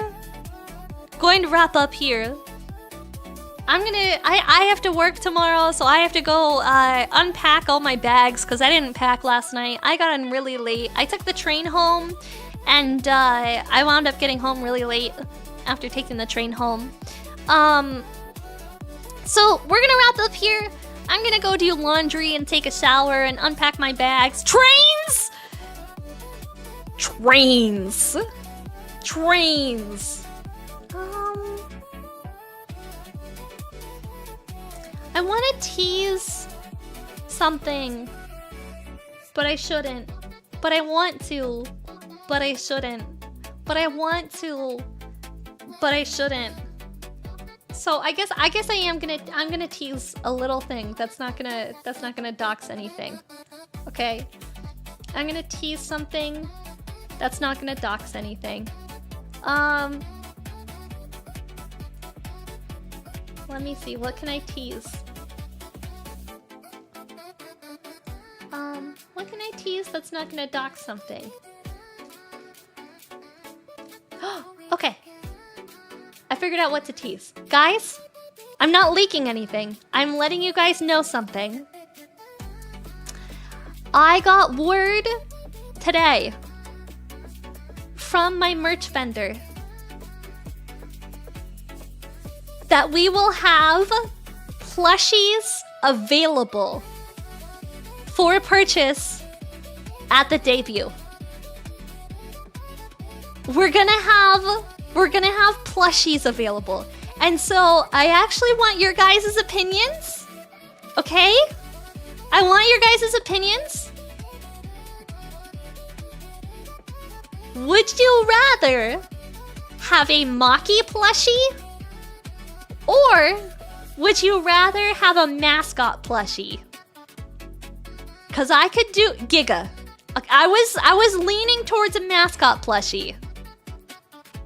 going to wrap up here. I have to work tomorrow, so I have to go unpack all my bags because I didn't pack last night. I got in really late. I took the train home, and I wound up getting home really late after taking the train home. So we're gonna wrap up here. I'm gonna go do laundry and take a shower and unpack my bags. Trains! Trains! Trains! I want to tease something, but I shouldn't. But I want to, but I shouldn't. But I want to, but I shouldn't. So I guess I'm gonna tease a little thing that's not gonna dox anything. Okay? I'm gonna tease something that's not gonna dox anything. Let me see, what can I tease? What can I tease that's not gonna dox something? Okay. I figured out what to tease. Guys, I'm not leaking anything. I'm letting you guys know something. I got word today from my merch vendor that we will have plushies available for purchase at the debut. We're gonna have plushies available. And so I actually want your guys' opinions. Okay? I want your guys' opinions. Would you rather have a Maki plushie? Or would you rather have a mascot plushie? Cause I could do Giga. I was leaning towards a mascot plushie.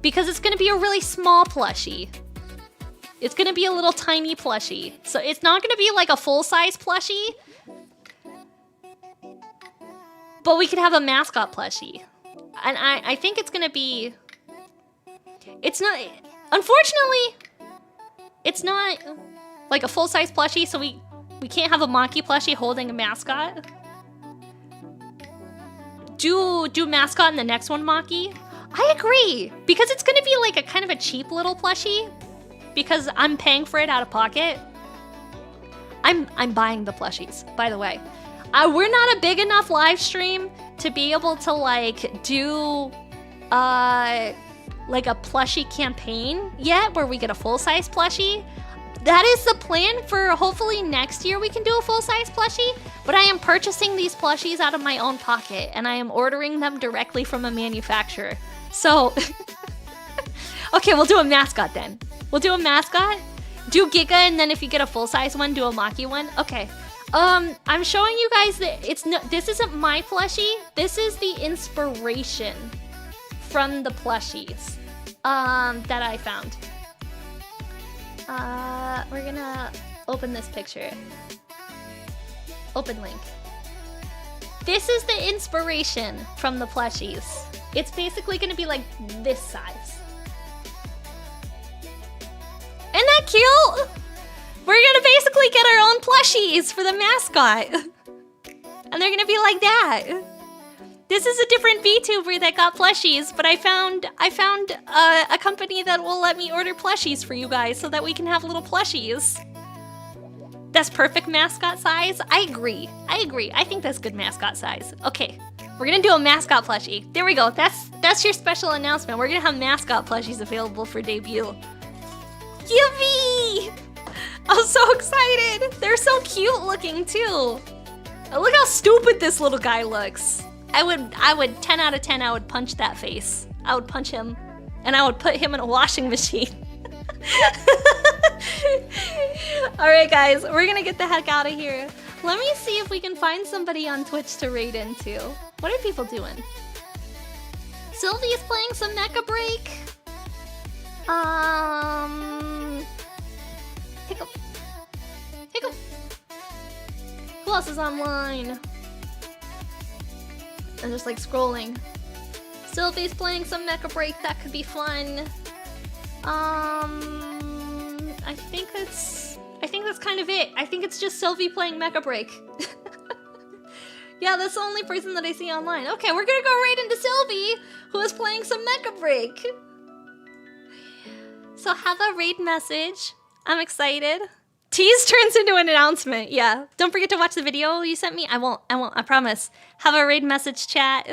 Because it's gonna be a really small plushie. It's gonna be a little tiny plushie. So it's not gonna be like a full-size plushie. But we could have a mascot plushie. And I think it's gonna be It's not, unfortunately, it's not like a full-size plushie, so we can't have a Maki plushie holding a mascot. Do mascot in the next one, Maki. I agree, because it's gonna be like a kind of a cheap little plushie, because I'm paying for it out of pocket. I'm buying the plushies, by the way. We're not a big enough live stream to be able to like do like a plushie campaign yet, where we get a full-size plushie. That is the plan for hopefully next year we can do a full-size plushie, but I am purchasing these plushies out of my own pocket, and I am ordering them directly from a manufacturer. So, okay, we'll do a mascot then. We'll do a mascot, do Giga, and then if you get a full-size one, do a Maki one. Okay. I'm showing you guys that this isn't my plushie. This is the inspiration from the plushies that I found. We're gonna open this picture. Open link. This is the inspiration from the plushies. It's basically gonna be like this size. Isn't that cute? We're gonna basically get our own plushies for the mascot. And they're gonna be like that. This is a different VTuber that got plushies, but I found a company that will let me order plushies for you guys so that we can have little plushies. That's perfect mascot size? I agree. I think that's good mascot size. Okay, we're gonna do a mascot plushie. There we go. That's your special announcement. We're gonna have mascot plushies available for debut. Yippee! I'm so excited. They're so cute looking too. Look how stupid this little guy looks. I would 10 out of 10, I would punch that face. I would punch him, and I would put him in a washing machine. Alright guys, we're gonna get the heck out of here. Let me see if we can find somebody on Twitch to raid into. What are people doing? Sylvie is playing some Mecha Break. Hiccup. Hiccup. Who else is online? I'm just like scrolling. Sylvie's playing some Mecha Break. That could be fun. I think that's kind of it. I think it's just Sylvie playing Mecha Break. Yeah, that's the only person that I see online. Okay, we're gonna go right into Sylvie, who is playing some Mecha Break. So have a raid message. I'm excited. Tease turns into an announcement. Yeah. Don't forget to watch the video you sent me. I won't. I promise. Have a raid message chat.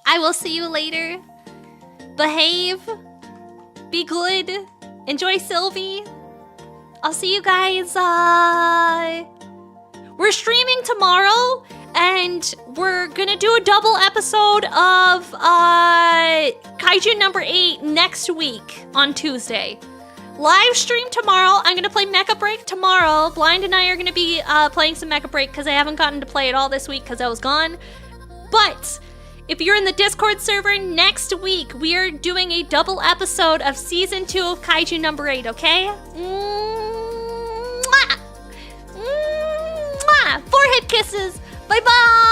I will see you later. Behave. Be good. Enjoy Sylvie. I'll see you guys. We're streaming tomorrow, and we're gonna do a double episode of Kaiju number 8 next week on Tuesday. Live stream tomorrow. I'm gonna play Mecha Break tomorrow. Blind and I are gonna be playing some Mecha Break because I haven't gotten to play it all this week because I was gone. But if you're in the Discord server next week, we are doing a double episode of Season 2 of Kaiju number 8, okay? Mwah! Mwah! Forehead kisses! Bye-bye!